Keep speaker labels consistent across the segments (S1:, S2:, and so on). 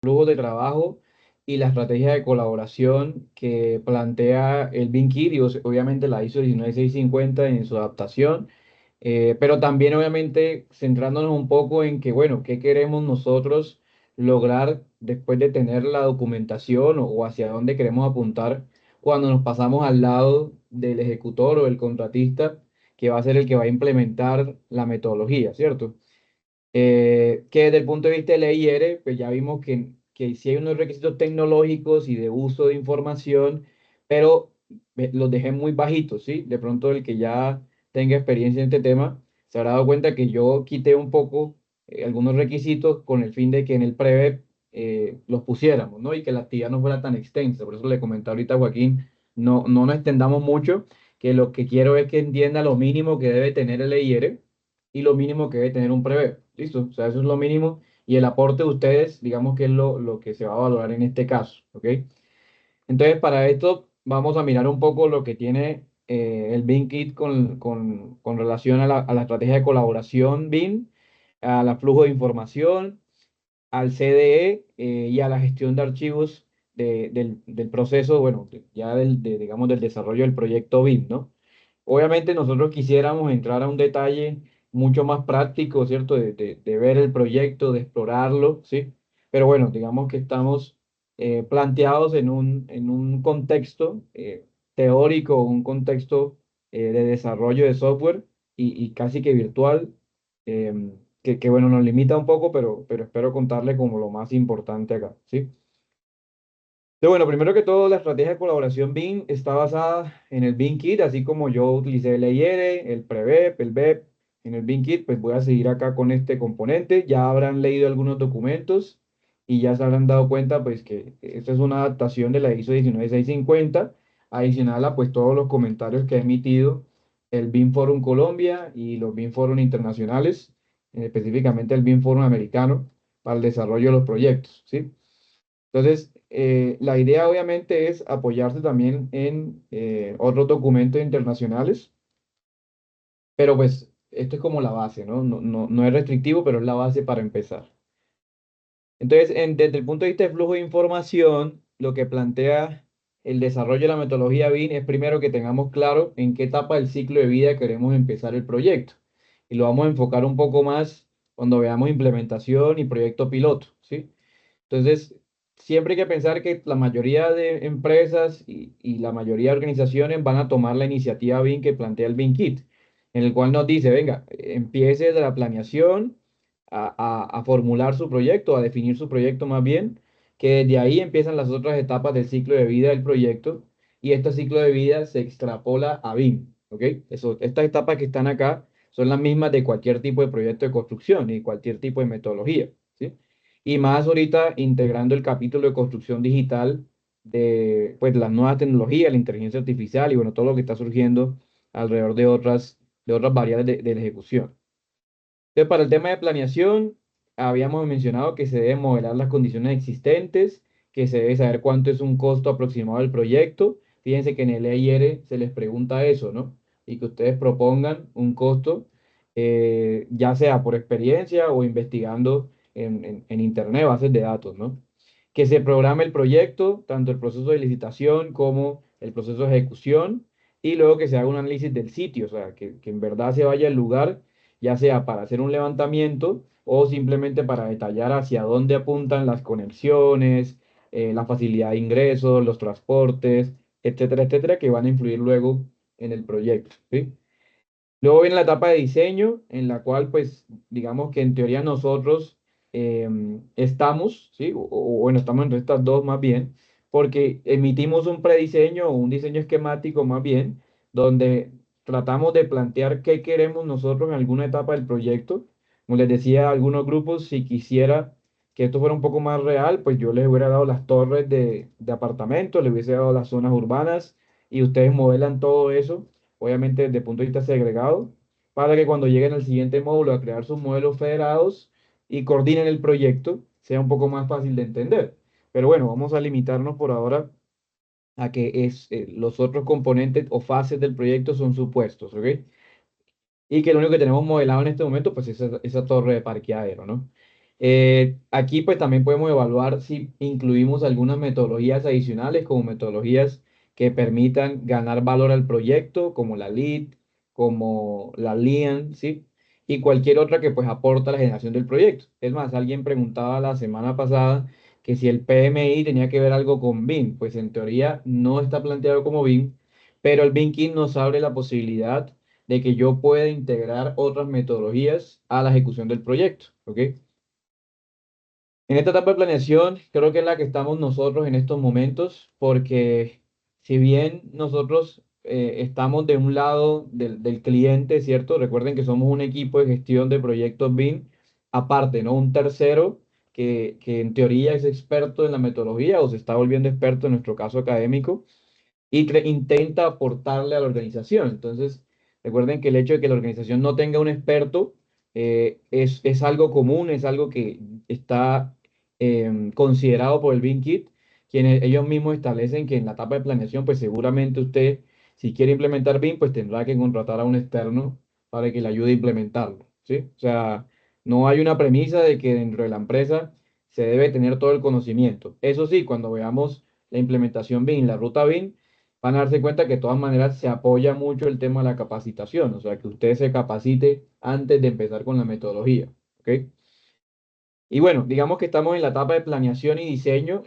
S1: flujo de trabajo y la estrategia de colaboración que plantea el BIM-Kit y obviamente la ISO 19650 en su adaptación, pero también obviamente centrándonos un poco en que, bueno, ¿qué queremos nosotros lograr después de tener la documentación o hacia dónde queremos apuntar cuando nos pasamos al lado del ejecutor o del contratista que va a ser el que va a implementar la metodología, ¿cierto? Que desde el punto de vista de la IR, pues ya vimos que sí hay unos requisitos tecnológicos y de uso de información, pero los dejé muy bajitos, ¿sí? De pronto el que ya tenga experiencia en este tema se habrá dado cuenta que yo quité un poco algunos requisitos con el fin de que en el prevet los pusiéramos, ¿no? Y que la actividad no fuera tan extensa. Por eso le comentaba ahorita a Joaquín, no nos extendamos mucho, que lo que quiero es que entienda lo mínimo que debe tener el IR y lo mínimo que debe tener un prevé. ¿Listo? O sea, eso es lo mínimo. Y el aporte de ustedes, digamos que es lo que se va a valorar en este caso. ¿Ok? Entonces, para esto vamos a mirar un poco lo que tiene el BIM Kit con relación a la estrategia de colaboración BIM, a la flujo de información, al CDE y a la gestión de archivos del proceso, bueno, ya digamos, del desarrollo del proyecto BIM, ¿no? Obviamente nosotros quisiéramos entrar a un detalle mucho más práctico, ¿cierto? De ver el proyecto, de explorarlo, ¿sí? Pero bueno, digamos que estamos planteados en un contexto teórico, un contexto de desarrollo de software y casi que virtual, bueno, nos limita un poco, pero espero contarle como lo más importante acá, ¿sí? Entonces, bueno, primero que todo, la estrategia de colaboración BIM está basada en el BIM Kit, así como yo utilicé el EIR, el Prevep, el BEP. En el BIM Kit, pues voy a seguir acá con este componente. Ya habrán leído algunos documentos y ya se habrán dado cuenta, pues, que esta es una adaptación de la ISO 19650, adicional a, pues, todos los comentarios que ha emitido el BIM Forum Colombia y los BIM Forum internacionales, específicamente el BIM Forum americano, para el desarrollo de los proyectos, ¿sí? Entonces, la idea obviamente es apoyarse también en otros documentos internacionales, pero pues esto es como la base, ¿no? No es restrictivo, pero es la base para empezar. Entonces, desde el punto de vista de flujo de información, lo que plantea el desarrollo de la metodología BIM es primero que tengamos claro en qué etapa del ciclo de vida queremos empezar el proyecto. Y lo vamos a enfocar un poco más cuando veamos implementación y proyecto piloto, ¿sí? Entonces, siempre hay que pensar que la mayoría de empresas y la mayoría de organizaciones van a tomar la iniciativa BIM que plantea el BIM Kit, en el cual nos dice, venga, empiece de la planeación a formular su proyecto, a definir su proyecto más bien, que desde ahí empiezan las otras etapas del ciclo de vida del proyecto y este ciclo de vida se extrapola a BIM, ¿ok? Estas etapas que están acá son las mismas de cualquier tipo de proyecto de construcción y cualquier tipo de metodología, ¿sí? Y más ahorita integrando el capítulo de construcción digital de pues, las nuevas tecnologías, la inteligencia artificial y bueno, todo lo que está surgiendo alrededor de otras variables de la ejecución. Entonces, para el tema de planeación, habíamos mencionado que se deben modelar las condiciones existentes, que se debe saber cuánto es un costo aproximado del proyecto. Fíjense que en el EIR se les pregunta eso, ¿no? Y que ustedes propongan un costo, ya sea por experiencia o investigando en Internet, bases de datos, ¿no? Que se programe el proyecto, tanto el proceso de licitación como el proceso de ejecución, y luego que se haga un análisis del sitio, o sea, que en verdad se vaya al lugar ya sea para hacer un levantamiento o simplemente para detallar hacia dónde apuntan las conexiones, la facilidad de ingresos, los transportes, etcétera, etcétera, que van a influir luego en el proyecto, ¿sí? Luego viene la etapa de diseño, en la cual, pues, digamos que en teoría nosotros estamos, ¿sí? Bueno, estamos entre estas dos más bien, porque emitimos un prediseño o un diseño esquemático más bien, donde tratamos de plantear qué queremos nosotros en alguna etapa del proyecto. Como les decía a algunos grupos, si quisiera que esto fuera un poco más real, pues yo les hubiera dado las torres de apartamentos, les hubiese dado las zonas urbanas y ustedes modelan todo eso obviamente desde el punto de vista segregado, para que cuando lleguen al siguiente módulo a crear sus modelos federados y coordinen el proyecto, sea un poco más fácil de entender. Pero bueno, vamos a limitarnos por ahora a que los otros componentes o fases del proyecto son supuestos, ¿ok? Y que lo único que tenemos modelado en este momento, pues es esa torre de parqueadero, ¿no? Aquí pues también podemos evaluar si incluimos algunas metodologías adicionales como metodologías que permitan ganar valor al proyecto, como la LEAD, como la LEAN, ¿sí? Y cualquier otra que pues aporta a la generación del proyecto. Es más, alguien preguntaba la semana pasada que si el PMI tenía que ver algo con BIM. Pues en teoría no está planteado como BIM, pero el BIM Kit nos abre la posibilidad de que yo pueda integrar otras metodologías a la ejecución del proyecto, ¿ok? En esta etapa de planeación, creo que es la que estamos nosotros en estos momentos, porque si bien nosotros estamos de un lado del cliente, ¿cierto? Recuerden que somos un equipo de gestión de proyectos BIM, aparte, ¿no? Un tercero que en teoría es experto en la metodología o se está volviendo experto en nuestro caso académico y intenta aportarle a la organización. Entonces, recuerden que el hecho de que la organización no tenga un experto es algo común, es algo que está considerado por el BIM Kit, quienes ellos mismos establecen que en la etapa de planeación, pues seguramente usted, si quiere implementar BIM, pues tendrá que contratar a un externo para que le ayude a implementarlo, ¿sí? O sea, no hay una premisa de que dentro de la empresa se debe tener todo el conocimiento. Eso sí, cuando veamos la implementación BIM, la ruta BIM, van a darse cuenta que de todas maneras se apoya mucho el tema de la capacitación, o sea, que usted se capacite antes de empezar con la metodología, ¿ok? Y bueno, digamos que estamos en la etapa de planeación y diseño,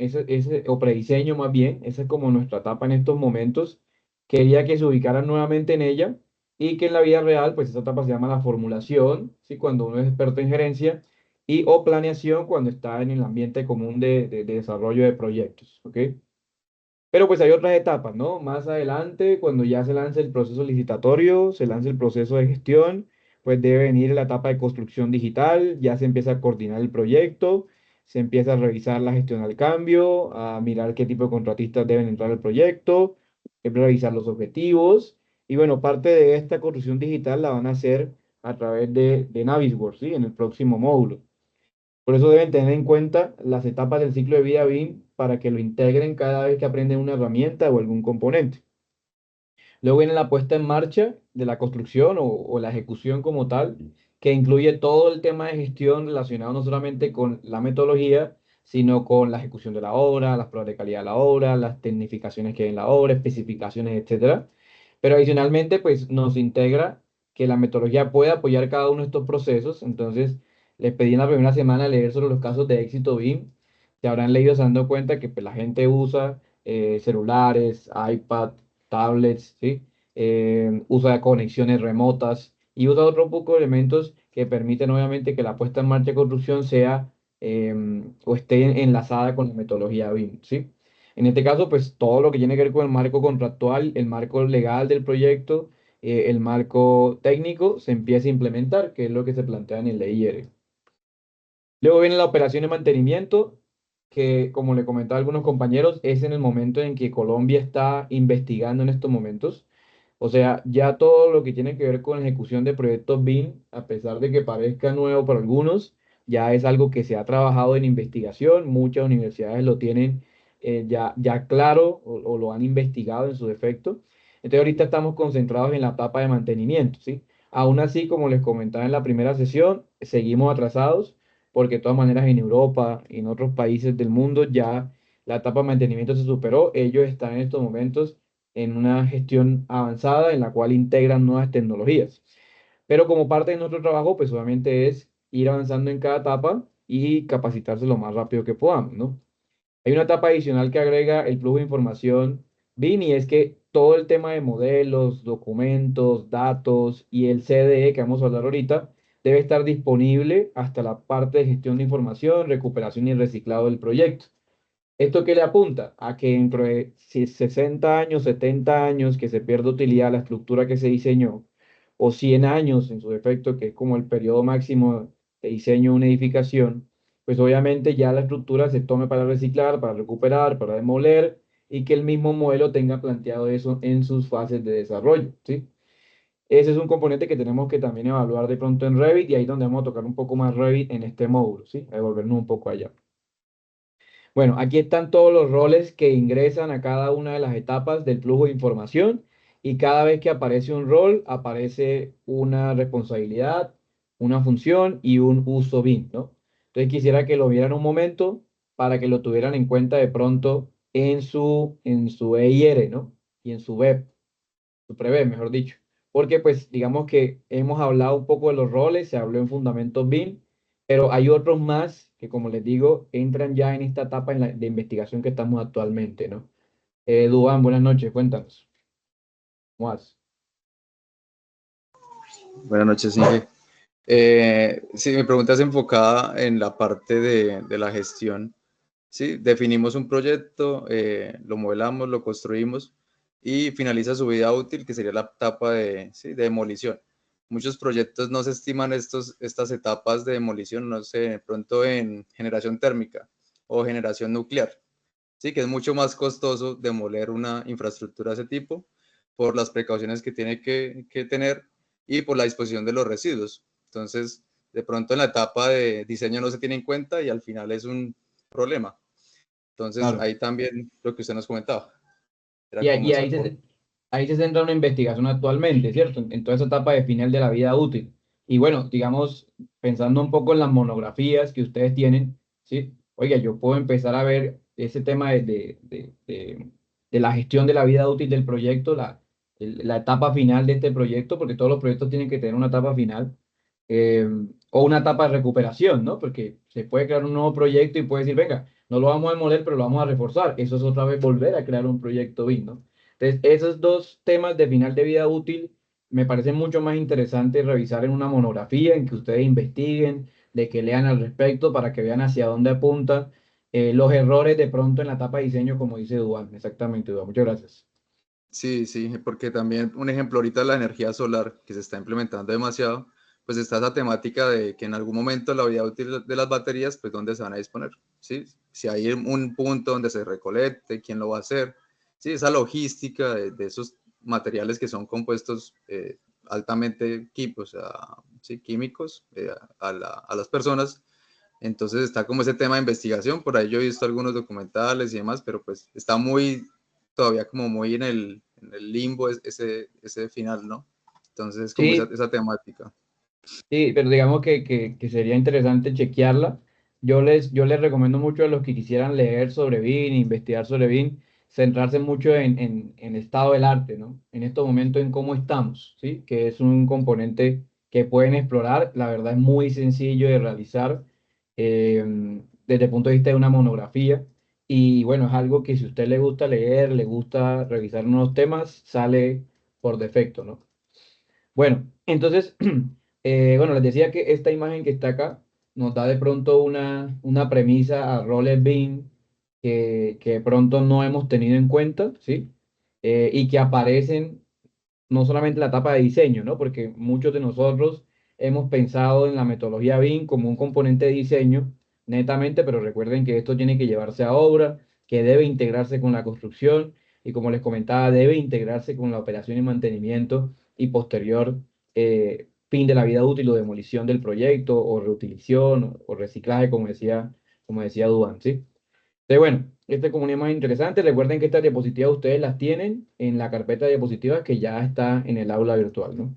S1: o prediseño más bien, esa es como nuestra etapa en estos momentos. Quería que se ubicaran nuevamente en ella y que en la vida real, pues esa etapa se llama la formulación, ¿sí? Cuando uno es experto en gerencia, y o planeación cuando está en el ambiente común de desarrollo de proyectos, ¿ok? Pero pues hay otras etapas, ¿no? Más adelante, cuando ya se lance el proceso licitatorio, se lance el proceso de gestión, pues debe venir la etapa de construcción digital, ya se empieza a coordinar el proyecto, se empieza a revisar la gestión al cambio, a mirar qué tipo de contratistas deben entrar al proyecto, revisar los objetivos. Y bueno, parte de esta construcción digital la van a hacer a través de Navisworks, ¿sí? En el próximo módulo. Por eso deben tener en cuenta las etapas del ciclo de vida BIM para que lo integren cada vez que aprenden una herramienta o algún componente. Luego viene la puesta en marcha de la construcción o la ejecución como tal, que incluye todo el tema de gestión relacionado no solamente con la metodología, sino con la ejecución de la obra, las pruebas de calidad de la obra, las tecnificaciones que hay en la obra, especificaciones, etcétera. Pero adicionalmente, pues nos integra que la metodología pueda apoyar cada uno de estos procesos. Entonces, les pedí en la primera semana leer sobre los casos de éxito BIM. Se habrán leído, se han dado cuenta que pues, la gente usa celulares, iPad, tablets, ¿sí? Usa conexiones remotas y usa otro poco de elementos que permiten obviamente que la puesta en marcha de construcción sea o esté enlazada con la metodología BIM, ¿sí? En este caso, pues todo lo que tiene que ver con el marco contractual, el marco legal del proyecto, el marco técnico, se empieza a implementar, que es lo que se plantea en el LIR. Luego viene la operación de mantenimiento, que como le comentaba a algunos compañeros, es en el momento en que Colombia está investigando en estos momentos. O sea, ya todo lo que tiene que ver con la ejecución de proyectos BIM, a pesar de que parezca nuevo para algunos, ya es algo que se ha trabajado en investigación. Muchas universidades lo tienen ya claro o lo han investigado en su defecto. Entonces ahorita estamos concentrados en la etapa de mantenimiento, ¿sí? Aún así, como les comentaba en la primera sesión, seguimos atrasados porque de todas maneras en Europa y en otros países del mundo ya la etapa de mantenimiento se superó. Ellos están en estos momentos en una gestión avanzada en la cual integran nuevas tecnologías. Pero como parte de nuestro trabajo, pues obviamente es ir avanzando en cada etapa y capacitarse lo más rápido que podamos, ¿no? Hay una etapa adicional que agrega el flujo de información BIM y es que todo el tema de modelos, documentos, datos y el CDE que vamos a hablar ahorita debe estar disponible hasta la parte de gestión de información, recuperación y reciclado del proyecto. ¿Esto qué le apunta? A que dentro de 60 años, 70 años que se pierda utilidad la estructura que se diseñó, o 100 años en su defecto, que es como el periodo máximo de diseño de una edificación, pues obviamente ya la estructura se tome para reciclar, para recuperar, para demoler y que el mismo modelo tenga planteado eso en sus fases de desarrollo, ¿sí? Ese es un componente que tenemos que también evaluar de pronto en Revit y ahí es donde vamos a tocar un poco más Revit en este módulo, ¿sí? A devolvernos un poco allá. Bueno, aquí están todos los roles que ingresan a cada una de las etapas del flujo de información y cada vez que aparece un rol, aparece una responsabilidad, una función y un uso BIM, ¿no? Entonces quisiera que lo vieran un momento para que lo tuvieran en cuenta de pronto en su EIR, ¿no? Y en su web, su prevé, mejor dicho. Porque pues digamos que hemos hablado un poco de los roles, se habló en fundamentos BIM, pero hay otros más que, como les digo, entran ya en esta etapa de investigación que estamos actualmente, ¿no? Duván, buenas noches, cuéntanos. ¿Cómo vas?
S2: Buenas noches, Inge. Sí, mi pregunta es enfocada en la parte de la gestión. Sí, definimos un proyecto, lo modelamos, lo construimos y finaliza su vida útil, que sería la etapa de, sí, de demolición. Muchos proyectos no se estiman estas etapas de demolición, no sé, de pronto en generación térmica o generación nuclear. Sí, que es mucho más costoso demoler una infraestructura de ese tipo por las precauciones que tiene que tener y por la disposición de los residuos. Entonces, de pronto en la etapa de diseño no se tiene en cuenta y al final es un problema. Entonces,
S1: Claro.
S2: ahí también lo que usted nos comentaba, era
S1: Y,
S2: como
S1: y
S2: ese aporte.
S1: ahí se centra una investigación actualmente, ¿cierto? En toda esa etapa de final de la vida útil. Y bueno, digamos, pensando un poco en las monografías que ustedes tienen, ¿sí? Oiga, yo puedo empezar a ver ese tema de la gestión de la vida útil del proyecto, la etapa final de este proyecto, porque todos los proyectos tienen que tener una etapa final, eh, o una etapa de recuperación, ¿no? Porque se puede crear un nuevo proyecto y puede decir, venga, no lo vamos a demoler, pero lo vamos a reforzar. Eso es otra vez volver a crear un proyecto BIM, ¿no? Entonces, esos dos temas de final de vida útil me parecen mucho más interesantes revisar en una monografía, en que ustedes investiguen, de que lean al respecto para que vean hacia dónde apunta los errores de pronto en la etapa de diseño, como dice Duan. Exactamente, Duan. Muchas gracias.
S2: Sí, sí, porque también un ejemplo ahorita la energía solar que se está implementando demasiado, pues está esa temática de que en algún momento la vida útil de las baterías, pues dónde se van a disponer, ¿sí? Si hay un punto donde se recolecte, quién lo va a hacer, sí, esa logística de esos materiales que son compuestos altamente químicos, sí, químicos a las personas. Entonces está como ese tema de investigación, por ahí yo he visto algunos documentales y demás, pero pues está muy, todavía como muy en el limbo ese final, ¿no? Entonces como
S1: Sí,
S2: esa temática.
S1: sí, pero digamos que sería interesante chequearla. Yo les recomiendo mucho a los que quisieran leer sobre BIM, investigar sobre BIM, centrarse mucho en el estado del arte, ¿no? En estos momentos en cómo estamos, ¿sí? Que es un componente que pueden explorar. La verdad es muy sencillo de realizar eh, desde el punto de vista de una monografía. Y bueno, es algo que si a usted le gusta leer, le gusta revisar unos temas, sale por defecto, ¿no? Bueno, entonces, bueno, les decía que esta imagen que está acá nos da de pronto una premisa a roles BIM que de pronto no hemos tenido en cuenta, ¿sí? Y que aparecen no solamente la etapa de diseño, ¿no? Porque muchos de nosotros hemos pensado en la metodología BIM como un componente de diseño, netamente, pero recuerden que esto tiene que llevarse a obra, que debe integrarse con la construcción y como les comentaba, debe integrarse con la operación y mantenimiento y posterior fin de la vida útil o demolición del proyecto o reutilización o reciclaje, como decía Duan, ¿sí? Entonces, bueno, este comunidad más interesante. Recuerden que estas diapositivas ustedes las tienen en la carpeta de diapositivas que ya está en el aula virtual, ¿no?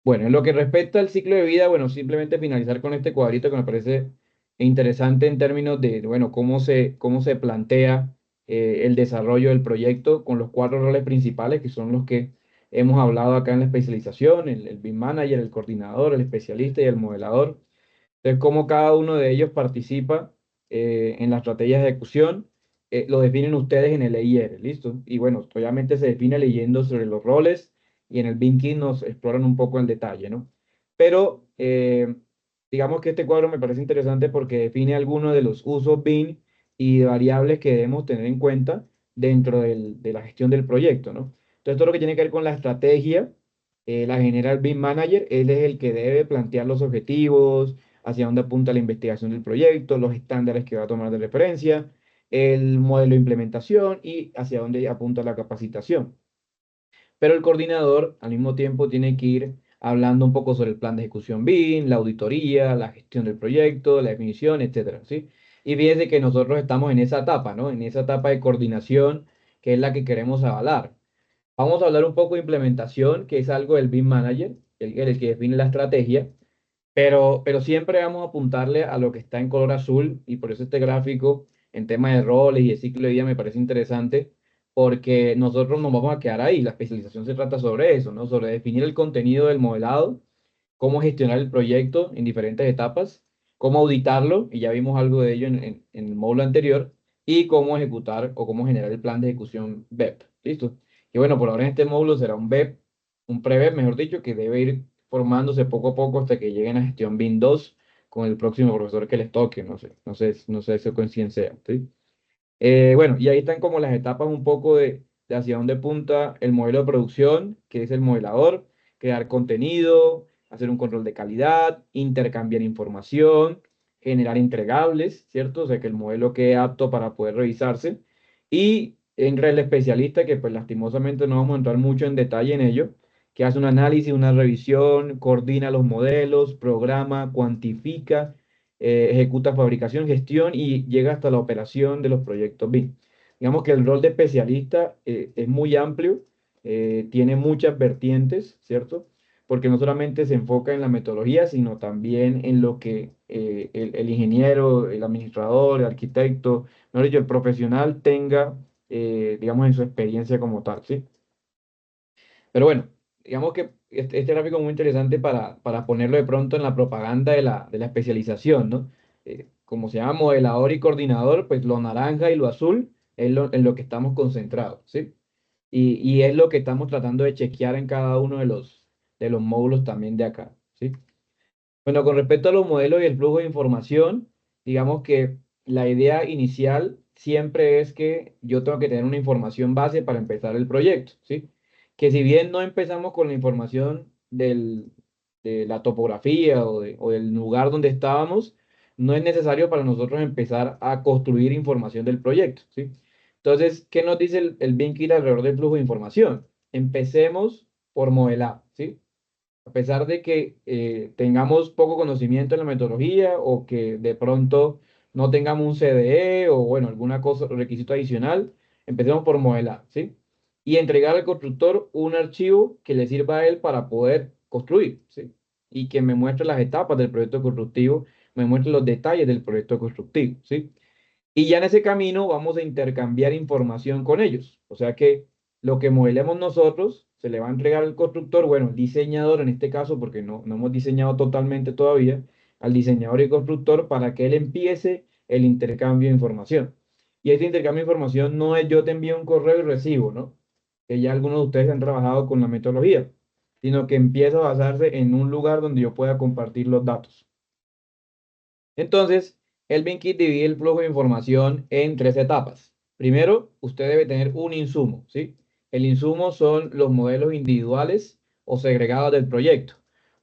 S1: Bueno, en lo que respecta al ciclo de vida, bueno, simplemente finalizar con este cuadrito que me parece interesante en términos de, bueno, cómo se plantea el desarrollo del proyecto con los cuatro roles principales, que son los que hemos hablado acá en la especialización, el BIM Manager, el coordinador, el especialista y el modelador. Entonces, cómo cada uno de ellos participa en la estrategia de ejecución, lo definen ustedes en el EIR, ¿listo? Y bueno, obviamente se define leyendo sobre los roles y en el Binky nos exploran un poco en detalle, ¿no? Pero digamos que este cuadro me parece interesante porque define algunos de los usos BIM y variables que debemos tener en cuenta dentro de la gestión del proyecto, ¿no? Entonces, todo lo que tiene que ver con la estrategia, la genera el BIM Manager, él es el que debe plantear los objetivos, hacia dónde apunta la investigación del proyecto, los estándares que va a tomar de referencia, el modelo de implementación y hacia dónde apunta la capacitación. Pero el coordinador al mismo tiempo tiene que ir hablando un poco sobre el plan de ejecución BIM, la auditoría, la gestión del proyecto, la definición, etcétera, ¿sí? Y fíjense que nosotros estamos en esa etapa, ¿no? En esa etapa de coordinación que es la que queremos avalar. Vamos a hablar un poco de implementación, que es algo del BIM Manager, el que define la estrategia, pero siempre vamos a apuntarle a lo que está en color azul y por eso este gráfico en tema de roles y de ciclo de vida me parece interesante porque nosotros nos vamos a quedar ahí. La especialización se trata sobre eso, ¿no? Sobre definir el contenido del modelado, cómo gestionar el proyecto en diferentes etapas, cómo auditarlo, y ya vimos algo de ello en el módulo anterior, y cómo ejecutar o cómo generar el plan de ejecución BEP. ¿Listo? Y bueno, por ahora en este módulo será un BEP, un pre-BEP, mejor dicho, que debe ir formándose poco a poco hasta que lleguen a gestión BIM 2 con el próximo profesor que les toque, no sé si coincidencia, ¿sí? Bueno, y ahí están como las etapas un poco de hacia dónde apunta el modelo de producción, que es el modelador, crear contenido, hacer un control de calidad, intercambiar información, generar entregables, ¿cierto? O sea, que el modelo quede apto para poder revisarse. Y entra el especialista, que pues lastimosamente no vamos a entrar mucho en detalle en ello, que hace un análisis, una revisión, coordina los modelos, programa, cuantifica, ejecuta fabricación, gestión y llega hasta la operación de los proyectos BIM. Digamos que el rol de especialista es muy amplio, tiene muchas vertientes, ¿cierto? Porque no solamente se enfoca en la metodología, sino también en lo que el ingeniero, el administrador, el arquitecto, mejor dicho, el profesional tenga, digamos, en su experiencia como tal, ¿sí? Pero bueno, digamos que este gráfico es muy interesante para ponerlo de pronto en la propaganda de la especialización, ¿no? Como se llama modelador y coordinador, pues lo naranja y lo azul es en lo que estamos concentrados, ¿sí? Y es lo que estamos tratando de chequear en cada uno de los módulos también de acá, ¿sí? Bueno, con respecto a los modelos y el flujo de información, digamos que la idea inicial siempre es que yo tengo que tener una información base para empezar el proyecto, ¿sí? Que si bien no empezamos con la información de la topografía o del lugar donde estábamos, no es necesario para nosotros empezar a construir información del proyecto, ¿sí? Entonces, ¿qué nos dice el BIM Kit alrededor del flujo de información? Empecemos por modelar, ¿sí? A pesar de que tengamos poco conocimiento en la metodología o que de pronto no tengamos un CDE o bueno, alguna cosa, requisito adicional, empecemos por modelar, ¿sí? Y entregar al constructor un archivo que le sirva a él para poder construir, ¿sí? Y que me muestre las etapas del proyecto constructivo, me muestre los detalles del proyecto constructivo, ¿sí? Y ya en ese camino vamos a intercambiar información con ellos. O sea que lo que modelemos nosotros se le va a entregar al constructor, bueno, el diseñador en este caso, porque no hemos diseñado totalmente todavía, al diseñador y constructor para que él empiece el intercambio de información. Y ese intercambio de información no es yo te envío un correo y recibo, ¿no? Que ya algunos de ustedes han trabajado con la metodología, sino que empieza a basarse en un lugar donde yo pueda compartir los datos. Entonces, el BinKit divide el flujo de información en tres etapas. Primero, usted debe tener un insumo, ¿sí? El insumo son los modelos individuales o segregados del proyecto.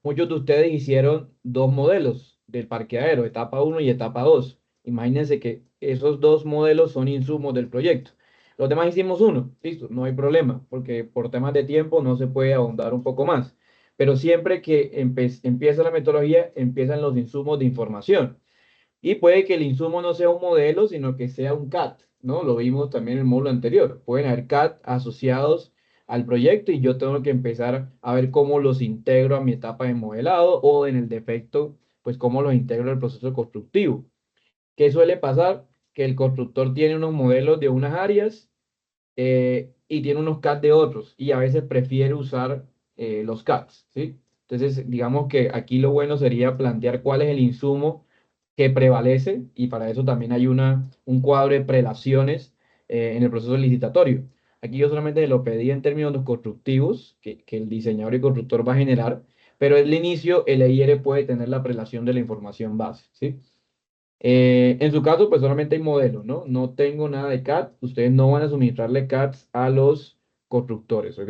S1: Muchos de ustedes hicieron dos modelos del parqueadero, etapa uno y etapa 2. Imagínense que esos dos modelos son insumos del proyecto. Los demás hicimos uno, listo, no hay problema, porque por temas de tiempo no se puede ahondar un poco más. Pero siempre que empieza la metodología, empiezan los insumos de información. Y puede que el insumo no sea un modelo, sino que sea un CAD, ¿no? Lo vimos también en el módulo anterior. Pueden haber CAD asociados al proyecto y yo tengo que empezar a ver cómo los integro a mi etapa de modelado o en el defecto, pues cómo los integro al proceso constructivo. ¿Qué suele pasar? Que el constructor tiene unos modelos de unas áreas y tiene unos CAD de otros y a veces prefiere usar los CADs, ¿sí? Entonces, digamos que aquí lo bueno sería plantear cuál es el insumo que prevalece y para eso también hay un cuadro de prelaciones en el proceso licitatorio. Aquí yo solamente lo pedí en términos constructivos que el diseñador y constructor va a generar, pero el inicio el EIR puede tener la prelación de la información base, ¿sí? En su caso, pues solamente hay modelos, ¿no? No tengo nada de CAD. Ustedes no van a suministrarle CADs a los constructores, ¿ok?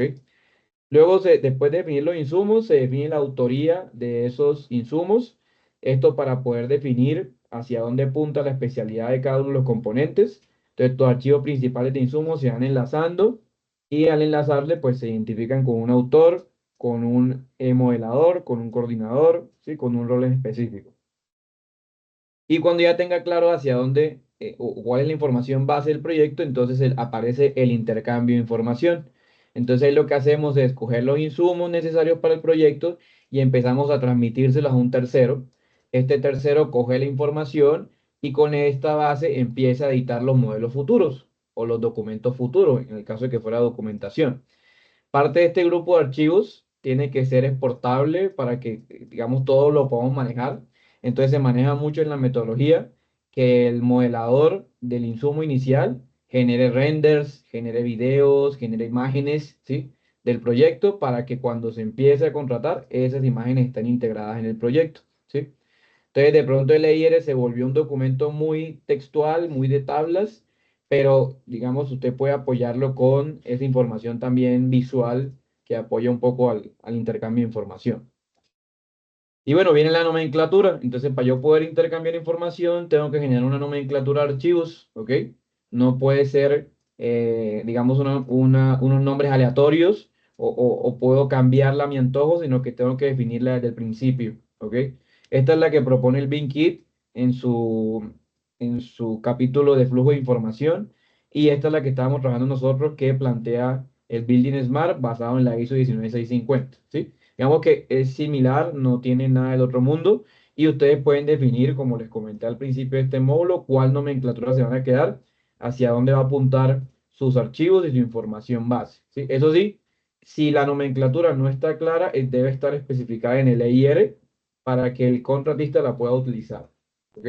S1: Luego, después de definir los insumos, se define la autoría de esos insumos. Esto para poder definir hacia dónde apunta la especialidad de cada uno de los componentes. Entonces, los archivos principales de insumos se van enlazando y al enlazarle, pues se identifican con un autor, con un modelador, con un coordinador, ¿sí? Con un rol específico. Y cuando ya tenga claro hacia dónde o cuál es la información base del proyecto, entonces aparece el intercambio de información. Entonces ahí lo que hacemos es coger los insumos necesarios para el proyecto y empezamos a transmitírselos a un tercero. Este tercero coge la información y con esta base empieza a editar los modelos futuros o los documentos futuros, en el caso de que fuera documentación. Parte de este grupo de archivos tiene que ser exportable para que, digamos, todos lo podamos manejar. Entonces se maneja mucho en la metodología que el modelador del insumo inicial genere renders, genere videos, genere imágenes, ¿sí? Del proyecto para que cuando se empiece a contratar, esas imágenes estén integradas en el proyecto, ¿sí? Entonces, de pronto el EIR se volvió un documento muy textual, muy de tablas, pero digamos, usted puede apoyarlo con esa información también visual que apoya un poco al intercambio de información. Y bueno, viene la nomenclatura. Entonces, para yo poder intercambiar información, tengo que generar una nomenclatura de archivos, ¿ok? No puede ser, digamos, unos nombres aleatorios o puedo cambiarla a mi antojo, sino que tengo que definirla desde el principio, ¿ok? Esta es la que propone el BinKit en su capítulo de flujo de información y esta es la que estábamos trabajando nosotros que plantea el Building Smart basado en la ISO 19650, ¿sí? Digamos que es similar, no tiene nada del otro mundo y ustedes pueden definir, como les comenté al principio de este módulo, cuál nomenclatura se van a quedar, hacia dónde va a apuntar sus archivos y su información base, ¿sí? Eso sí, si la nomenclatura no está clara, debe estar especificada en el EIR para que el contratista la pueda utilizar, ¿ok?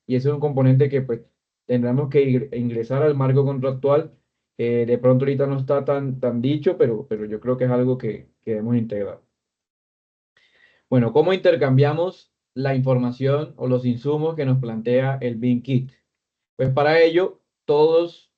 S1: Y ese es un componente que pues tendremos que ingresar al marco contractual. De pronto ahorita no está tan dicho, pero yo creo que es algo que debemos integrar. Bueno, ¿cómo intercambiamos la información o los insumos que nos plantea el Bin Kit? Pues para ello, todos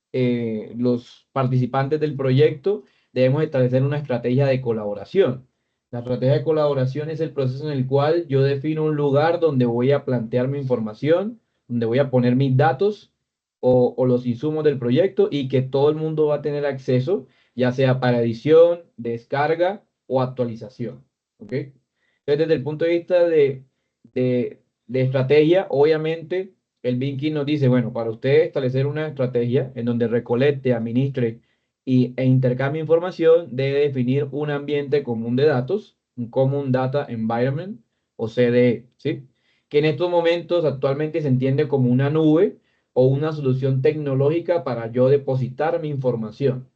S1: los participantes del proyecto debemos establecer una estrategia de colaboración. La estrategia de colaboración es el proceso en el cual yo defino un lugar donde voy a plantear mi información, donde voy a poner mis datos o los insumos del proyecto y que todo el mundo va a tener acceso, ya sea para edición, descarga o actualización. ¿Ok? Entonces, desde el punto de vista de estrategia, obviamente el Binky nos dice, bueno, para usted establecer una estrategia en donde recolecte, administre e intercambie información, debe definir un ambiente común de datos, un Common Data Environment o CDE, ¿sí? Que en estos momentos actualmente se entiende como una nube o una solución tecnológica para yo depositar mi información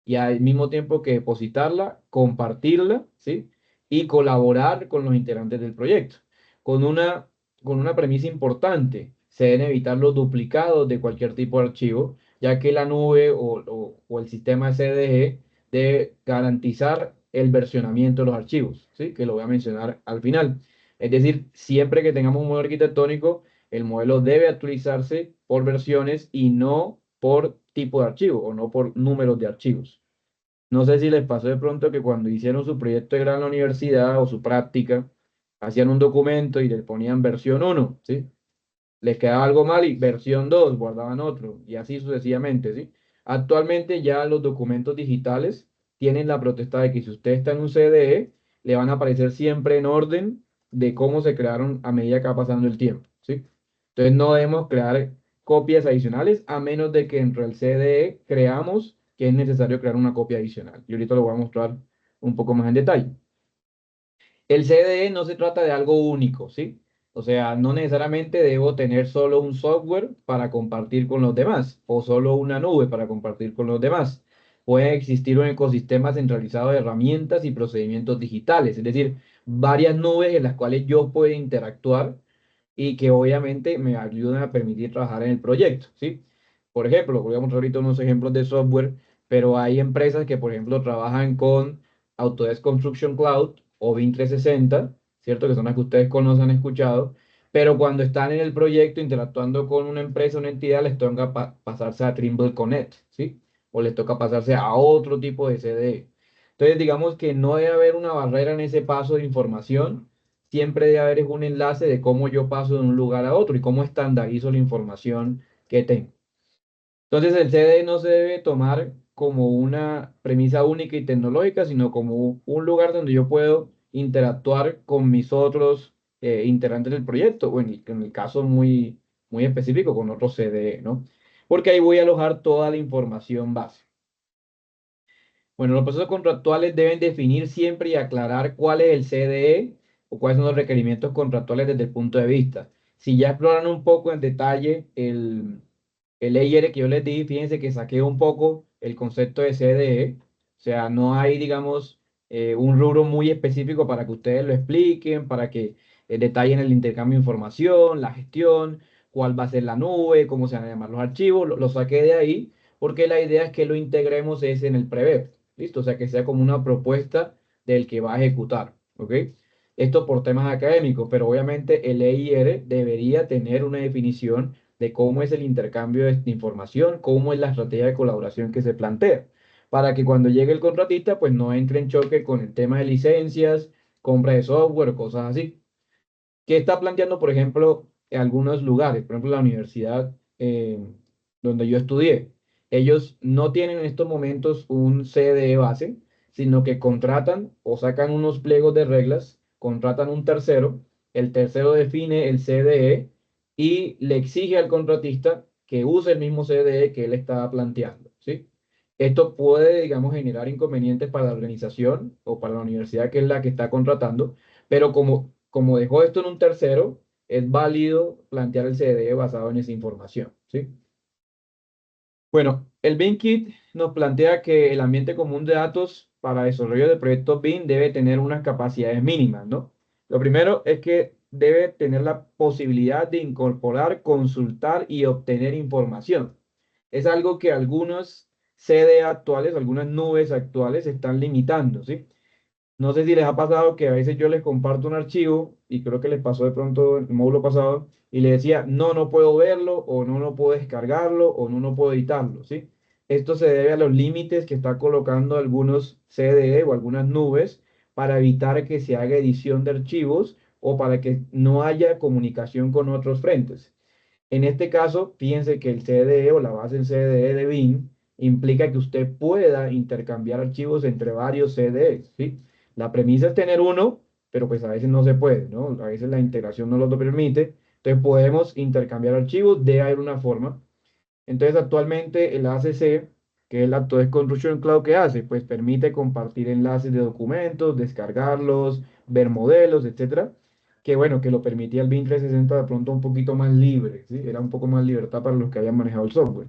S1: y al mismo tiempo que depositarla, compartirla, ¿sí? Y colaborar con los integrantes del proyecto, con una, con una premisa importante: se deben evitar los duplicados de cualquier tipo de archivo, ya que la nube o el sistema SDG debe garantizar el versionamiento de los archivos, ¿sí? Que lo voy a mencionar al final. Es decir, siempre que tengamos un modelo arquitectónico, el modelo debe actualizarse por versiones y no por tipo de archivo o no por números de archivos. No sé si les pasó de pronto que cuando hicieron su proyecto de grado en la universidad o su práctica, hacían un documento y le ponían versión uno, ¿sí? Les quedaba algo mal y versión 2 guardaban otro, y así sucesivamente, ¿sí? Actualmente ya los documentos digitales tienen la protesta de que si usted está en un CDE, le van a aparecer siempre en orden de cómo se crearon a medida que va pasando el tiempo, ¿sí? Entonces no debemos crear copias adicionales a menos de que dentro del CDE creamos que es necesario crear una copia adicional. Y ahorita lo voy a mostrar un poco más en detalle. El CDE no se trata de algo único, ¿sí? O sea, no necesariamente debo tener solo un software para compartir con los demás o solo una nube para compartir con los demás. Puede existir un ecosistema centralizado de herramientas y procedimientos digitales, es decir, varias nubes en las cuales yo puedo interactuar y que obviamente me ayudan a permitir trabajar en el proyecto, ¿sí? Por ejemplo, voy a mostrar ahorita unos ejemplos de software, pero hay empresas que, por ejemplo, trabajan con Autodesk Construction Cloud o BIM 360, ¿cierto? Que son las que ustedes conocen, han escuchado, pero cuando están en el proyecto interactuando con una empresa, una entidad, les toca pasarse a Trimble Connect, ¿sí? O les toca pasarse a otro tipo de CDE. Entonces, digamos que no debe haber una barrera en ese paso de información, siempre debe haber un enlace de cómo yo paso de un lugar a otro y cómo estandarizo la información que tengo. Entonces, el CD no se debe tomar como una premisa única y tecnológica, sino como un lugar donde yo puedo interactuar con mis otros integrantes del proyecto, o en el caso muy específico, con otros CDE, ¿no? Porque ahí voy a alojar toda la información base. Bueno, los procesos contractuales deben definir siempre y aclarar cuál es el CDE o cuáles son los requerimientos contractuales desde el punto de vista. Si ya exploran un poco en detalle el EIR que yo les di, fíjense que saqué un poco el concepto de CDE, o sea, no hay, digamos, un rubro muy específico para que ustedes lo expliquen, para que detallen el intercambio de información, la gestión, cuál va a ser la nube, cómo se van a llamar los archivos, lo saqué de ahí porque la idea es que lo integremos es en el Prevet, ¿listo? O sea, que sea como una propuesta del que va a ejecutar, ¿ok? Esto por temas académicos, pero obviamente el EIR debería tener una definición de cómo es el intercambio de información, cómo es la estrategia de colaboración que se plantea, para que cuando llegue el contratista, pues no entre en choque con el tema de licencias, compra de software, cosas así. ¿Qué está planteando, por ejemplo, en algunos lugares? Por ejemplo, la universidad donde yo estudié. Ellos no tienen en estos momentos un CDE base, sino que contratan o sacan unos pliegos de reglas, contratan un tercero, el tercero define el CDE y le exige al contratista que use el mismo CDE que él estaba planteando, ¿sí? Esto puede, digamos, generar inconvenientes para la organización o para la universidad que es la que está contratando, pero como dejó esto en un tercero, es válido plantear el CDE basado en esa información, ¿sí? Bueno, el BIM Kit nos plantea que el ambiente común de datos para desarrollo de proyectos BIM debe tener unas capacidades mínimas, ¿no? Lo primero es que debe tener la posibilidad de incorporar, consultar y obtener información. Es algo que algunos CD actuales, algunas nubes actuales están limitando, ¿sí? No sé si les ha pasado que a veces yo les comparto un archivo y creo que les pasó de pronto en el módulo pasado y les decía, no, no puedo verlo o no, no puedo descargarlo o no, no puedo editarlo, ¿sí? Esto se debe a los límites que está colocando algunos CDE o algunas nubes para evitar que se haga edición de archivos o para que no haya comunicación con otros frentes. En este caso, fíjense que el CDE o la base en CDE de BIM implica que usted pueda intercambiar archivos entre varios CDEs, ¿sí? La premisa es tener uno, pero pues a veces no se puede, ¿no? A veces la integración no lo permite. Entonces podemos intercambiar archivos, de haber una forma. Entonces actualmente el ACC, que es el Autodesk Construction Cloud, ¿que hace? Pues permite compartir enlaces de documentos, descargarlos, ver modelos, etcétera. Que bueno, que lo permitía el BIM 360 de pronto un poquito más libre, ¿sí? Era un poco más libertad para los que habían manejado el software.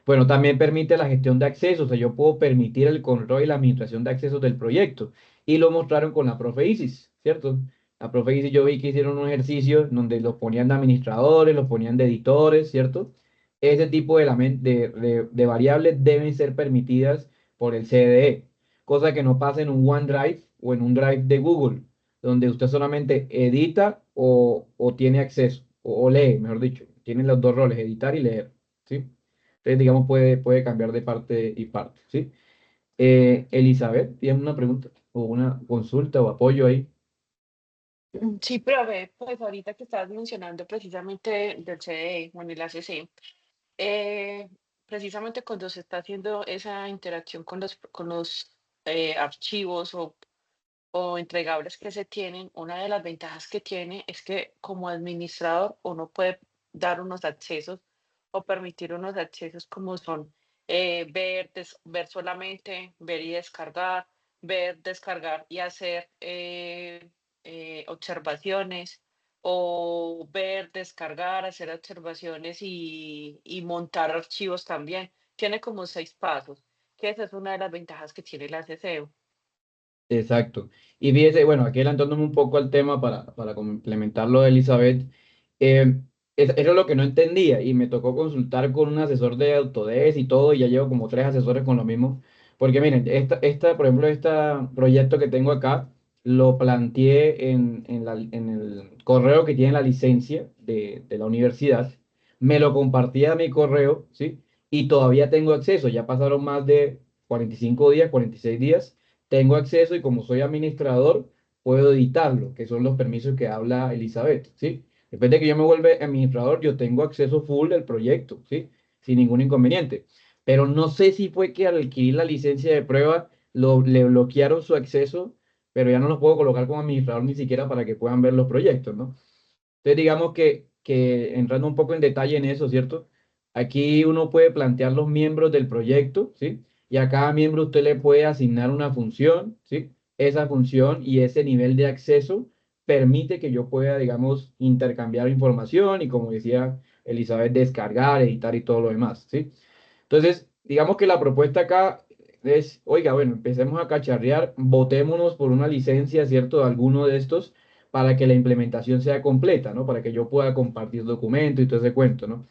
S1: Bueno, también permite la gestión de accesos, o sea, yo puedo permitir el control y la administración de accesos del proyecto. Y lo mostraron con la Profe Isis, ¿cierto? La Profe Isis yo vi que hicieron un ejercicio donde los ponían de administradores, los ponían de editores, ¿cierto? Ese tipo de variables deben ser permitidas por el CDE, cosa que no pasa en un OneDrive o en un Drive de Google, donde usted solamente edita o tiene acceso, o lee, mejor dicho. Tiene los dos roles, editar y leer, ¿sí? Entonces, digamos, puede cambiar de parte y parte, ¿sí? Elizabeth, ¿tienes una pregunta o una consulta o apoyo ahí?
S3: Sí, pero a ver, pues ahorita que estabas mencionando precisamente del CDE, bueno, el ACC, eh, precisamente cuando se está haciendo esa interacción con los archivos o entregables que se tienen, una de las ventajas que tiene es que como administrador uno puede dar unos accesos o permitir unos accesos como son ver solamente, ver y descargar, ver, descargar y hacer observaciones o ver, descargar, hacer observaciones y montar archivos también. Tiene como 6 pasos, que esa es una de las ventajas que tiene la CCU.
S1: Exacto. Y fíjese, bueno, aquí adelantándome un poco al tema para complementarlo de Elizabeth, eh, eso es lo que no entendía y me tocó consultar con un asesor de Autodesk y todo, y ya llevo como 3 asesores con lo mismo, porque miren, por ejemplo, este proyecto que tengo acá, lo planteé en el correo que tiene la licencia de la universidad, me lo compartí a mi correo, ¿sí? Y todavía tengo acceso, ya pasaron más de 45 días, 46 días tengo acceso y como soy administrador, puedo editarlo, que son los permisos que habla Elizabeth, ¿sí? Después de que yo me vuelva administrador, yo tengo acceso full del proyecto, ¿sí? Sin ningún inconveniente. Pero no sé si fue que al adquirir la licencia de prueba le bloquearon su acceso, pero ya no los puedo colocar como administrador ni siquiera para que puedan ver los proyectos, ¿no? Entonces, digamos que entrando un poco en detalle en eso, ¿cierto? Aquí uno puede plantear los miembros del proyecto, ¿sí? y a cada miembro usted le puede asignar una función, ¿sí? Esa función y ese nivel de acceso permite que yo pueda, digamos, intercambiar información y, como decía Elizabeth, descargar, editar y todo lo demás, ¿sí? Entonces, digamos que la propuesta acá es, oiga, bueno, empecemos a cacharrear, votémonos por una licencia, ¿cierto?, de alguno de estos para que la implementación sea completa, ¿no? Para que yo pueda compartir documentos y todo ese cuento, ¿no?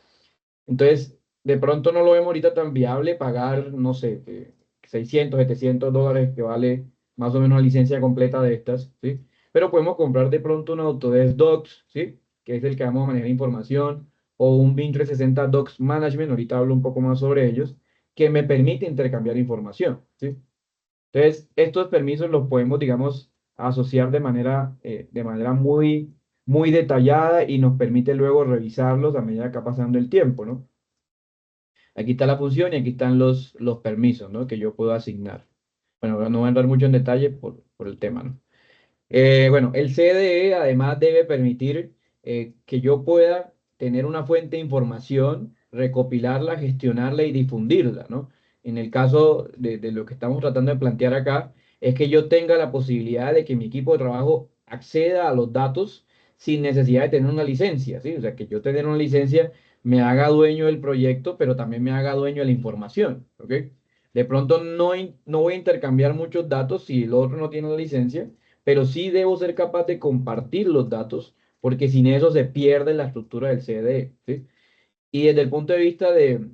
S1: Entonces, de pronto no lo vemos ahorita tan viable pagar, no sé, 600, $700 que vale más o menos una licencia completa de estas, ¿sí? Pero podemos comprar de pronto un Autodesk Docs, ¿sí? Que es el que vamos a manejar información, o un BIM 360 Docs Management, ahorita hablo un poco más sobre ellos, que me permite intercambiar información, ¿sí? Entonces, estos permisos los podemos, digamos, asociar de manera muy, muy detallada y nos permite luego revisarlos a medida que va pasando el tiempo, ¿no? Aquí está la función y aquí están los permisos, ¿no? Que yo puedo asignar. Bueno, no voy a entrar mucho en detalle por el tema, ¿no? Bueno, el CDE además debe permitir que yo pueda tener una fuente de información, recopilarla, gestionarla y difundirla, ¿no? En el caso de lo que estamos tratando de plantear acá, es que yo tenga la posibilidad de que mi equipo de trabajo acceda a los datos sin necesidad de tener una licencia, ¿sí? O sea, que yo tener una licencia me haga dueño del proyecto, pero también me haga dueño de la información, ¿ok? De pronto no voy a intercambiar muchos datos si el otro no tiene la licencia, pero sí debo ser capaz de compartir los datos, porque sin eso se pierde la estructura del CDE, ¿sí? Y desde el punto de vista de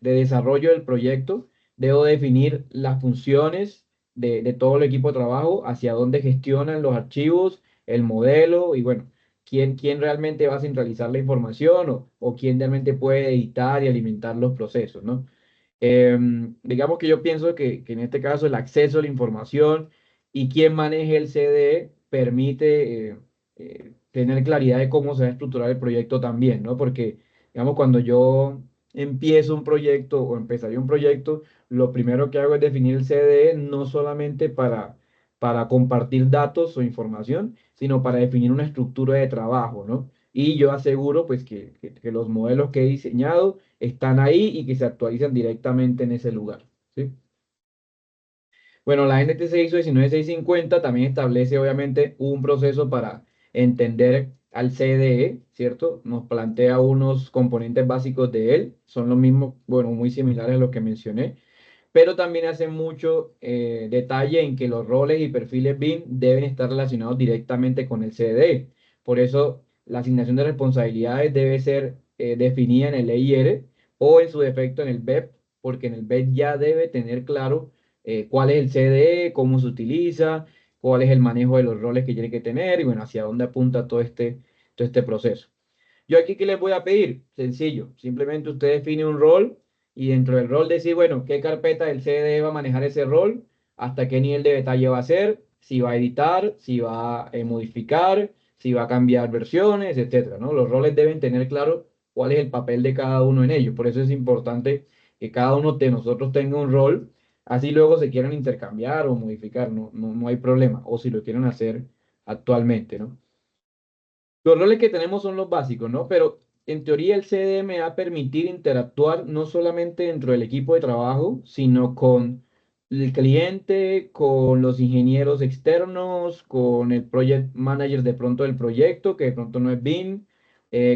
S1: desarrollo del proyecto, debo definir las funciones de todo el equipo de trabajo, hacia dónde gestionan los archivos, el modelo y bueno, quién realmente va a centralizar la información o quién realmente puede editar y alimentar los procesos, ¿no? Digamos que yo pienso que en este caso el acceso a la información y quién maneje el CDE permite tener claridad de cómo se va a estructurar el proyecto también, ¿no? Porque, digamos, cuando yo empiezo un proyecto o empezaría un proyecto, lo primero que hago es definir el CDE no solamente para compartir datos o información, sino para definir una estructura de trabajo, ¿no? Y yo aseguro, pues, que los modelos que he diseñado están ahí y que se actualizan directamente en ese lugar, ¿sí? Bueno, la NTC ISO 19650 también establece obviamente un proceso para entender al CDE, ¿cierto? Nos plantea unos componentes básicos de él, son los mismos, bueno, muy similares a los que mencioné, pero también hace mucho detalle en que los roles y perfiles BIM deben estar relacionados directamente con el CDE. Por eso, la asignación de responsabilidades debe ser definida en el EIR o en su defecto en el BEP, porque en el BEP ya debe tener claro cuál es el CDE, cómo se utiliza, cuál es el manejo de los roles que tiene que tener y bueno, hacia dónde apunta todo este proceso. Yo aquí, ¿qué les voy a pedir? Sencillo, simplemente usted define un rol y dentro del rol decir, bueno, qué carpeta del CD va a manejar ese rol, hasta qué nivel de detalle va a ser, si va a editar, si va a modificar, si va a cambiar versiones, etcétera, ¿no? Los roles deben tener claro cuál es el papel de cada uno en ellos. Por eso es importante que cada uno de nosotros tenga un rol, así luego se quieran intercambiar o modificar, no hay problema, o si lo quieren hacer actualmente, ¿no? Los roles que tenemos son los básicos, ¿no? Pero en teoría el CDM va a permitir interactuar no solamente dentro del equipo de trabajo, sino con el cliente, con los ingenieros externos, con el project manager de pronto del proyecto, que de pronto no es BIM,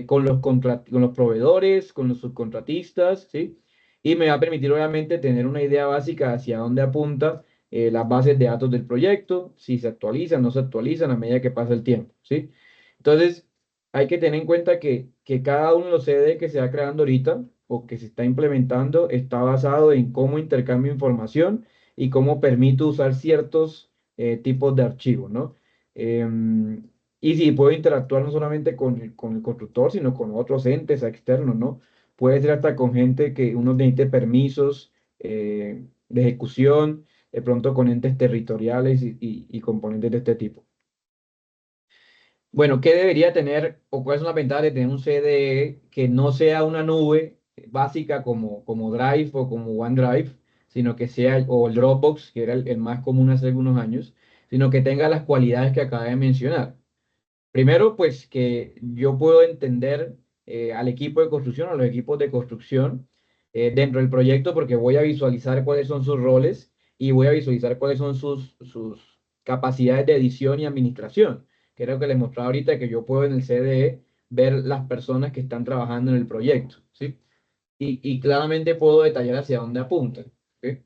S1: con los proveedores, con los subcontratistas, ¿sí? Y me va a permitir obviamente tener una idea básica hacia dónde apunta las bases de datos del proyecto, si se actualizan, no se actualizan a medida que pasa el tiempo, ¿sí? Entonces, hay que tener en cuenta que cada uno de los CD que se va creando ahorita o que se está implementando está basado en cómo intercambio información y cómo permito usar ciertos tipos de archivos, ¿no? Y si puedo interactuar no solamente con el constructor, sino con otros entes externos, ¿no? Puede ser hasta con gente que uno necesite permisos de ejecución, de pronto con entes territoriales y componentes de este tipo. Bueno, ¿qué debería tener o cuáles son las ventajas de tener un CDE que no sea una nube básica como Drive o como OneDrive, sino que sea, o el Dropbox, que era el más común hace algunos años, sino que tenga las cualidades que acabé de mencionar? Primero, pues que yo puedo entender al equipo de construcción, a los equipos de construcción, dentro del proyecto porque voy a visualizar cuáles son sus roles y voy a visualizar cuáles son sus capacidades de edición y administración. Creo que les mostraba ahorita que yo puedo en el CDE ver las personas que están trabajando en el proyecto, ¿sí? Y claramente puedo detallar hacia dónde apuntan, ¿sí?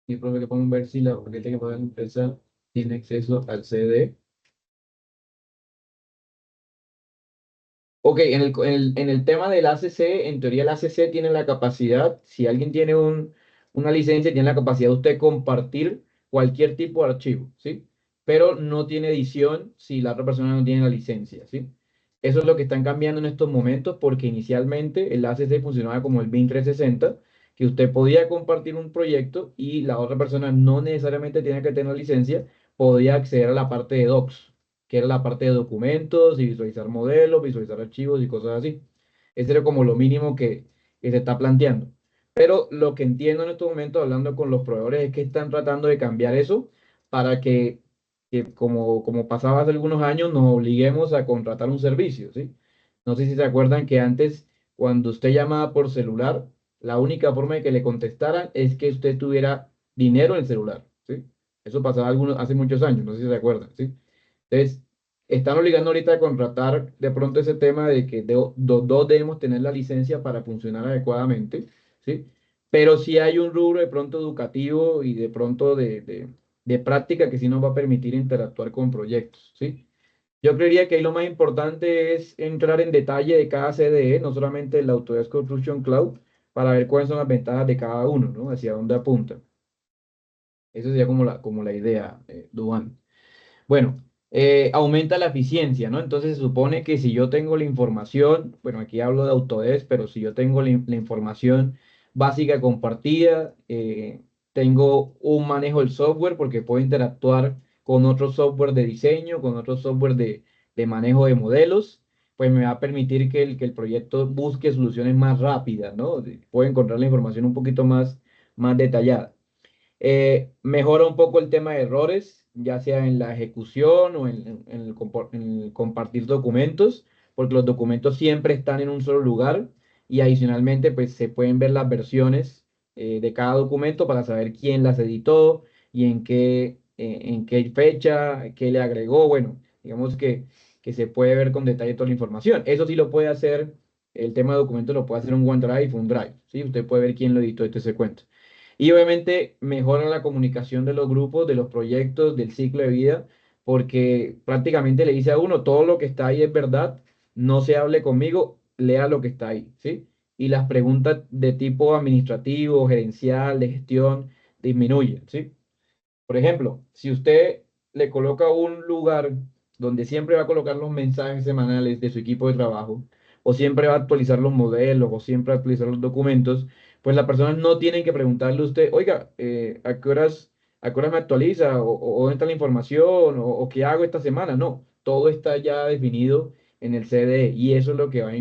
S1: Y por lo que podemos ver si la paquete que pueden empezar tiene acceso al CDE. Ok, en el tema del ACC, en teoría el ACC tiene la capacidad, si alguien tiene una licencia, tiene la capacidad de usted compartir cualquier tipo de archivo, ¿sí? Pero no tiene edición si la otra persona no tiene la licencia, ¿sí? Eso es lo que están cambiando en estos momentos porque inicialmente el ACC funcionaba como el BIM 360, que usted podía compartir un proyecto y la otra persona no necesariamente tenía que tener licencia, podía acceder a la parte de Docs, que era la parte de documentos y visualizar modelos, visualizar archivos y cosas así. Ese era como lo mínimo que se está planteando. Pero lo que entiendo en estos momentos, hablando con los proveedores, es que están tratando de cambiar eso para que como pasaba hace algunos años, nos obliguemos a contratar un servicio, ¿sí? No sé si se acuerdan que antes, cuando usted llamaba por celular, la única forma de que le contestaran es que usted tuviera dinero en el celular, ¿sí? Eso pasaba hace muchos años, no sé si se acuerdan, ¿sí? Entonces, están obligando ahorita a contratar de pronto ese tema de que los dos debemos tener la licencia para funcionar adecuadamente, ¿sí? Pero si hay un rubro de pronto educativo y de pronto de práctica que sí nos va a permitir interactuar con proyectos, ¿sí? Yo creería que ahí lo más importante es entrar en detalle de cada CDE, no solamente el Autodesk Construction Cloud, para ver cuáles son las ventajas de cada uno, ¿no? Hacia dónde apunta. Esa sería como la idea, Duan. Bueno, aumenta la eficiencia, ¿no? Entonces se supone que si yo tengo la información, bueno, aquí hablo de Autodesk, pero si yo tengo la información básica compartida, tengo un manejo del software porque puedo interactuar con otro software de diseño, con otro software de manejo de modelos, pues me va a permitir que el proyecto busque soluciones más rápidas, ¿no? Puedo encontrar la información un poquito más detallada. Mejora un poco el tema de errores, ya sea en la ejecución o en el compartir documentos, porque los documentos siempre están en un solo lugar y adicionalmente pues se pueden ver las versiones de cada documento para saber quién las editó y en qué fecha, qué le agregó. Bueno, digamos que se puede ver con detalle toda la información. Eso sí lo puede hacer, el tema de documentos lo puede hacer un OneDrive, un Drive, ¿sí? Usted puede ver quién lo editó, este se cuenta. Y obviamente mejora la comunicación de los grupos, de los proyectos, del ciclo de vida, porque prácticamente le dice a uno, todo lo que está ahí es verdad, no se hable conmigo, lea lo que está ahí, ¿sí? Y las preguntas de tipo administrativo, gerencial, de gestión, disminuyen, ¿sí? Por ejemplo, si usted le coloca un lugar donde siempre va a colocar los mensajes semanales de su equipo de trabajo, o siempre va a actualizar los modelos, o siempre va a actualizar los documentos, pues las personas no tienen que preguntarle a usted, oiga, ¿a qué horas me actualiza? O ¿dónde está la información? O ¿qué hago esta semana? No, todo está ya definido en el CDE y eso es lo que va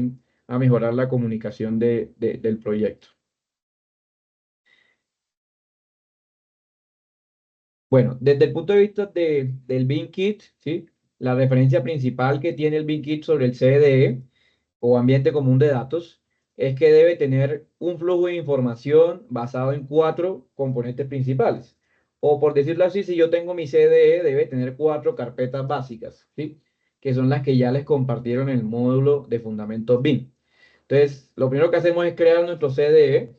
S1: a mejorar la comunicación del proyecto. Bueno, desde el punto de vista del BIM Kit, ¿sí? La referencia principal que tiene el BIM Kit sobre el CDE o ambiente común de datos es que debe tener un flujo de información basado en cuatro componentes principales. O por decirlo así, si yo tengo mi CDE, debe tener cuatro carpetas básicas, ¿sí? Que son las que ya les compartieron en el módulo de fundamentos BIM. Entonces, lo primero que hacemos es crear nuestro CDE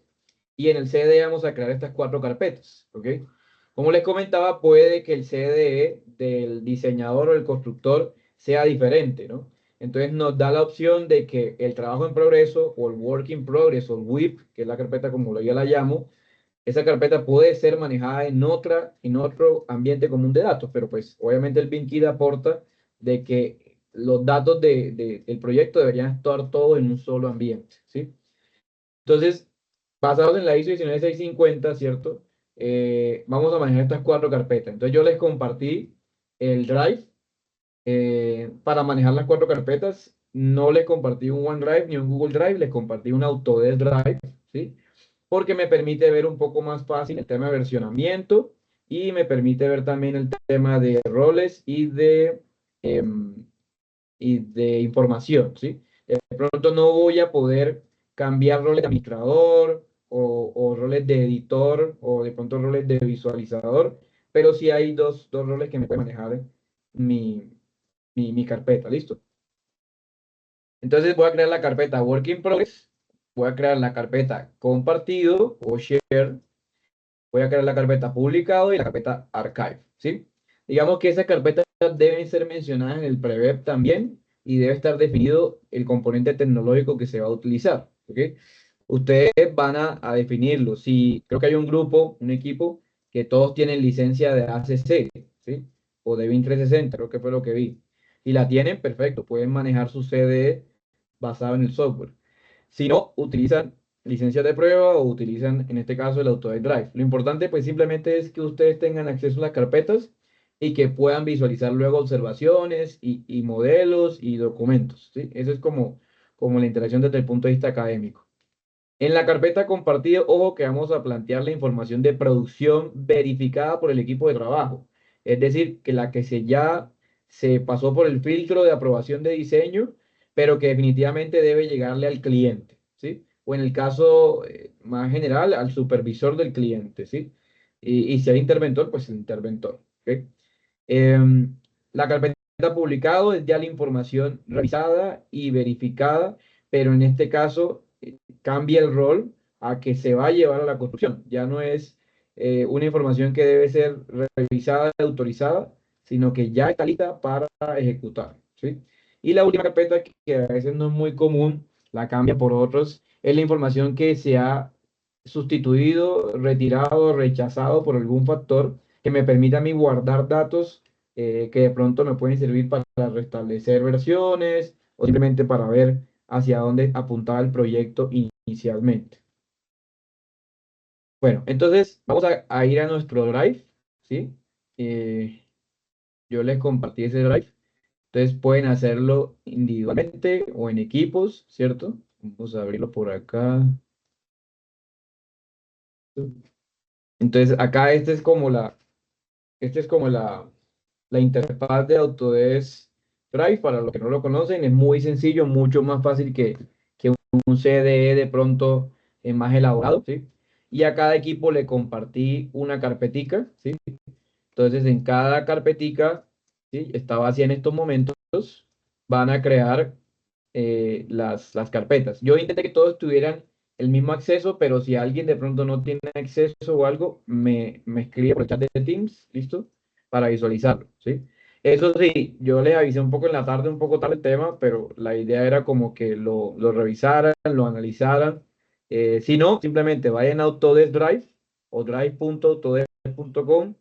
S1: y en el CDE vamos a crear estas cuatro carpetas, ¿ok? Como les comentaba, puede que el CDE del diseñador o el constructor sea diferente, ¿no? Entonces nos da la opción de que el trabajo en progreso o el work in progress o el WIP, que es la carpeta como yo la llamo, esa carpeta puede ser manejada en otro ambiente común de datos, pero pues obviamente el BIM-Kit aporta de que los datos del proyecto deberían estar todos en un solo ambiente, ¿sí? Entonces, basados en la ISO 19650, ¿cierto? Vamos a manejar estas cuatro carpetas. Entonces, yo les compartí el Drive para manejar las cuatro carpetas. No les compartí un OneDrive ni un Google Drive, les compartí un Autodesk Drive, ¿sí? Porque me permite ver un poco más fácil el tema de versionamiento y me permite ver también el tema de roles em, y de información, ¿sí? De pronto no voy a poder cambiar roles de administrador o roles de editor o de pronto roles de visualizador, pero sí hay dos roles que me pueden manejar mi carpeta, ¿listo? Entonces voy a crear la carpeta Work in Progress, voy a crear la carpeta compartido o share, voy a crear la carpeta publicado y la carpeta archive, ¿sí? Digamos que esas carpetas deben ser mencionadas en el prevep también y debe estar definido el componente tecnológico que se va a utilizar, ¿ok? Ustedes van a definirlo. Si creo que hay un grupo, un equipo, que todos tienen licencia de ACC, ¿sí? O de Win 360, creo que fue lo que vi. Y la tienen, perfecto, pueden manejar su CDE basado en el software. Si no, utilizan licencias de prueba o utilizan, en este caso, el Autodesk Drive. Lo importante, pues, simplemente es que ustedes tengan acceso a las carpetas y que puedan visualizar luego observaciones y modelos y documentos, ¿sí? Eso es como la interacción desde el punto de vista académico. En la carpeta compartida, ojo que vamos a plantear la información de producción verificada por el equipo de trabajo. Es decir, que la que ya se pasó por el filtro de aprobación de diseño, pero que definitivamente debe llegarle al cliente, ¿sí? O en el caso más general, al supervisor del cliente, ¿sí? Y si hay interventor, pues el interventor, ¿ok? La carpeta publicado es ya la información revisada y verificada, pero en este caso cambia el rol a que se va a llevar a la construcción. Ya no es una información que debe ser revisada y autorizada, sino que ya está lista para ejecutar, ¿sí? Y la última carpeta, que a veces no es muy común, la cambia por otros, es la información que se ha sustituido, retirado, rechazado por algún factor que me permita a mí guardar datos que de pronto me pueden servir para restablecer versiones o simplemente para ver hacia dónde apuntaba el proyecto inicialmente. Bueno, entonces vamos a ir a nuestro Drive, ¿sí? Yo les compartí ese Drive. Entonces pueden hacerlo individualmente o en equipos, ¿cierto? Vamos a abrirlo por acá. Entonces acá esta es como la interfaz de Autodesk Drive. Para los que no lo conocen, es muy sencillo, mucho más fácil que un CDE de pronto más elaborado, ¿sí? Y a cada equipo le compartí una carpetica, ¿sí? Entonces, en cada carpetica, ¿sí? Está vacía en estos momentos, van a crear las carpetas. Yo intenté que todos tuvieran el mismo acceso, pero si alguien de pronto no tiene acceso o algo, me escribe por el chat de Teams, ¿listo? Para visualizarlo, ¿sí? Eso sí, yo les avisé un poco en la tarde, un poco tarde el tema, pero la idea era como que lo revisaran, lo analizaran. Si no, simplemente vayan a Autodesk Drive o drive.autodesk.com,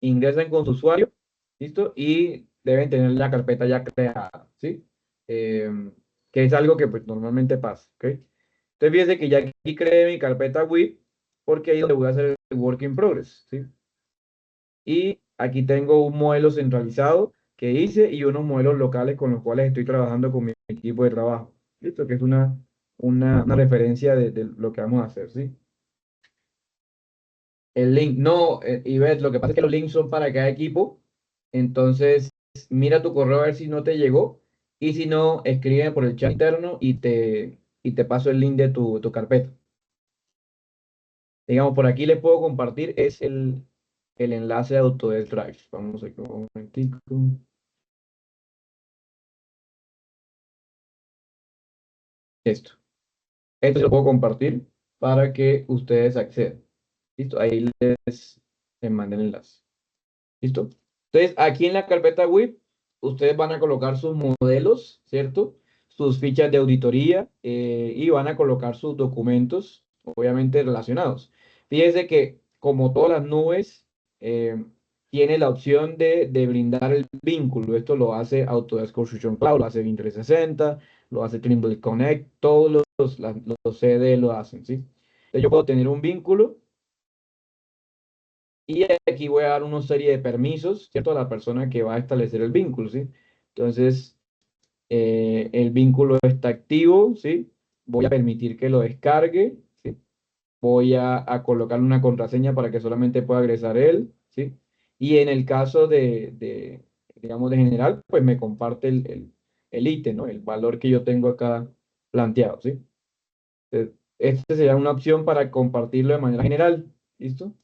S1: ingresan con su usuario, ¿listo? Y deben tener la carpeta ya creada, ¿sí? Que es algo que pues normalmente pasa, ¿ok? Entonces fíjense que ya aquí creé mi carpeta WIP porque ahí es donde voy a hacer el work in progress, ¿sí? Y aquí tengo un modelo centralizado que hice y unos modelos locales con los cuales estoy trabajando con mi equipo de trabajo, ¿listo? Que es una referencia de lo que vamos a hacer, ¿sí? El link, no, Ivette, lo que pasa es que los links son para cada equipo. Entonces, mira tu correo a ver si no te llegó. Y si no, escribe por el chat interno y te paso el link de tu carpeta. Digamos, por aquí le puedo compartir, es el enlace de Autodesk Drive. Vamos a un momentico. Esto. Esto se lo puedo compartir para que ustedes accedan. Listo, ahí les mandé el enlace. ¿Listo? Entonces, aquí en la carpeta web, ustedes van a colocar sus modelos, ¿cierto? Sus fichas de auditoría y van a colocar sus documentos, obviamente relacionados. Fíjense que, como todas las nubes, tiene la opción de brindar el vínculo. Esto lo hace Autodesk Construction Cloud, lo hace Win 360, lo hace Trimble Connect, todos los CD lo hacen, ¿sí? Entonces, yo puedo tener un vínculo y aquí voy a dar una serie de permisos, ¿cierto? A la persona que va a establecer el vínculo, ¿sí? Entonces, el vínculo está activo, ¿sí? Voy a permitir que lo descargue, ¿sí? Voy a colocarle una contraseña para que solamente pueda ingresar él, ¿sí? Y en el caso digamos, de general, pues me comparte el ítem, ¿no? El valor que yo tengo acá planteado, ¿sí? Esta sería una opción para compartirlo de manera general. ¿Listo?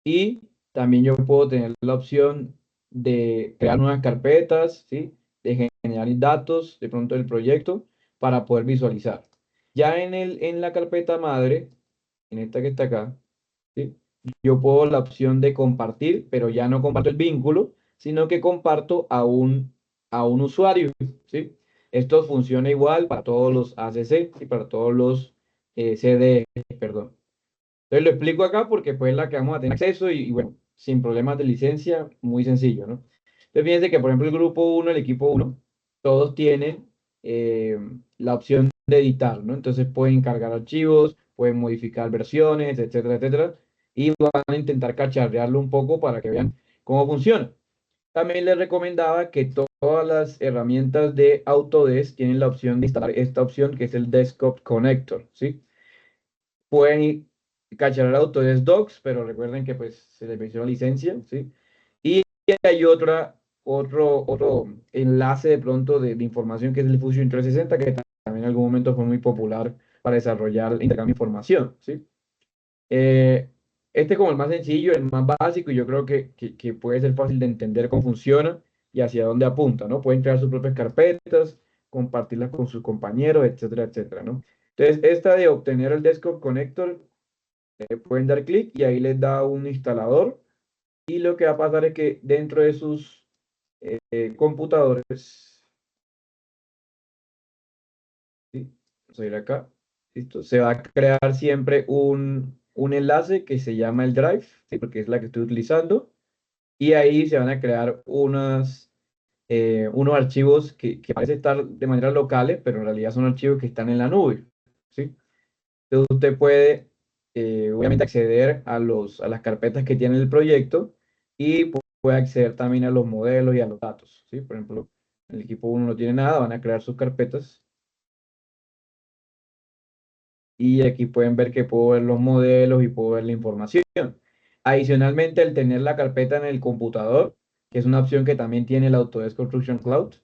S1: Y también yo puedo tener la opción de crear nuevas carpetas, ¿sí? De generar datos de pronto del proyecto para poder visualizar. Ya en la carpeta madre, en esta que está acá, ¿sí? Yo puedo la opción de compartir, pero ya no comparto el vínculo, sino que comparto a un usuario, ¿sí? Esto funciona igual para todos los ACC y para todos los CDE, perdón. Entonces lo explico acá porque pues es la que vamos a tener acceso y bueno, sin problemas de licencia, muy sencillo, ¿no? Entonces fíjense que por ejemplo el grupo uno, el equipo uno, todos tienen la opción de editar, ¿no? Entonces pueden cargar archivos, pueden modificar versiones, etcétera, etcétera, y van a intentar cacharrearlo un poco para que vean cómo funciona. También les recomendaba que todas las herramientas de Autodesk tienen la opción de instalar esta opción que es el Desktop Connector, ¿sí? Pueden cacharrar Autodesk Docs, pero recuerden que pues se les venció la licencia, ¿sí? Y hay otro enlace de pronto de información que es el Fusion 360, que también en algún momento fue muy popular para desarrollar el intercambio de información, ¿sí? Eh, este es como el más sencillo, el más básico, y yo creo que puede ser fácil de entender cómo funciona y hacia dónde apunta, ¿no? Pueden crear sus propias carpetas, compartirlas con sus compañeros, etcétera, etcétera, ¿no? Entonces, esta de obtener el Desktop Connector, pueden dar clic y ahí les da un instalador, y lo que va a pasar es que dentro de sus computadores, ¿sí? Vamos a ir acá, listo, se va a crear siempre un enlace que se llama el Drive, ¿sí? Porque es la que estoy utilizando, y ahí se van a crear unos archivos que parecen estar de manera locales, pero en realidad son archivos que están en la nube, ¿sí? Entonces usted puede, obviamente, acceder a las carpetas que tiene el proyecto y puede acceder también a los modelos y a los datos, ¿sí? Por ejemplo, el equipo uno no tiene nada, van a crear sus carpetas y aquí pueden ver que puedo ver los modelos y puedo ver la información. Adicionalmente, el tener la carpeta en el computador, que es una opción que también tiene el Autodesk Construction Cloud,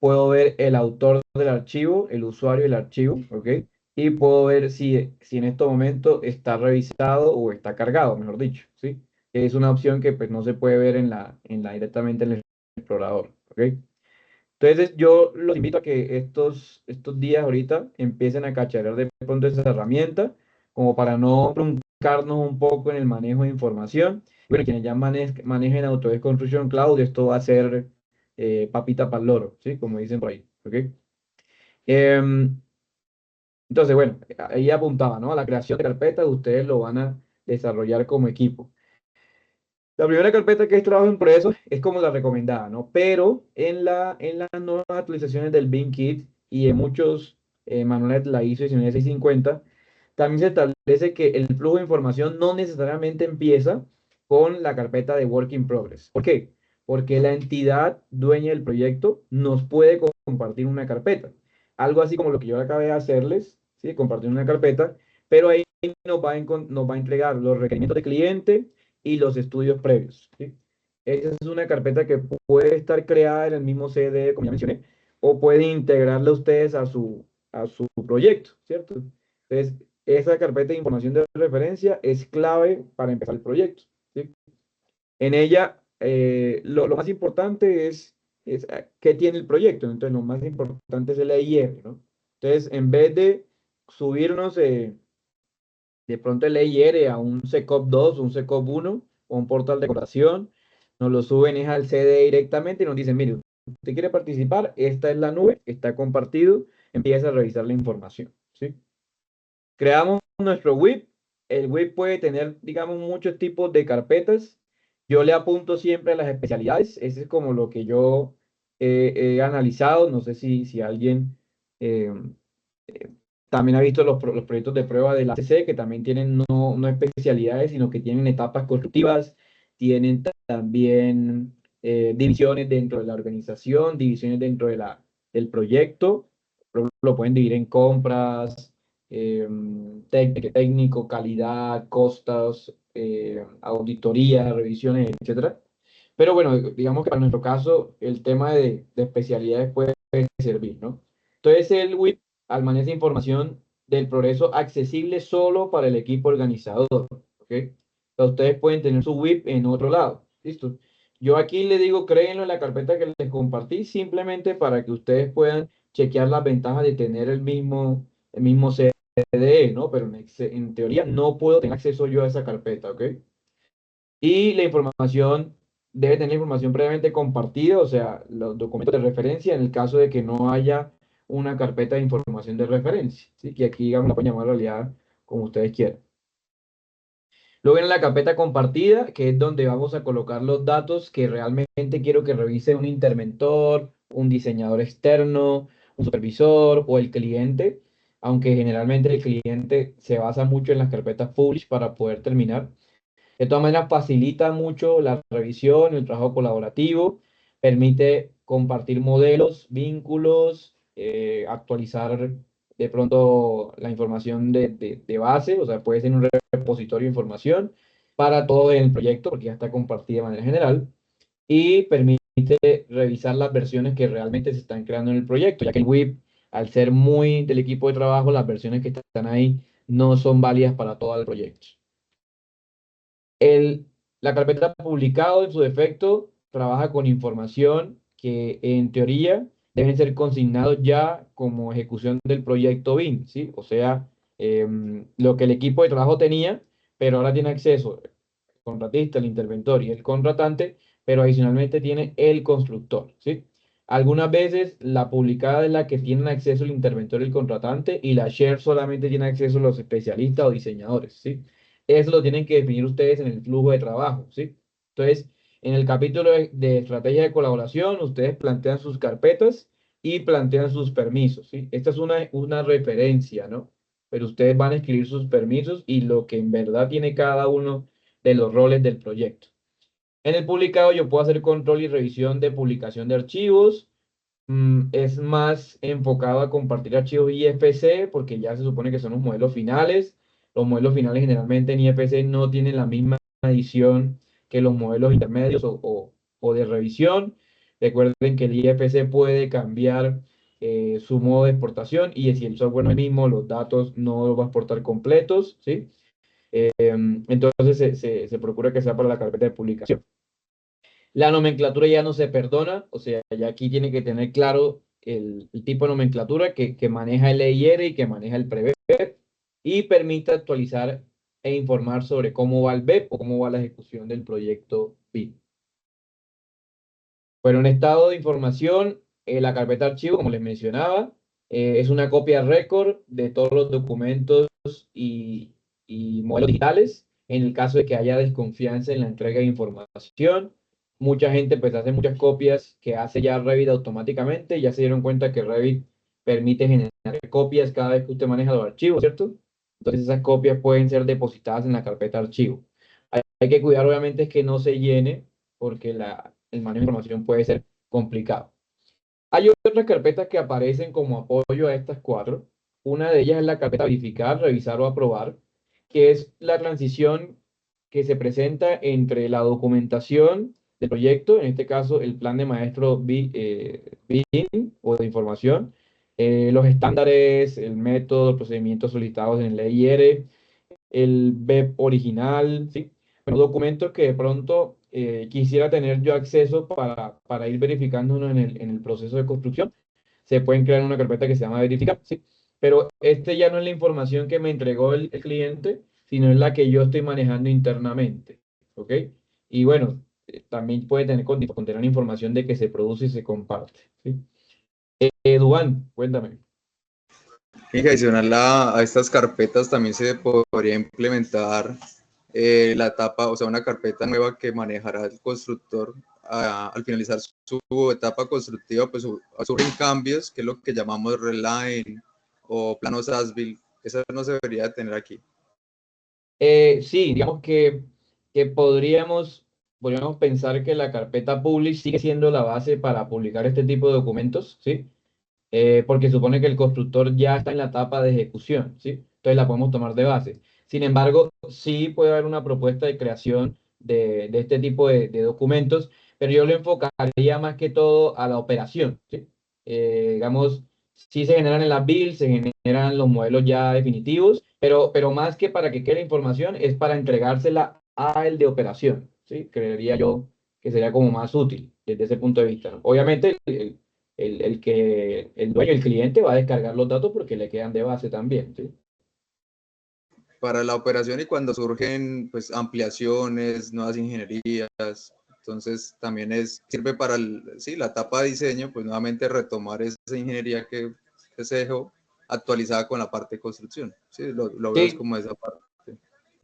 S1: puedo ver el autor del archivo, el usuario del archivo, ¿ok? Y puedo ver si en este momento está revisado o está cargado, mejor dicho, ¿sí? Es una opción que pues no se puede ver directamente en el explorador, ¿ok? Entonces yo los invito a que estos días ahorita empiecen a cacharrear de pronto esa herramienta, como para no truncarnos un poco en el manejo de información. Bueno, quienes ya manejen Autodesk Construction Cloud, esto va a ser papita para el loro, ¿sí? Como dicen por ahí, ¿ok? Em, entonces, bueno, ahí apuntaba, ¿no? A la creación de carpetas, ustedes lo van a desarrollar como equipo. La primera carpeta que es trabajo en progreso es como la recomendada, ¿no? Pero en las nuevas actualizaciones del Bin Kit y en muchos manuales de la ISO 19650, también se establece que el flujo de información no necesariamente empieza con la carpeta de Work in Progress. ¿Por qué? Porque la entidad dueña del proyecto nos puede compartir una carpeta. Algo así como lo que yo acabé de hacerles, ¿sí? Compartir una carpeta, pero ahí nos va a entregar los requerimientos de cliente y los estudios previos, ¿sí? Esa es una carpeta que puede estar creada en el mismo CD, como ya mencioné, o pueden integrarla ustedes a su proyecto, ¿cierto? Entonces, esa carpeta de información de referencia es clave para empezar el proyecto, ¿sí? En ella, lo más importante es qué tiene el proyecto. Entonces, lo más importante es el EIR, ¿no? Entonces, en vez de subirnos de pronto el EIR a un SecOp 2, un SecOp 1 o un portal de decoración, nos lo suben es al CD directamente y nos dicen, mire, usted quiere participar, esta es la nube, está compartido, empieza a revisar la información, ¿sí? Creamos nuestro WIP. El WIP puede tener, digamos, muchos tipos de carpetas. Yo le apunto siempre a las especialidades. Ese es como lo que yo he analizado. No sé si alguien eh, eh, también ha visto los proyectos de prueba de la CC, que también tienen no especialidades, sino que tienen etapas constructivas, tienen también divisiones dentro de la organización, divisiones dentro del proyecto. Lo pueden dividir en compras, técnico, calidad, costos, auditoría, revisiones, etcétera. Pero bueno, digamos que para nuestro caso el tema de especialidades puede servir, ¿no? Entonces el WIP almacena información del progreso accesible solo para el equipo organizador, ¿ok? Entonces, ustedes pueden tener su WIP en otro lado, ¿listo? Yo aquí les digo, créenlo en la carpeta que les compartí, simplemente para que ustedes puedan chequear las ventajas de tener el mismo CDE, ¿no? Pero en teoría no puedo tener acceso yo a esa carpeta, ¿ok? Y la información debe tener información previamente compartida, o sea, los documentos de referencia en el caso de que no haya una carpeta de información de referencia, ¿sí? Que aquí, digamos, la pueden llamar en realidad como ustedes quieran. Luego viene la carpeta compartida, que es donde vamos a colocar los datos que realmente quiero que revise un interventor, un diseñador externo, un supervisor o el cliente, aunque generalmente el cliente se basa mucho en las carpetas publish para poder terminar. De todas maneras, facilita mucho la revisión, el trabajo colaborativo, permite compartir modelos, vínculos, actualizar de pronto la información de base, o sea, puede ser un repositorio de información para todo el proyecto, porque ya está compartida de manera general, y permite revisar las versiones que realmente se están creando en el proyecto, ya que el WIP, al ser muy del equipo de trabajo, las versiones que están ahí no son válidas para todo el proyecto. El, la carpeta publicado en su defecto trabaja con información que en teoría deben ser consignados ya como ejecución del proyecto BIM, ¿sí? O sea, lo que el equipo de trabajo tenía, pero ahora tiene acceso el contratista, el interventor y el contratante, pero adicionalmente tiene el constructor, ¿sí? Algunas veces la publicada es la que tienen acceso el interventor y el contratante y la share solamente tiene acceso los especialistas o diseñadores, ¿sí? Eso lo tienen que definir ustedes en el flujo de trabajo, ¿sí? Entonces, en el capítulo de estrategia de colaboración, ustedes plantean sus carpetas y plantean sus permisos, ¿sí? Esta es una referencia, ¿no? Pero ustedes van a escribir sus permisos y lo que en verdad tiene cada uno de los roles del proyecto. En el publicado yo puedo hacer control y revisión de publicación de archivos. Es más enfocado a compartir archivos IFC porque ya se supone que son los modelos finales. Los modelos finales generalmente en IFC no tienen la misma edición que los modelos intermedios o de revisión. Recuerden que el IFC puede cambiar su modo de exportación y si el software no es el mismo, los datos no los va a exportar completos, ¿sí? Entonces se procura que sea para la carpeta de publicación. La nomenclatura ya no se perdona, o sea, ya aquí tiene que tener claro el tipo de nomenclatura que maneja el EIR y que maneja el prever y permite actualizar e informar sobre cómo va el BEP o cómo va la ejecución del proyecto BIM. Bueno, en estado de información, la carpeta archivo, como les mencionaba, es una copia récord de todos los documentos y, y modelos digitales en el caso de que haya desconfianza en la entrega de información. Mucha gente pues hace muchas copias que hace ya Revit automáticamente. Ya se dieron cuenta que Revit permite generar copias cada vez que usted maneja los archivos, ¿cierto? Entonces esas copias pueden ser depositadas en la carpeta archivo. Hay que cuidar obviamente es que no se llene porque el manejo de información puede ser complicado. Hay otras carpetas que aparecen como apoyo a estas cuatro. Una de ellas es la carpeta verificar, revisar o aprobar, que es la transición que se presenta entre la documentación del proyecto, en este caso el plan de maestro BIM o de información, los estándares, el método, los procedimientos solicitados en el EIR, el web original, ¿sí? Bueno, documentos que de pronto quisiera tener yo acceso para ir verificándonos en el proceso de construcción. Se pueden crear una carpeta que se llama verificar, ¿sí? Pero este ya no es la información que me entregó el cliente, sino es la que yo estoy manejando internamente, ¿ok? Y bueno, también puede contener información de que se produce y se comparte, ¿sí? Duván, cuéntame.
S2: Y adicional a estas carpetas también se podría implementar la etapa, o sea, una carpeta nueva que manejará el constructor al finalizar su etapa constructiva, pues surgen cambios, que es lo que llamamos reline o planos as-built. Eso no se debería tener aquí.
S1: Sí, digamos que podríamos pensar que la carpeta publish sigue siendo la base para publicar este tipo de documentos, ¿sí? Porque supone que el constructor ya está en la etapa de ejecución, ¿sí? Entonces la podemos tomar de base. Sin embargo, sí puede haber una propuesta de creación de este tipo de documentos, pero yo lo enfocaría más que todo a la operación, ¿sí? Digamos, sí se generan en las builds, se generan los modelos ya definitivos, pero más que para que quede la información, es para entregársela a el de operación, ¿sí? Creería yo que sería como más útil desde ese punto de vista, ¿no? Obviamente, el dueño, el cliente, va a descargar los datos porque le quedan de base también, ¿sí?
S2: Para la operación y cuando surgen pues ampliaciones, nuevas ingenierías, entonces también sirve para sí, la etapa de diseño, pues nuevamente retomar esa ingeniería que se dejó actualizada con la parte de construcción. Sí, lo veo es
S1: Sí,
S2: como esa parte.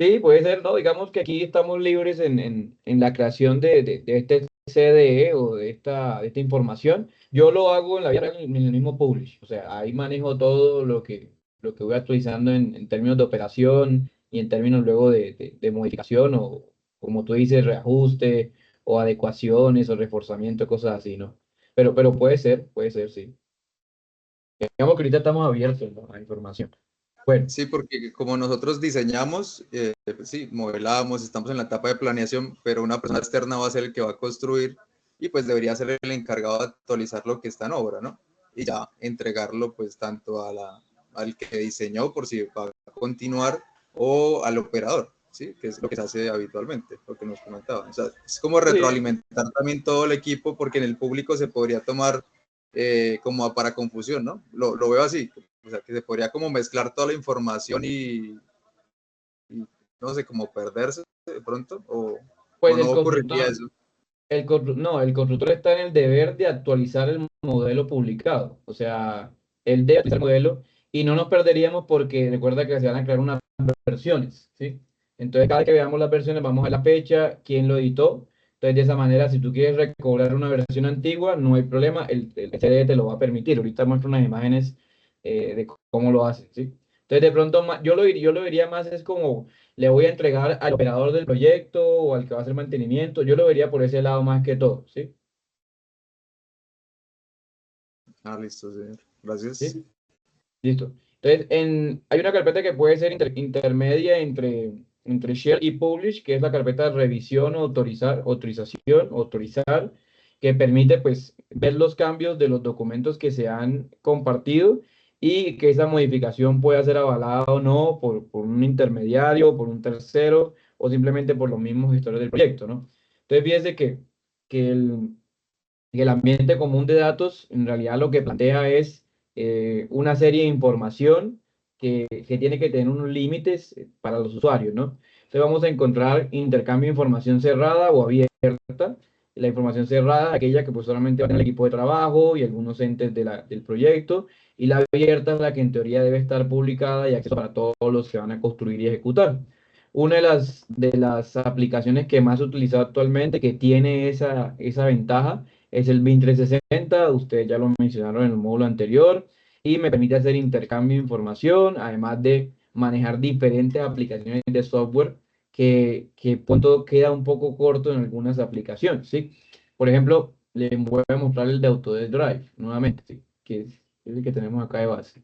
S1: sí, puede ser, ¿no? Digamos que aquí estamos libres en la creación de este CDE o de esta información. Yo lo hago en la vida real en el mismo Publish. O sea, ahí manejo todo lo que voy actualizando en términos de operación y en términos luego de modificación o, como tú dices, reajuste o adecuaciones o reforzamiento, cosas así, ¿no? Pero puede ser, sí. Digamos que ahorita estamos abiertos, ¿no?, a información. Bueno.
S2: Sí, porque como nosotros diseñamos, pues sí, modelamos, estamos en la etapa de planeación, pero una persona externa va a ser el que va a construir y pues debería ser el encargado de actualizar lo que está en obra, ¿no? Y ya entregarlo pues tanto al que diseñó por si va a continuar o al operador, ¿sí? Que es lo que se hace habitualmente, lo que nos comentaba. O sea, es como
S1: Sí,
S2: retroalimentar también todo el equipo porque en el público se podría tomar como para confusión, ¿no? Lo veo así, o sea, que se podría como mezclar toda la información y no sé, como perderse de pronto, o
S1: pues
S2: no
S1: el
S2: ocurriría
S1: constructor.
S2: eso.
S1: No, el constructor está en el deber de actualizar el modelo publicado. O sea, él debe actualizar el modelo y no nos perderíamos porque recuerda que se van a crear unas versiones, ¿sí? Entonces, cada vez que veamos las versiones, vamos a la fecha, quién lo editó. Entonces, de esa manera, si tú quieres recobrar una versión antigua, no hay problema, el CD te lo va a permitir. Ahorita muestro unas imágenes de cómo lo hace, ¿sí? Entonces, de pronto, yo lo diría más es como le voy a entregar al operador del proyecto o al que va a hacer mantenimiento. Yo lo vería por ese lado más que todo, ¿sí?
S2: Ah, listo, señor. Gracias.
S1: ¿Sí? Listo. Entonces, hay una carpeta que puede ser intermedia entre Share y Publish, que es la carpeta de revisión o autorizar, que permite pues ver los cambios de los documentos que se han compartido y que esa modificación pueda ser avalada o no por un intermediario, por un tercero o simplemente por los mismos gestores del proyecto, ¿no? Entonces, fíjese que el ambiente común de datos en realidad lo que plantea es una serie de información que tiene que tener unos límites para los usuarios, ¿no? Entonces vamos a encontrar intercambio de información cerrada o abierta. La información cerrada, aquella que pues solamente va en el equipo de trabajo y algunos entes del proyecto, y la abierta es la que en teoría debe estar publicada y acceso para todos los que van a construir y ejecutar. Una de las aplicaciones que más se utiliza actualmente, que tiene esa ventaja, es el BIM 360, ustedes ya lo mencionaron en el módulo anterior, y me permite hacer intercambio de información, además de manejar diferentes aplicaciones de software que punto queda un poco corto en algunas aplicaciones, ¿sí? Por ejemplo, les voy a mostrar el de Autodesk Drive, nuevamente, ¿sí? Que es el que tenemos acá de base.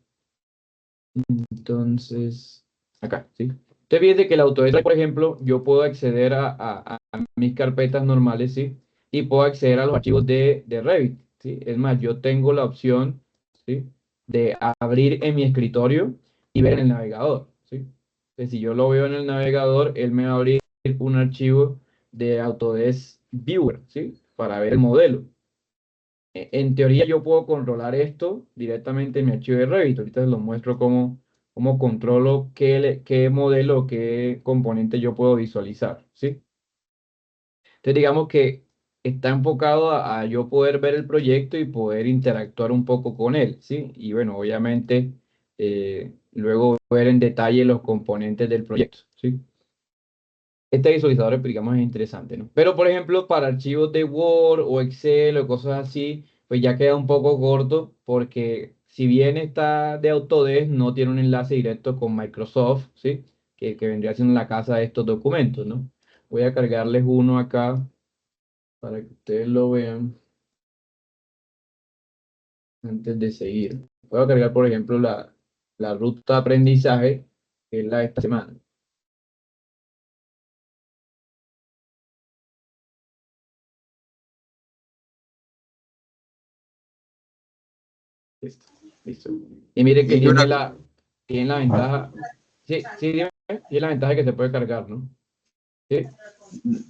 S1: Entonces, acá, ¿sí? Usted fíjese que el Autodesk, por ejemplo, yo puedo acceder a mis carpetas normales, ¿sí? Y puedo acceder a los archivos de Revit, ¿sí? Es más, yo tengo la opción, ¿sí?, de abrir en mi escritorio y ver en el navegador, ¿sí? Entonces, si yo lo veo en el navegador, él me va a abrir un archivo de Autodesk Viewer, ¿sí? Para ver el modelo. En teoría yo puedo controlar esto directamente en mi archivo de Revit. Ahorita les lo muestro cómo controlo qué modelo, qué componente yo puedo visualizar, ¿sí? Entonces digamos que está enfocado a yo poder ver el proyecto y poder interactuar un poco con él, ¿sí? Y bueno, obviamente luego ver en detalle los componentes del proyecto, ¿sí? Este visualizador, digamos, es interesante, ¿no? Pero, por ejemplo, para archivos de Word o Excel o cosas así, pues ya queda un poco corto porque si bien está de Autodesk, no tiene un enlace directo con Microsoft, ¿sí? Que vendría siendo la casa de estos documentos, ¿no? Voy a cargarles uno acá para que ustedes lo vean antes de seguir. Voy a cargar, por ejemplo, la ruta de aprendizaje, que es la de esta semana. Listo. Listo. Y mire que
S2: Y una,
S1: tiene la ventaja, sí, sí, dime, tiene la ventaja de que se puede cargar, ¿no? Sí,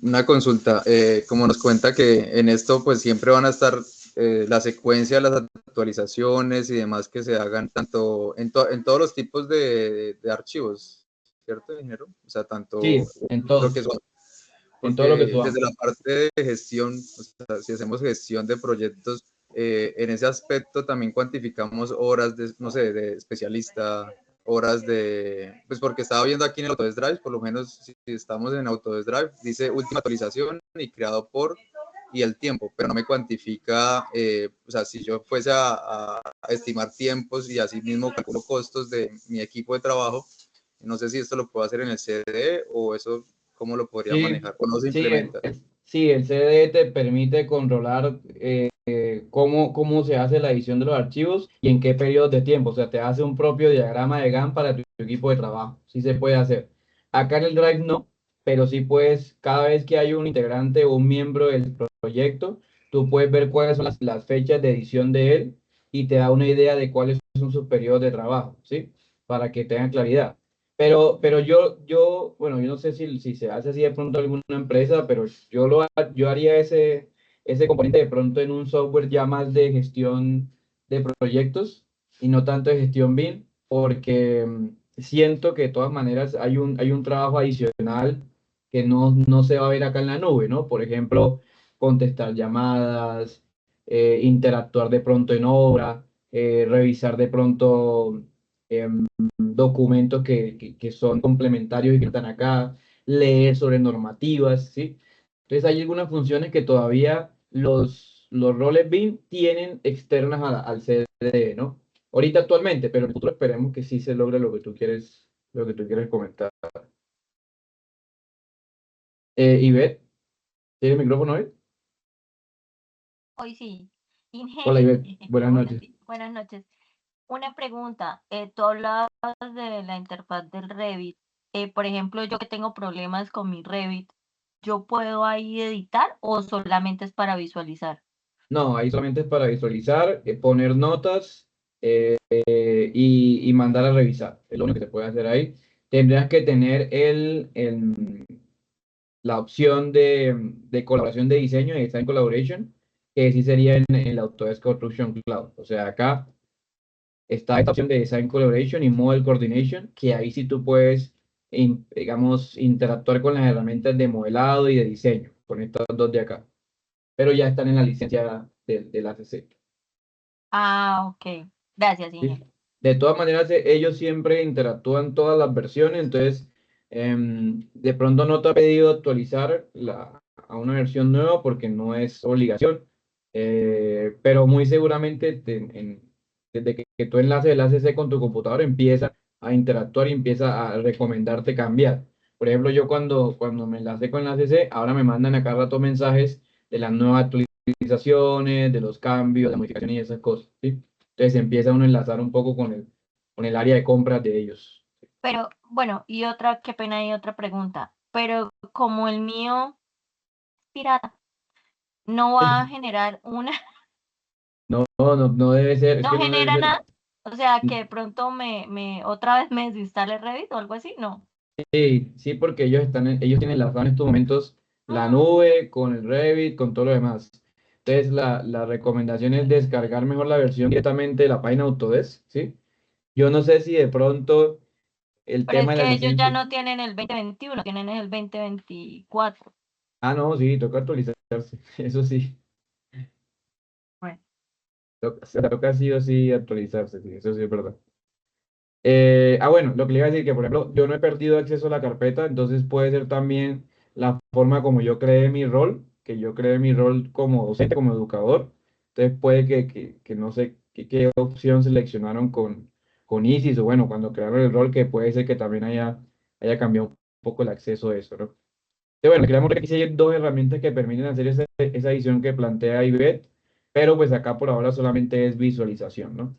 S2: una consulta, como nos cuenta que en esto pues siempre van a estar la secuencia de las actualizaciones y demás que se hagan tanto en todos los tipos de archivos, ¿cierto, ingeniero? O sea, tanto
S1: sí, en
S2: lo que
S1: todos,
S2: son,
S1: en todo lo que
S2: porque
S1: subamos.
S2: desde la parte de gestión, o sea, si hacemos gestión de proyectos, en ese aspecto también cuantificamos horas de, no sé, de especialista, horas de, pues porque estaba viendo aquí en el Autodesk Drive, por lo menos si estamos en Autodesk Drive, dice última actualización y creado por y el tiempo, pero no me cuantifica, o sea, si yo fuese a estimar tiempos y así mismo calculo costos de mi equipo de trabajo, no sé si esto lo puedo hacer en el CD o eso, ¿cómo lo podría
S1: Sí,
S2: manejar? ¿O no se
S1: sí,
S2: implementa?
S1: sí, el CDE te permite controlar cómo se hace la edición de los archivos y en qué periodos de tiempo. O sea, te hace un propio diagrama de Gantt para tu equipo de trabajo. Sí se puede hacer. Acá en el Drive no, pero sí puedes, cada vez que hay un integrante o un miembro del proyecto, tú puedes ver cuáles son las fechas de edición de él y te da una idea de cuáles son sus periodos de trabajo, ¿sí? Para que tengan claridad. Pero bueno, yo no sé si se hace así de pronto en alguna empresa, pero yo haría ese componente de pronto en un software ya más de gestión de proyectos y no tanto de gestión BIM, porque siento que de todas maneras hay un trabajo adicional que no se va a ver acá en la nube, ¿no? Por ejemplo, contestar llamadas, interactuar de pronto en obra, revisar de pronto documentos que son complementarios y que están acá, leer sobre normativas, ¿sí? Entonces hay algunas funciones que todavía los roles BIM tienen externas al CDE, ¿no? Ahorita actualmente, pero en el futuro esperemos que sí se logre lo que tú quieres comentar. Ivette, ¿tiene el micrófono hoy?
S4: Hoy sí.
S1: Hola,
S4: Inge,
S1: Ivette, buenas
S4: buenos
S1: noches.
S4: buenas noches. Una pregunta, tú hablabas de la interfaz del Revit. Por ejemplo, yo que tengo problemas con mi Revit, ¿yo puedo ahí editar o solamente es para visualizar?
S1: No, ahí solamente es para visualizar, poner notas y mandar a revisar. Es lo único que se puede hacer ahí. Tendrás que tener la opción de colaboración de diseño, de Design Collaboration, que sí sería en el Autodesk Construction Cloud. O sea, acá está esta opción de Design Collaboration y Model Coordination, que ahí sí tú puedes, digamos, interactuar con las herramientas de modelado y de diseño, con estas dos de acá. Pero ya están en la licencia del ACC.
S4: Ah, ok. Gracias,
S1: ¿Sí?
S4: Inge.
S1: De todas maneras, ellos siempre interactúan todas las versiones, entonces de pronto no te ha pedido actualizar a una versión nueva porque no es obligación, pero muy seguramente desde que tú enlaces el ACC con tu computador empieza a interactuar y empieza a recomendarte cambiar. Por ejemplo, yo cuando me enlacé con el ACC, ahora me mandan a cada rato mensajes de las nuevas actualizaciones, de los cambios, de las modificaciones y esas cosas, ¿sí? Entonces empieza uno a enlazar un poco con el área de compras de ellos.
S4: Pero bueno, y otra, qué pena, y otra pregunta. Pero como el mío es pirata, no va a generar una,
S1: No, no, no debe ser, es
S4: no
S1: que no debe
S4: genera
S1: ser.
S4: nada. O sea, que de pronto otra vez me desinstale Revit o algo así, no.
S1: Sí, sí, porque ellos tienen enlazado en estos momentos la
S4: Ah,
S1: nube con el Revit, con todo lo demás. Entonces, la recomendación es descargar mejor la versión directamente de la página Autodesk, ¿sí? Yo no sé si de pronto el
S4: pero es
S1: tema de la
S4: que ellos ya
S1: licencia.
S4: no tienen el 2021, tienen el 2024.
S1: Ah, no, sí, toca actualizarse, eso sí.
S4: Bueno,
S1: Toca sí o sí actualizarse, sí, eso sí es verdad. Bueno, lo que le iba a decir que, por ejemplo, yo no he perdido acceso a la carpeta, entonces puede ser también la forma como yo creé mi rol, que yo creé mi rol como docente, como educador. Entonces puede que no sé qué opción seleccionaron con ISIS o bueno, cuando crearon el rol, que puede ser que también haya cambiado un poco el acceso a eso, ¿no? Bueno, queríamos ver que aquí sí hay dos herramientas que permiten hacer esa edición que plantea Ivette, pero pues acá por ahora solamente es visualización, ¿no?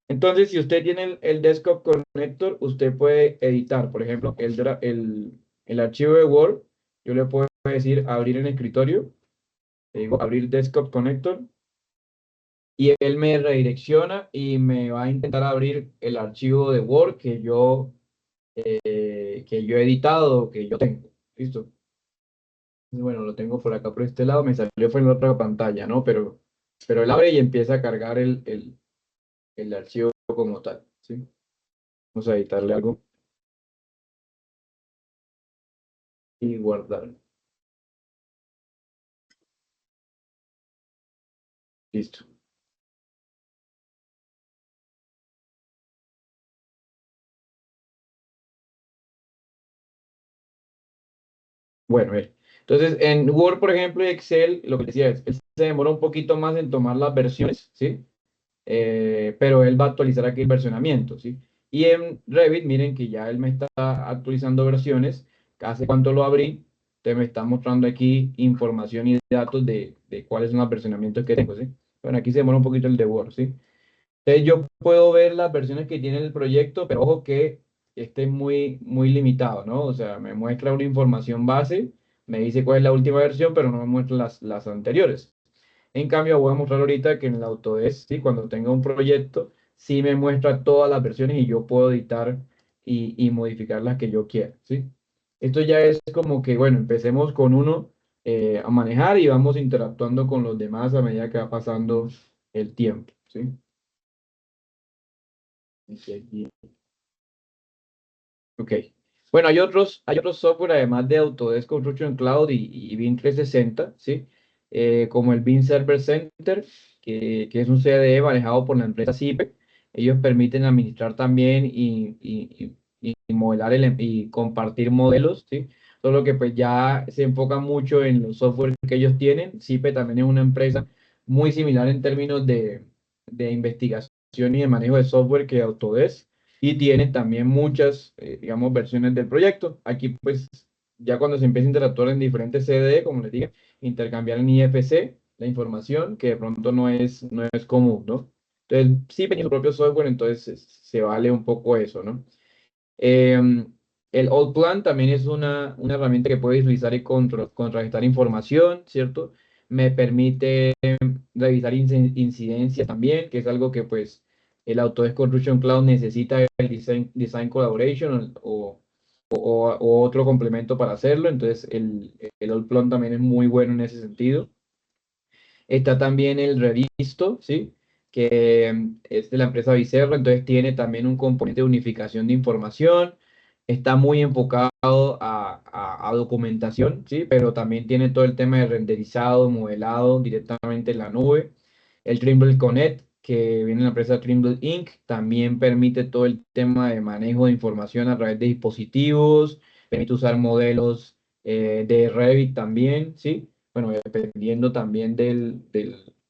S1: Entonces, si usted tiene el Desktop Connector, usted puede editar, por ejemplo, el archivo de Word, yo le puedo decir abrir en escritorio, le digo abrir Desktop Connector, y él me redirecciona y me va a intentar abrir el archivo de Word que yo he editado, que yo tengo. ¿Listo? Bueno, lo tengo por acá por este lado, me salió fue en la otra pantalla, ¿no? Pero él abre y empieza a cargar el archivo como tal, ¿sí? Vamos a editarle algo y guardar. Listo. Bueno, entonces en Word, por ejemplo, y Excel, lo que decía es, él se demora un poquito más en tomar las versiones, ¿sí? Pero él va a actualizar aquí el versionamiento, ¿sí? Y en Revit, miren que ya él me está actualizando versiones. Hace cuánto lo abrí, te me está mostrando aquí información y datos de cuáles son los versionamientos que tengo, ¿sí? Bueno, aquí se demora un poquito el de Word, ¿sí? Entonces yo puedo ver las versiones que tiene el proyecto, pero ojo que esté muy limitado, ¿no? O sea, me muestra una información base, me dice cuál es la última versión, pero no me muestra las anteriores. En cambio, voy a mostrar ahorita que en el Autodesk, ¿sí? Cuando tenga un proyecto, sí me muestra todas las versiones y yo puedo editar y modificar las que yo quiera, ¿sí? Esto ya es como que, bueno, empecemos con uno a manejar y vamos interactuando con los demás a medida que va pasando el tiempo, ¿sí? Aquí. Ok. Bueno, hay otros software además de Autodesk Construction Cloud y BIM 360, ¿sí? Como el BIM Server Center, que es un CDE manejado por la empresa CIPE. Ellos permiten administrar también y modelar y compartir modelos, ¿sí? Solo que pues ya se enfoca mucho en los software que ellos tienen. CIPE también es una empresa muy similar en términos de investigación y de manejo de software que Autodesk y tiene también muchas, digamos, versiones del proyecto. Aquí, pues, ya cuando se empieza a interactuar en diferentes CDE, como les dije, intercambiar en IFC la información, que de pronto no es común, ¿no? Entonces, sí, tiene su propio software, entonces se vale un poco eso, ¿no? Eh, el Old Plan también es una herramienta que puede visualizar y contrarrestar información, ¿cierto? Me permite revisar incidencias también, que es algo que pues el Autodesk Construction Cloud necesita el Design Collaboration o otro complemento para hacerlo, entonces el Old Plan también es muy bueno en ese sentido. Está también el Redisto, ¿sí? Que es de la empresa Vicerra, entonces tiene también un componente de unificación de información. Está muy enfocado a documentación, ¿sí? Pero también tiene todo el tema de renderizado, modelado directamente en la nube. El Trimble Connect, que viene de la empresa Trimble Inc., también permite todo el tema de manejo de información a través de dispositivos, permite usar modelos de Revit también, ¿sí? Bueno, dependiendo también de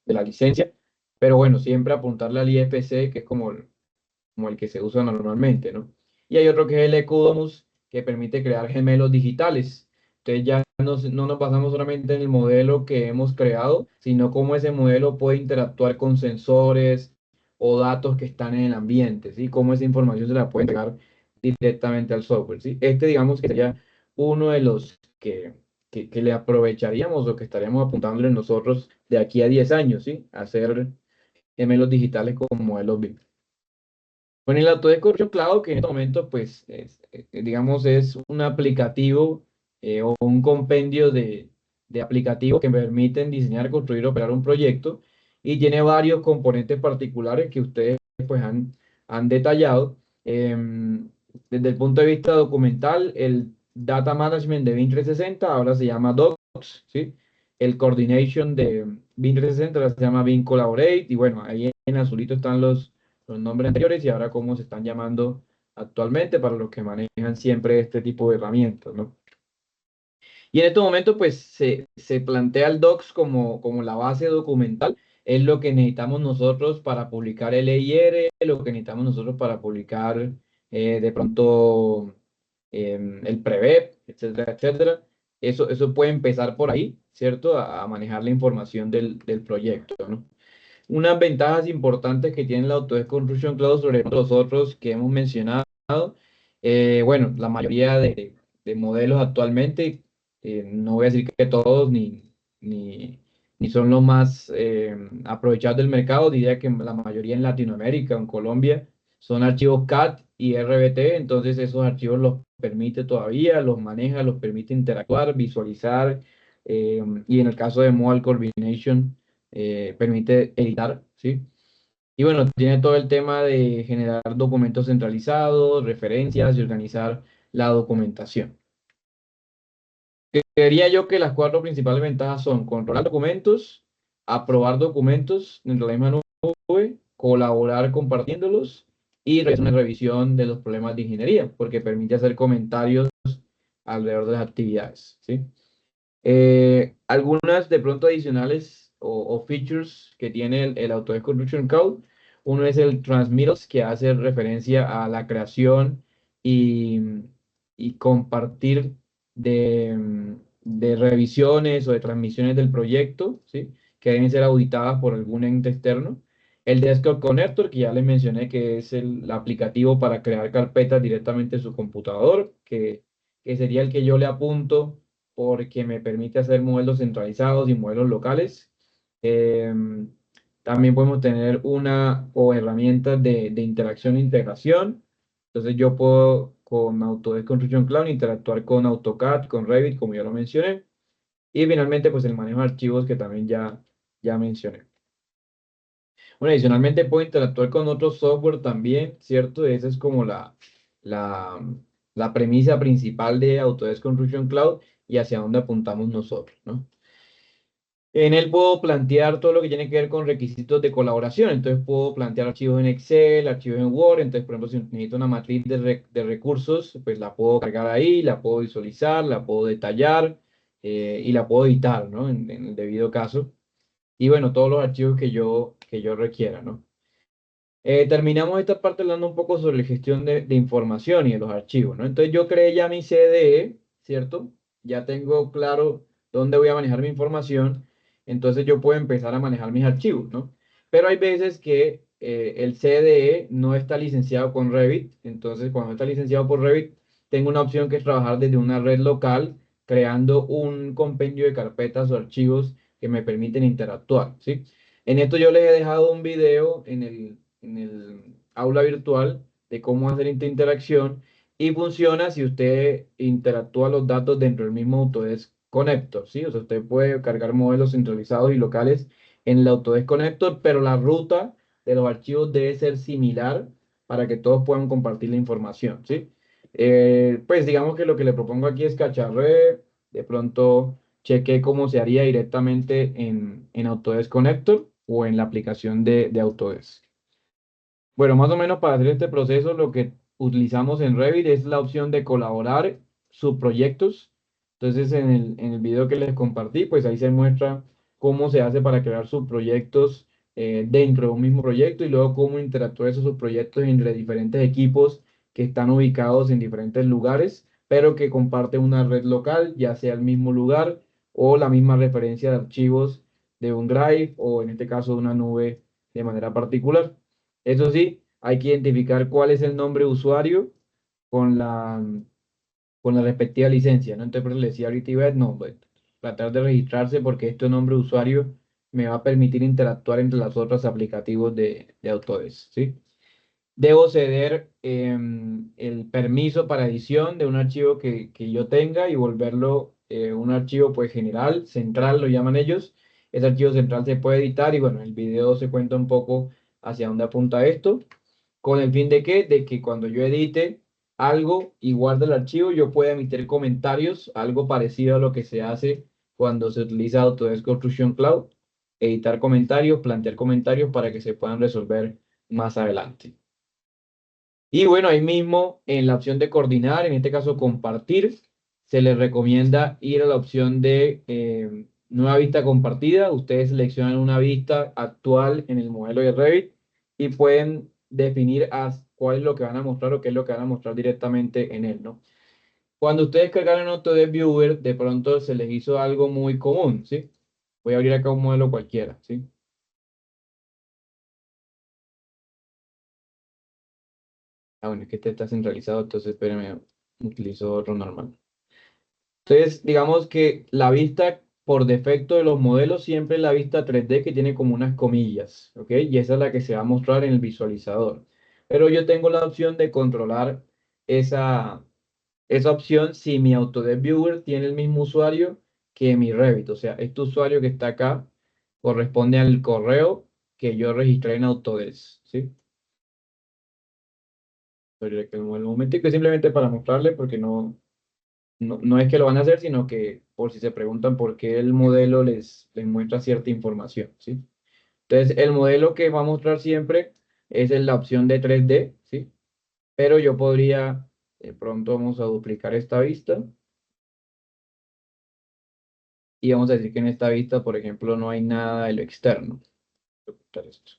S1: la licencia, pero bueno, siempre apuntarle al IFC, que es como el que se usa normalmente, ¿no? Y hay otro que es el Ecodomus, que permite crear gemelos digitales. Entonces ya no nos basamos solamente en el modelo que hemos creado, sino cómo ese modelo puede interactuar con sensores o datos que están en el ambiente, ¿sí? Cómo esa información se la puede entregar directamente al software, ¿sí? Este, digamos, que sería uno de los que le aprovecharíamos o que estaríamos apuntándole nosotros de aquí a 10 años, ¿sí? Hacer gemelos digitales con modelos BIM. Bueno, el Autodesk Construction Cloud, que en este momento, pues, digamos, es un aplicativo o un compendio de aplicativos que permiten diseñar, construir, operar un proyecto y tiene varios componentes particulares que ustedes, pues, han detallado. Desde el punto de vista documental, el Data Management de BIM 360 ahora se llama Docs, ¿sí? El Coordination de BIM 360 ahora se llama BIM Collaborate y bueno, ahí en azulito están los nombres anteriores y ahora cómo se están llamando actualmente para los que manejan siempre este tipo de herramientas, ¿no? Y en este momento, pues se plantea el Docs como la base documental, es lo que necesitamos nosotros para publicar el EIR, lo que necesitamos nosotros para publicar de pronto el Prevep, etcétera, etcétera. Eso puede empezar por ahí, ¿cierto? A manejar la información del proyecto, ¿no? Unas ventajas importantes que tiene la Autodesk Construction Cloud sobre los otros que hemos mencionado. Bueno, la mayoría de modelos actualmente, no voy a decir que todos ni ni son los más aprovechados del mercado. Diría que la mayoría en Latinoamérica, en Colombia, son archivos CAT y RBT, entonces esos archivos los permite todavía, los maneja, los permite interactuar, visualizar, y en el caso de Modal Coordination, permite editar, ¿sí? Y bueno, tiene todo el tema de generar documentos centralizados, referencias y organizar la documentación. Creería yo que las cuatro principales ventajas son controlar documentos, aprobar documentos dentro de la misma nube, colaborar compartiéndolos y realizar una revisión de los problemas de ingeniería, porque permite hacer comentarios alrededor de las actividades, ¿sí? Algunas de pronto adicionales o features que tiene el Autodesk Construction Cloud. Uno es el Transmittals, que hace referencia a la creación y, y compartir de revisiones o de transmisiones del proyecto, ¿sí? Que deben ser auditadas por algún ente externo. El Desktop Connector, que ya les mencioné, que es el aplicativo para crear carpetas directamente en su computador, que sería el que yo le apunto porque me permite hacer modelos centralizados y modelos locales. Em, También podemos tener una o herramientas de interacción e integración. Entonces yo puedo con Autodesk Construction Cloud interactuar con AutoCAD, con Revit, como ya lo mencioné. Y finalmente, pues el manejo de archivos que también ya mencioné. Bueno, adicionalmente puedo interactuar con otros software también, ¿cierto? Esa es como la, la premisa principal de Autodesk Construction Cloud y hacia dónde apuntamos nosotros, ¿no? En él puedo plantear todo lo que tiene que ver con requisitos de colaboración. Entonces puedo plantear archivos en Excel, archivos en Word. Entonces, por ejemplo, si necesito una matriz de recursos, pues la puedo cargar ahí, la puedo visualizar, la puedo detallar, y la puedo editar, ¿no? En el debido caso. Y bueno, todos los archivos que yo requiera, ¿no? Terminamos esta parte hablando un poco sobre la gestión de información y de los archivos, ¿no? Entonces yo creé ya mi CDE, ¿cierto? Ya tengo claro dónde voy a manejar mi información, entonces yo puedo empezar a manejar mis archivos, ¿no? Pero hay veces que el CDE no está licenciado con Revit, entonces cuando está licenciado por Revit, tengo una opción que es trabajar desde una red local, creando un compendio de carpetas o archivos que me permiten interactuar, ¿sí? En esto yo les he dejado un video en el aula virtual de cómo hacer esta interacción y funciona si usted interactúa los datos dentro del mismo Autodesk Connector, ¿sí? O sea, usted puede cargar modelos centralizados y locales en el Autodesk Connector, pero la ruta de los archivos debe ser similar para que todos puedan compartir la información, ¿sí? Pues digamos que lo que le propongo aquí es cacharré, de pronto cheque cómo se haría directamente en Autodesk Connector o en la aplicación de Autodesk. Bueno, más o menos para hacer este proceso lo que utilizamos en Revit es la opción de colaborar subproyectos. Entonces en el video que les compartí, pues ahí se muestra cómo se hace para crear subproyectos dentro de un mismo proyecto y luego cómo interactuar esos subproyectos entre diferentes equipos que están ubicados en diferentes lugares, pero que comparten una red local, ya sea el mismo lugar o la misma referencia de archivos de un Drive o en este caso de una nube de manera particular. Eso sí, hay que identificar cuál es el nombre de usuario con la, con la respectiva licencia, ¿no? Entonces, por eso le decía ahorita, no, pues, tratar de registrarse porque este nombre de usuario me va a permitir interactuar entre las otras aplicativos de Autodesk, ¿sí? Debo ceder el permiso para edición de un archivo que yo tenga y volverlo un archivo pues general, central, lo llaman ellos. Ese archivo central se puede editar y bueno, el video se cuenta un poco hacia dónde apunta esto. ¿Con el fin de qué? De que cuando yo edite algo y guarde el archivo, yo pueda emitir comentarios, algo parecido a lo que se hace cuando se utiliza Autodesk Construction Cloud, editar comentarios, plantear comentarios para que se puedan resolver más adelante. Y bueno, ahí mismo en la opción de coordinar, en este caso compartir, se les recomienda ir a la opción de nueva vista compartida. Ustedes seleccionan una vista actual en el modelo de Revit y pueden definir cuál es lo que van a mostrar o qué es lo que van a mostrar directamente en él, ¿no? Cuando ustedes cargaron Autodesk Viewer, de pronto se les hizo algo muy común, ¿sí? Voy a abrir acá un modelo cualquiera, ¿sí? Ah, bueno, es que este está centralizado, entonces espérenme, utilizo otro normal. Entonces, digamos que la vista por defecto de los modelos siempre la vista 3D que tiene como unas comillas, ¿ok? Y esa es la que se va a mostrar en el visualizador. Pero yo tengo la opción de controlar esa opción si mi Autodesk Viewer tiene el mismo usuario que mi Revit. O sea, este usuario que está acá corresponde al correo que yo registré en Autodesk, ¿sí? Pero que en un momentico es simplemente para mostrarle porque no es que lo van a hacer, sino que por si se preguntan por qué el modelo les muestra cierta información, ¿sí? Entonces, el modelo que va a mostrar siempre es en la opción de 3D, ¿sí? Pero yo podría, de pronto vamos a duplicar esta vista y vamos a decir que en esta vista, por ejemplo, no hay nada de lo externo. Voy a ocultar esto.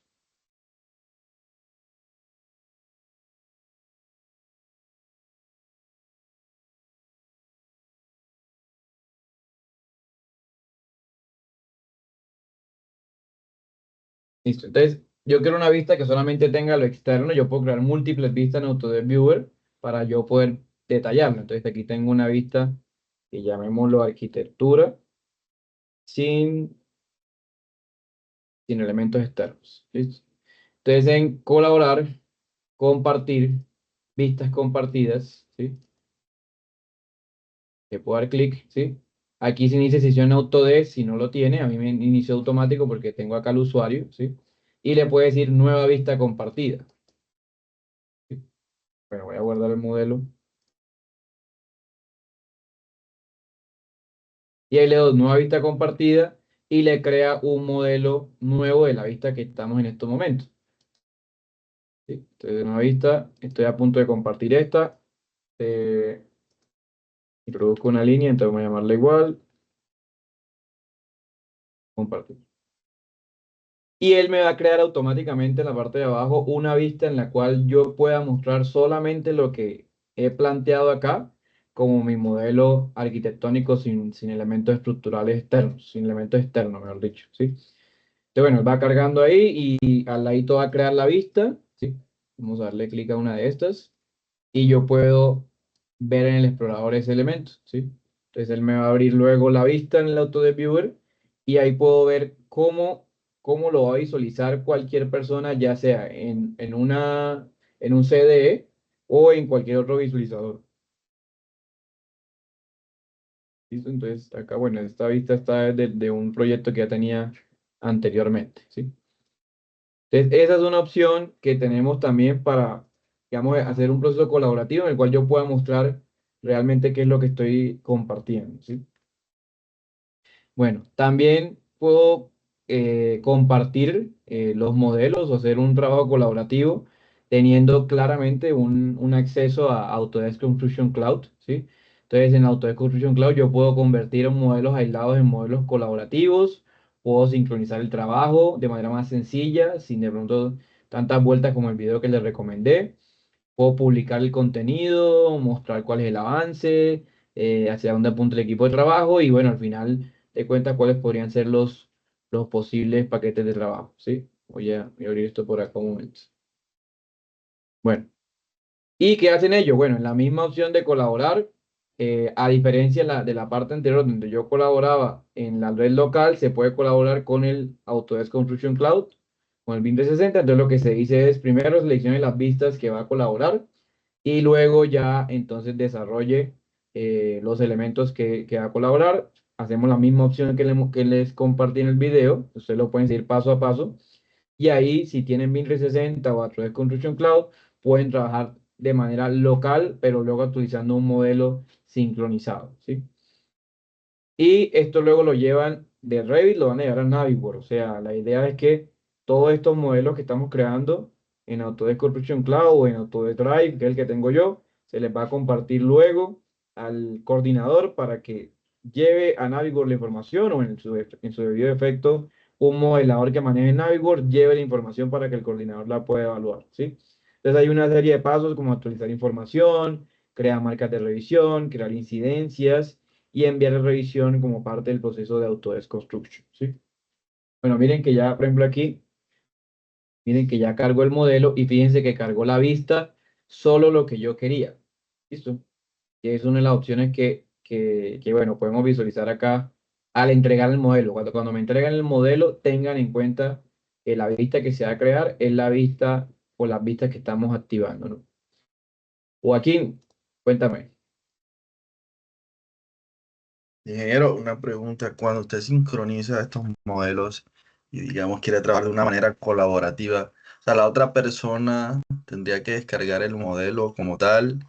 S1: Listo. Entonces, yo quiero una vista que solamente tenga lo externo. Yo puedo crear múltiples vistas en Autodesk Viewer para yo poder detallarlo. Entonces, aquí tengo una vista que llamémoslo arquitectura sin, sin elementos externos. ¿Listo? Entonces, en colaborar, compartir, vistas compartidas, ¿sí? Le puedo dar clic, ¿sí? Aquí se inicia sesión Autodesk, si no lo tiene, a mí me inició automático porque tengo acá el usuario, ¿sí? Y le puede decir nueva vista compartida. ¿Sí? Bueno, voy a guardar el modelo. Y ahí le doy nueva vista compartida y le crea un modelo nuevo de la vista que estamos en estos momentos. ¿Sí? Entonces, nueva vista, estoy a punto de compartir esta. Introduzco una línea, entonces voy a llamarla igual. Compartir. Y él me va a crear automáticamente en la parte de abajo una vista en la cual yo pueda mostrar solamente lo que he planteado acá como mi modelo arquitectónico sin elementos estructurales externos, sin elementos externos, mejor dicho, ¿sí? Entonces, bueno, va cargando ahí y al ladito va a crear la vista, ¿sí? Vamos a darle clic a una de estas y yo puedo ver en el explorador ese elemento, ¿sí? Entonces él me va a abrir luego la vista en el Autodesk Viewer y ahí puedo ver cómo lo va a visualizar cualquier persona, ya sea en un CDE o en cualquier otro visualizador. ¿Listo? Entonces acá, bueno, esta vista está de un proyecto que ya tenía anteriormente, ¿sí? Entonces, esa es una opción que tenemos también para, digamos, hacer un proceso colaborativo en el cual yo pueda mostrar realmente qué es lo que estoy compartiendo, ¿sí? Bueno, también puedo compartir los modelos o hacer un trabajo colaborativo teniendo claramente un acceso a Autodesk Construction Cloud, ¿sí? Entonces, en Autodesk Construction Cloud yo puedo convertir modelos aislados en modelos colaborativos, puedo sincronizar el trabajo de manera más sencilla, sin de pronto tantas vueltas como el video que les recomendé. Puedo publicar el contenido, mostrar cuál es el avance, hacia dónde apunta el equipo de trabajo y bueno, al final te cuenta cuáles podrían ser los posibles paquetes de trabajo, ¿sí? Voy a abrir esto por acá un momento. Bueno, ¿y qué hacen ellos? Bueno, en la misma opción de colaborar, a diferencia de la parte anterior donde yo colaboraba en la red local, se puede colaborar con el Autodesk Construction Cloud, con el BIM 360. Entonces lo que se dice es primero seleccione las vistas que va a colaborar y luego ya entonces desarrolle los elementos que va a colaborar. Hacemos la misma opción que les compartí en el video, ustedes lo pueden seguir paso a paso. Y ahí, si tienen BIM 360 o a través de Construction Cloud, pueden trabajar de manera local, pero luego utilizando un modelo sincronizado, ¿sí? Y esto luego lo llevan de Revit, lo van a llevar a Navisworks. O sea, la idea es que todos estos modelos que estamos creando en Autodesk Construction Cloud o en Autodesk Drive, que es el que tengo yo, se les va a compartir luego al coordinador para que lleve a Navisworks la información o en su debido efecto un modelador que maneje Navisworks lleve la información para que el coordinador la pueda evaluar, ¿sí? Entonces hay una serie de pasos como actualizar información, crear marcas de revisión, crear incidencias y enviar a revisión como parte del proceso de Autodesk Construction, ¿sí? Bueno, miren que ya, por ejemplo, aquí, miren que ya cargó el modelo y fíjense que cargó la vista solo lo que yo quería. ¿Listo? Que es una de las opciones bueno, podemos visualizar acá al entregar el modelo. Cuando me entregan el modelo, tengan en cuenta que la vista que se va a crear es la vista o las vistas que estamos activando, ¿no? Joaquín, cuéntame.
S5: Ingeniero, una pregunta. Cuando usted sincroniza estos modelos y, digamos, quiere trabajar de una manera colaborativa, o sea, la otra persona tendría que descargar el modelo como tal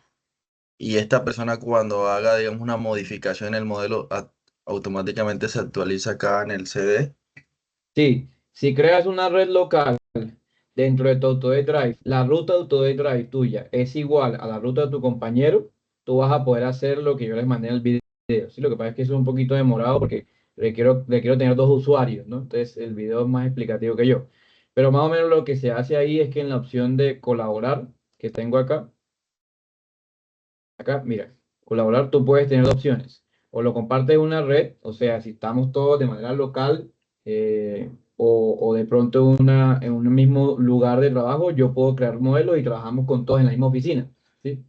S5: y esta persona cuando haga, digamos, una modificación en el modelo, automáticamente se actualiza acá en el CD.
S1: Sí, si creas una red local dentro de tu Autodesk Drive, la ruta de Autodesk Drive tuya es igual a la ruta de tu compañero, tú vas a poder hacer lo que yo les mandé en el video. Sí, lo que pasa es que eso es un poquito demorado porque requiero tener dos usuarios, ¿no? Entonces el video es más explicativo que yo. Pero más o menos lo que se hace ahí es que en la opción de colaborar que tengo acá, mira, colaborar, tú puedes tener dos opciones. O lo compartes en una red, o sea, si estamos todos de manera local, o de pronto en un mismo lugar de trabajo, yo puedo crear modelos y trabajamos con todos en la misma oficina, ¿sí?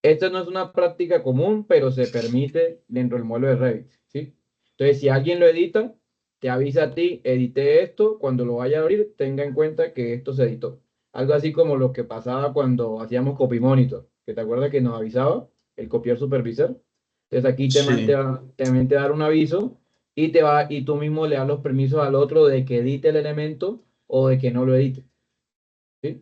S1: Esto no es una práctica común, pero se permite dentro del modelo de Revit, ¿sí? Entonces, si alguien lo edita, te avisa a ti, edité esto, cuando lo vaya a abrir, tenga en cuenta que esto se editó. Algo así como lo que pasaba cuando hacíamos Copy Monitor, que te acuerdas que nos avisaba el copiar supervisor. Entonces aquí
S5: Sí,
S1: también te va a dar un aviso y tú mismo le das los permisos al otro de que edite el elemento o de que no lo edite. ¿Sí? O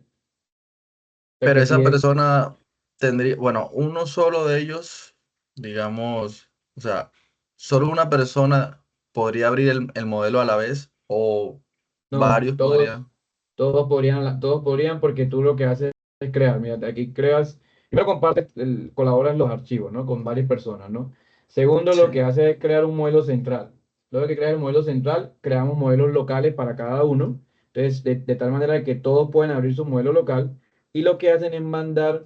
S1: sea
S5: pero
S1: que sí
S5: esa
S1: es,
S5: persona tendría, bueno, uno solo de ellos, digamos, o sea, solo una persona podría abrir el modelo a la vez o
S1: no,
S5: varios podrían.
S1: todos podrían porque tú lo que haces es crear. Mira, aquí creas, primero compartes, colaboras los archivos, ¿no? Con varias personas, ¿no? Segundo, lo
S5: Sí.
S1: que hace es crear un modelo central. Luego que creas el modelo central, creamos modelos locales para cada uno. Entonces, de tal manera que todos pueden abrir su modelo local y lo que hacen es mandar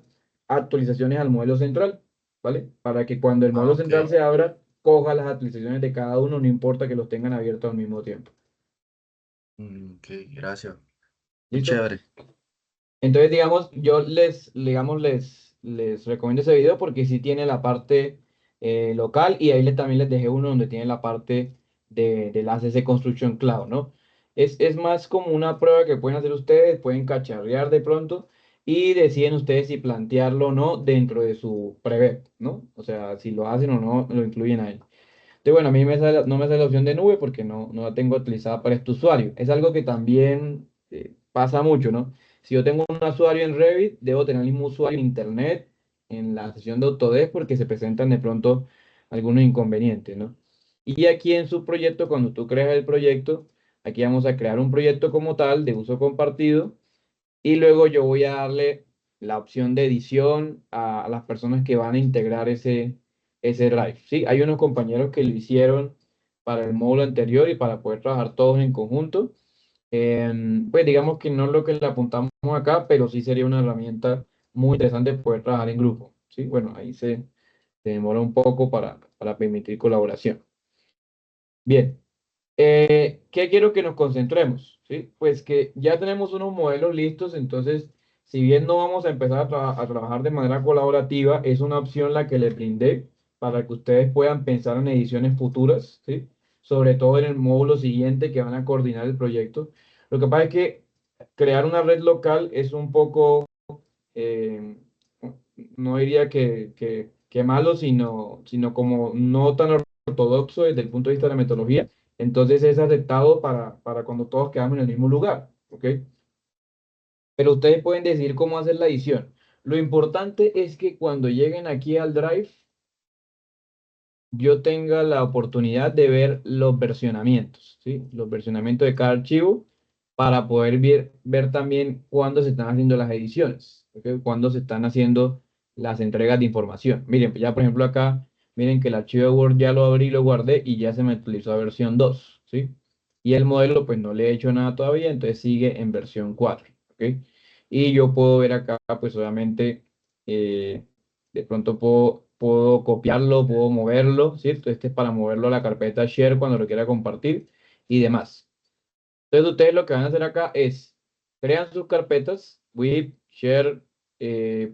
S1: actualizaciones al modelo central, ¿vale? Para que cuando el
S5: Ah,
S1: modelo
S5: ok.
S1: central se abra, coja las actualizaciones de cada uno, no importa que los tengan abiertos al mismo tiempo.
S5: Ok, gracias. Muy
S1: ¿Listo?
S5: chévere.
S1: Entonces, digamos, les recomiendo ese video porque sí tiene la parte local y ahí también les dejé uno donde tiene la parte de la ACC Construction Cloud, ¿no? Es más como una prueba que pueden hacer ustedes, pueden cacharrear de pronto y deciden ustedes si plantearlo o no dentro de su prevet, ¿no? O sea, si lo hacen o no, lo incluyen ahí. Entonces, bueno, a mí no me sale la opción de nube porque no la tengo utilizada para este usuario. Es algo que también pasa mucho, ¿no? Si yo tengo un usuario en Revit, debo tener el mismo usuario en Internet, en la sesión de Autodesk, porque se presentan de pronto algunos inconvenientes, ¿no? Y aquí en su proyecto, cuando tú creas el proyecto, aquí vamos a crear un proyecto como tal de uso compartido y luego yo voy a darle la opción de edición a las personas que van a integrar ese drive. Sí, hay unos compañeros que lo hicieron para el módulo anterior y para poder trabajar todos en conjunto. Pues digamos que no es lo que le apuntamos acá, pero sí sería una herramienta muy interesante poder trabajar en grupo. Sí, bueno, ahí se demora un poco para permitir colaboración. Bien. ¿Qué quiero que nos concentremos? ¿Sí? Pues que ya tenemos unos modelos listos, entonces, si bien no vamos a empezar a trabajar de manera colaborativa, es una opción la que les brindé para que ustedes puedan pensar en ediciones futuras, ¿sí? Sobre todo en el módulo siguiente que van a coordinar el proyecto. Lo que pasa es que crear una red local es un poco eh, no diría que malo, sino como no tan ortodoxo desde el punto de vista de la metodología. Entonces es aceptado para cuando todos quedamos en el mismo lugar, ¿ok? Pero ustedes pueden decidir cómo hacer la edición. Lo importante es que cuando lleguen aquí al Drive, yo tenga la oportunidad de ver los versionamientos, ¿sí? Los versionamientos de cada archivo para poder ver también cuándo se están haciendo las ediciones, ¿ok? Cuándo se están haciendo las entregas de información. Miren, ya por ejemplo acá, miren que el archivo de Word ya lo abrí, lo guardé y ya se me actualizó a versión 2, ¿sí? Y el modelo pues no le he hecho nada todavía, entonces sigue en versión 4, ¿ok? Y yo puedo ver acá pues obviamente eh, de pronto puedo copiarlo, puedo moverlo, ¿cierto? Este es para moverlo a la carpeta share cuando lo quiera compartir y demás. Entonces ustedes lo que van a hacer acá es, crean sus carpetas, WIP, share,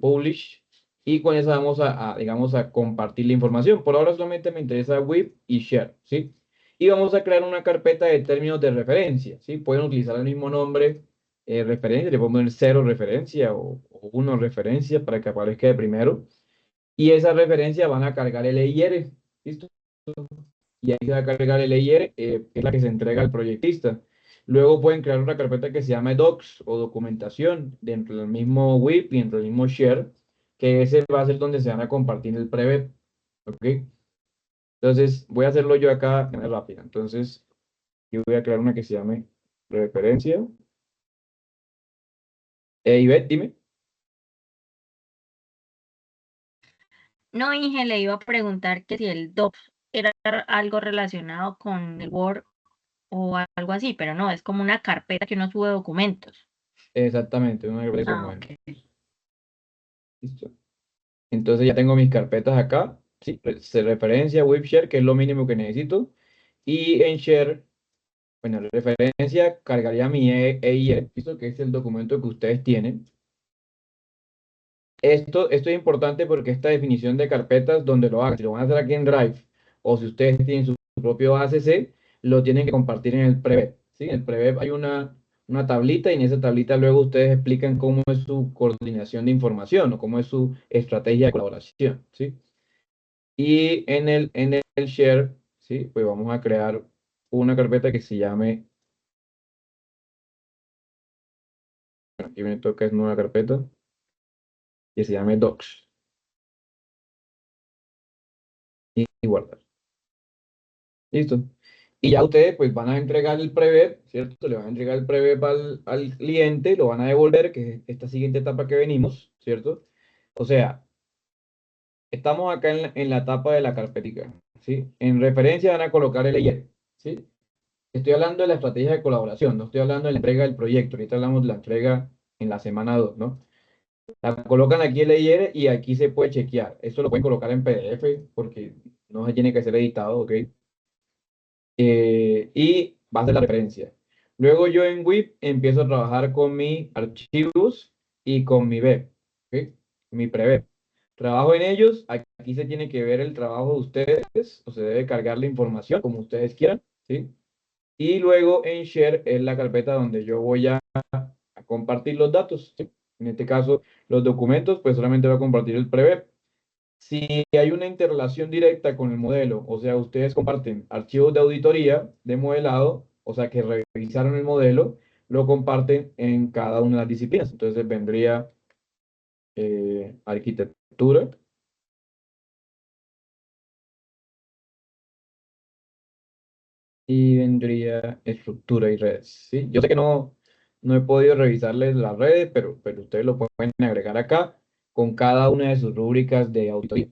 S1: publish, y con eso vamos digamos, a compartir la información. Por ahora solamente me interesa WIP y share, ¿sí? y vamos a crear una carpeta de términos de referencia, ¿sí? Pueden utilizar el mismo nombre, referencia, le pongo el 0 referencia o 1 referencia para que aparezca de primero, y esa referencia van a cargar el EIR, ¿listo? Y ahí se va a cargar el EIR, que es la que se entrega al proyectista. Luego pueden crear una carpeta que se llama docs o documentación dentro del mismo WIP y dentro del mismo share, que ese va a ser donde se van a compartir el preview, ¿ok? Entonces, voy a hacerlo yo acá de manera rápida. Entonces, yo voy a crear una que se llame referencia. Ivette, dime.
S4: No, Inge, le iba a preguntar que si el DOP era algo relacionado con el Word o algo así, pero no, es como una carpeta que uno sube documentos.
S1: Exactamente, una carpeta
S4: Ah,
S1: como
S4: ok.
S1: Listo. Entonces ya tengo mis carpetas acá. Sí, se referencia, WIP share, que es lo mínimo que necesito. Y en share, bueno, en referencia cargaría mi EIR, ¿listo? Que es el documento que ustedes tienen. Esto es importante porque esta definición de carpetas, donde lo hagan, si lo van a hacer aquí en Drive o si ustedes tienen su propio ACC, lo tienen que compartir en el Preview, ¿sí? En el Preview hay una tablita y en esa tablita luego ustedes explican cómo es su coordinación de información o cómo es su estrategia de colaboración, ¿sí? Y en el Share, ¿sí? Pues vamos a crear una carpeta que se llame, aquí me toca es nueva carpeta, que se llame Docs y guardar. Listo. Y ya ustedes pues van a entregar el preview, ¿cierto? Le van a entregar el preview al cliente, lo van a devolver, que es esta siguiente etapa que venimos, ¿cierto? O sea, estamos acá en la etapa de la carpetica, ¿sí? En referencia van a colocar el layer, ¿sí? Estoy hablando de la estrategia de colaboración, no estoy hablando de la entrega del proyecto, ahorita hablamos de la entrega en la semana 2, ¿no? La colocan aquí el layer y aquí se puede chequear. Esto lo pueden colocar en PDF porque no se tiene que ser editado, ¿ok? Y va a ser la referencia. Luego yo en WIP empiezo a trabajar con mis archivos y con mi web, ¿ok? Mi preview. Trabajo en ellos, aquí se tiene que ver el trabajo de ustedes, o se debe cargar la información como ustedes quieran, ¿sí? Y luego en Share es la carpeta donde yo voy a compartir los datos, ¿sí? En este caso, los documentos, pues solamente voy a compartir el preview. Si hay una interrelación directa con el modelo, o sea, ustedes comparten archivos de auditoría, de modelado, o sea, que revisaron el modelo, lo comparten en cada una de las disciplinas. Entonces vendría arquitectura, y vendría estructura y redes, ¿sí? Yo sé que no he podido revisarles las redes, pero ustedes lo pueden agregar acá con cada una de sus rúbricas de auditoría.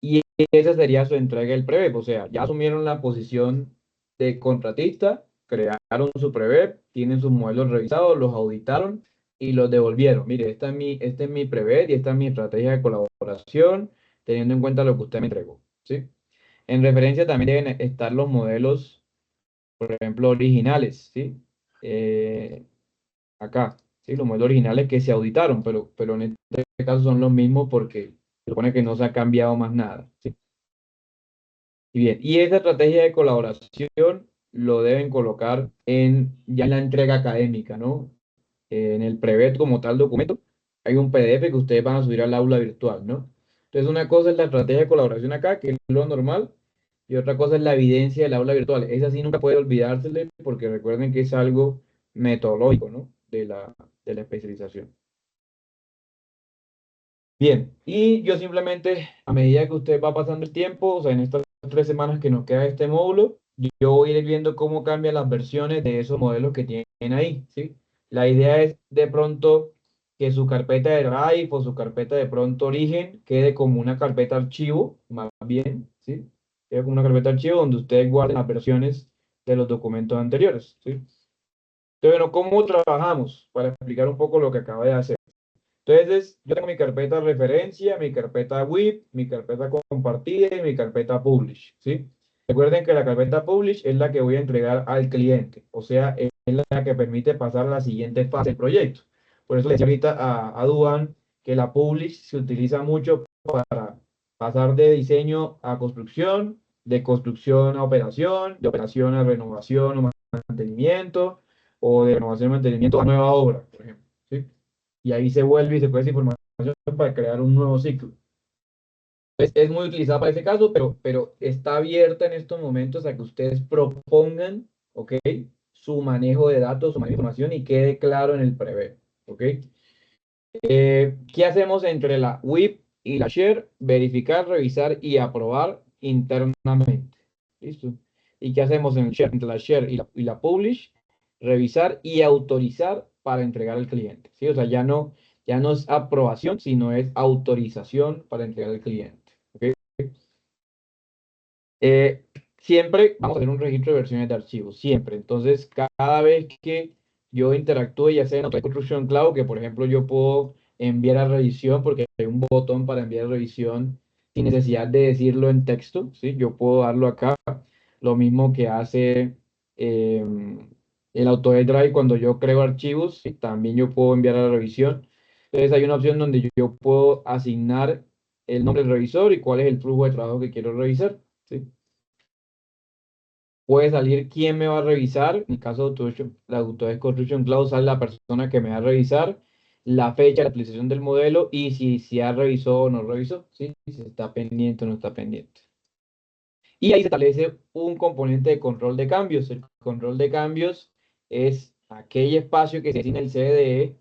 S1: Y esa sería su entrega del PREVEP, o sea, ya asumieron la posición de contratista, crearon su PREVEP, tienen sus modelos revisados, los auditaron y los devolvieron. Mire, este es mi PREVEP y esta es mi estrategia de colaboración, teniendo en cuenta lo que usted me entregó, ¿sí? En referencia también deben estar los modelos, por ejemplo, originales, ¿sí? Eh, acá, ¿sí? Los modelos originales que se auditaron, pero en este caso son los mismos porque se supone que no se ha cambiado más nada, ¿sí? Y bien, y esa estrategia de colaboración lo deben colocar ya en la entrega académica, ¿no? En el Prevet como tal documento, hay un PDF que ustedes van a subir al aula virtual, ¿no? Entonces, una cosa es la estrategia de colaboración acá, que es lo normal, y otra cosa es la evidencia del aula virtual. Esa sí nunca puede olvidársele, porque recuerden que es algo metodológico, ¿no? De la especialización. Bien, y yo simplemente, a medida que usted va pasando el tiempo, o sea, en estas 3 semanas que nos queda este módulo, yo voy a ir viendo cómo cambian las versiones de esos modelos que tienen ahí, ¿sí? La idea es de pronto que su carpeta de Drive o su carpeta de pronto origen quede como una carpeta archivo, más bien, ¿sí? Quede como una carpeta archivo donde ustedes guarden las versiones de los documentos anteriores, ¿sí? Entonces, bueno, ¿cómo trabajamos? Para explicar un poco lo que acaba de hacer. Entonces, yo tengo mi carpeta referencia, mi carpeta WIP, mi carpeta compartida y mi carpeta publish, ¿sí? Recuerden que la carpeta publish es la que voy a entregar al cliente, o sea, es la que permite pasar a la siguiente fase del proyecto. Por eso le decía ahorita a Duan que la publish se utiliza mucho para pasar de diseño a construcción, de construcción a operación, de operación a renovación o mantenimiento, o de renovación y mantenimiento a nueva obra, por ejemplo, ¿sí? Y ahí se vuelve y se puede esa información para crear un nuevo ciclo. Es muy utilizada para ese caso, pero está abierta en estos momentos a que ustedes propongan, ¿ok? Su manejo de datos, su manejo de información y quede claro en el prevé, ¿ok? ¿Qué hacemos entre la WIP y la share? Verificar, revisar y aprobar internamente. ¿Listo? ¿Y qué hacemos en el share, entre la share y la publish? Revisar y autorizar para entregar al cliente. ¿Sí? O sea, ya no es aprobación, sino es autorización para entregar al cliente. ¿Ok? Eh, Siempre vamos a hacer un registro de versiones de archivos, siempre. Entonces, cada vez que yo interactúe, ya sea en Autodesk Construction Cloud, que por ejemplo yo puedo enviar a revisión, porque hay un botón para enviar a revisión sin necesidad de decirlo en texto, ¿sí? Yo puedo darlo acá, lo mismo que hace eh, el Autodesk Drive cuando yo creo archivos, ¿sí? También yo puedo enviar a la revisión. Entonces hay una opción donde yo puedo asignar el nombre del revisor y cuál es el flujo de trabajo que quiero revisar. ¿Sí? Puede salir quién me va a revisar. En el caso de la Autodesk Construction Cloud sale la persona que me va a revisar, la fecha de actualización del modelo y si ha revisado o no revisó, ¿sí? Si está pendiente o no está pendiente. Y ahí se establece un componente de control de cambios. El control de cambios es aquel espacio que se asigna el CDE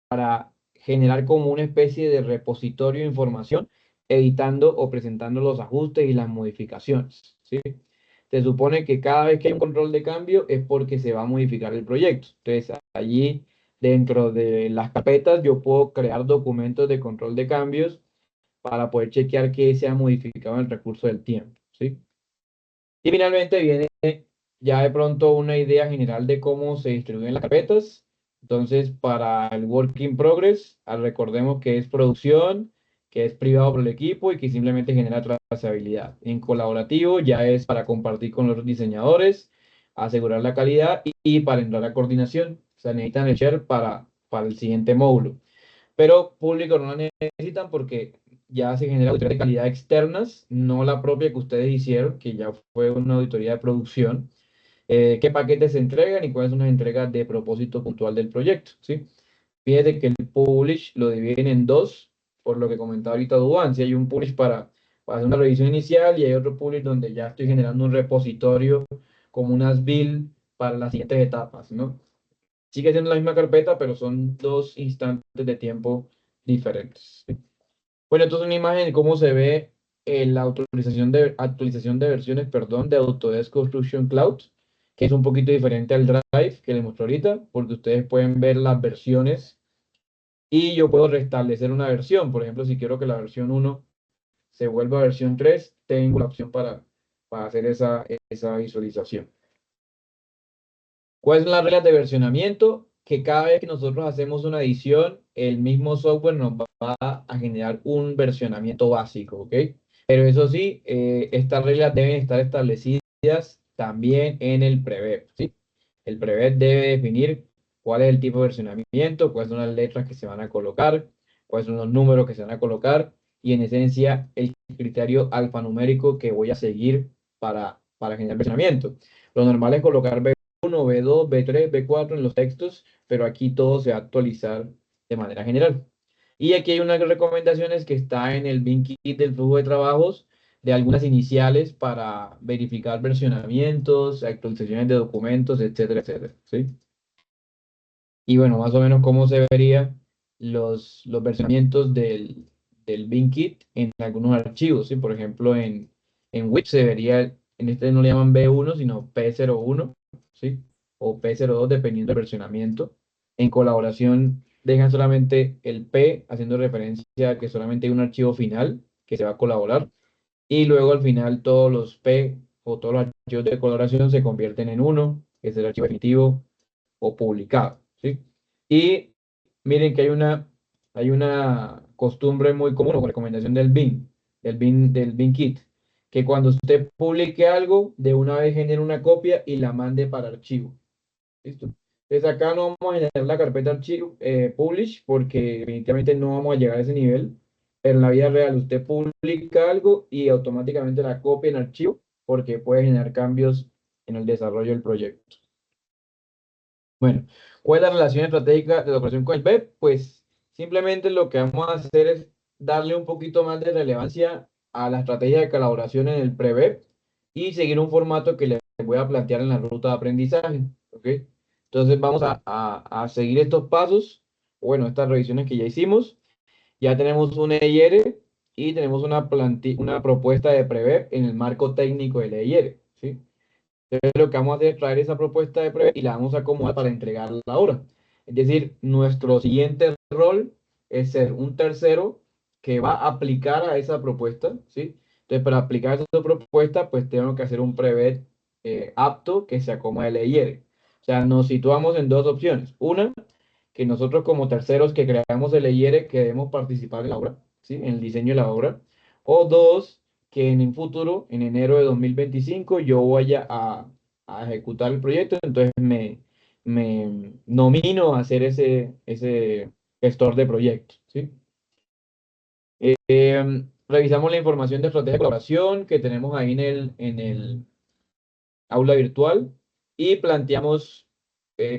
S1: para generar como una especie de repositorio de información, editando o presentando los ajustes y las modificaciones, ¿sí? Se supone que cada vez que hay un control de cambio es porque se va a modificar el proyecto. Entonces, allí dentro de las carpetas yo puedo crear documentos de control de cambios para poder chequear que se ha modificado en el recurso del tiempo, ¿sí? Y finalmente viene ya de pronto una idea general de cómo se distribuyen las carpetas. Entonces, para el Work in Progress, recordemos que es producción, que es privado por el equipo y que simplemente genera trazabilidad. En colaborativo ya es para compartir con los diseñadores, asegurar la calidad y para entrar a coordinación. O sea, necesitan el share para el siguiente módulo. Pero público no la necesitan porque ya se genera auditoría de calidad externas, no la propia que ustedes hicieron, que ya fue una auditoría de producción. ¿Qué paquetes se entregan y cuáles son las entregas de propósito puntual del proyecto? ¿Sí? Fíjate que el publish lo dividen en dos, por lo que comentaba ahorita Duván. Si hay un publish para hacer una revisión inicial y hay otro publish donde ya estoy generando un repositorio como unas build para las siguientes etapas, ¿no? Sigue siendo la misma carpeta, pero son dos instantes de tiempo diferentes. Bueno, entonces una imagen de cómo se ve la actualización de versiones, perdón, de Autodesk Construction Cloud, que es un poquito diferente al Drive que les mostré ahorita, porque ustedes pueden ver las versiones y yo puedo restablecer una versión. Por ejemplo, si quiero que la versión 1 se vuelva a versión 3, tengo la opción para hacer esa visualización. ¿Cuáles son las reglas de versionamiento? Que cada vez que nosotros hacemos una edición, el mismo software nos va a generar un versionamiento básico, ¿ok? Pero eso sí, estas reglas deben estar establecidas también en el prevet, ¿sí? El prevet debe definir cuál es el tipo de versionamiento, cuáles son las letras que se van a colocar, cuáles son los números que se van a colocar y en esencia el criterio alfanumérico que voy a seguir para generar versionamiento. Lo normal es colocar B1, B2, B3, B4 en los textos, pero aquí todo se va a actualizar de manera general. Y aquí hay unas recomendaciones que está en el bin kit del flujo de trabajos de algunas iniciales para verificar versionamientos, actualizaciones de documentos, etcétera, etcétera, ¿sí? Y bueno, más o menos cómo se verían los versionamientos del bin kit en algunos archivos, ¿sí? Por ejemplo, en WIP se vería, en este no le llaman B1, sino P01, ¿sí? O P02, dependiendo del versionamiento. En colaboración dejan solamente el P, haciendo referencia a que solamente hay un archivo final que se va a colaborar. Y luego al final todos los P o todos los archivos de colaboración se convierten en uno, que es el archivo definitivo o publicado, ¿sí? Y miren que hay una costumbre muy común o recomendación del bin kit, que cuando usted publique algo, de una vez genere una copia y la mande para archivo. ¿Listo? Entonces acá no vamos a generar la carpeta archivo, publish, porque definitivamente no vamos a llegar a ese nivel. Pero en la vida real usted publica algo y automáticamente la copia en archivo porque puede generar cambios en el desarrollo del proyecto. Bueno, ¿cuál es la relación estratégica de la operación con el web? Pues simplemente lo que vamos a hacer es darle un poquito más de relevancia a la estrategia de colaboración en el pre-web y seguir un formato que les voy a plantear en la ruta de aprendizaje. ¿Ok? Entonces vamos a seguir estos pasos, bueno, estas revisiones que ya hicimos. Ya tenemos un EIR y tenemos una propuesta de pre-web en el marco técnico del EIR. ¿Sí? Entonces, lo que vamos a hacer es traer esa propuesta de prueba y la vamos a acomodar para entregarla ahora. Es decir, nuestro siguiente rol es ser un tercero que va a aplicar a esa propuesta, ¿sí? Entonces, para aplicar esa propuesta, pues tengo que hacer un prevet apto que se acomode al EIR. O sea, nos situamos en dos opciones. Una, que nosotros como terceros que creamos el EIR queremos participar en la obra, ¿sí? En el diseño de la obra. O dos, que en el futuro, en enero de 2025, yo vaya a ejecutar el proyecto, entonces me nomino a ser ese gestor de proyectos, ¿sí? Revisamos la información de estrategia de colaboración que tenemos ahí en el aula virtual y planteamos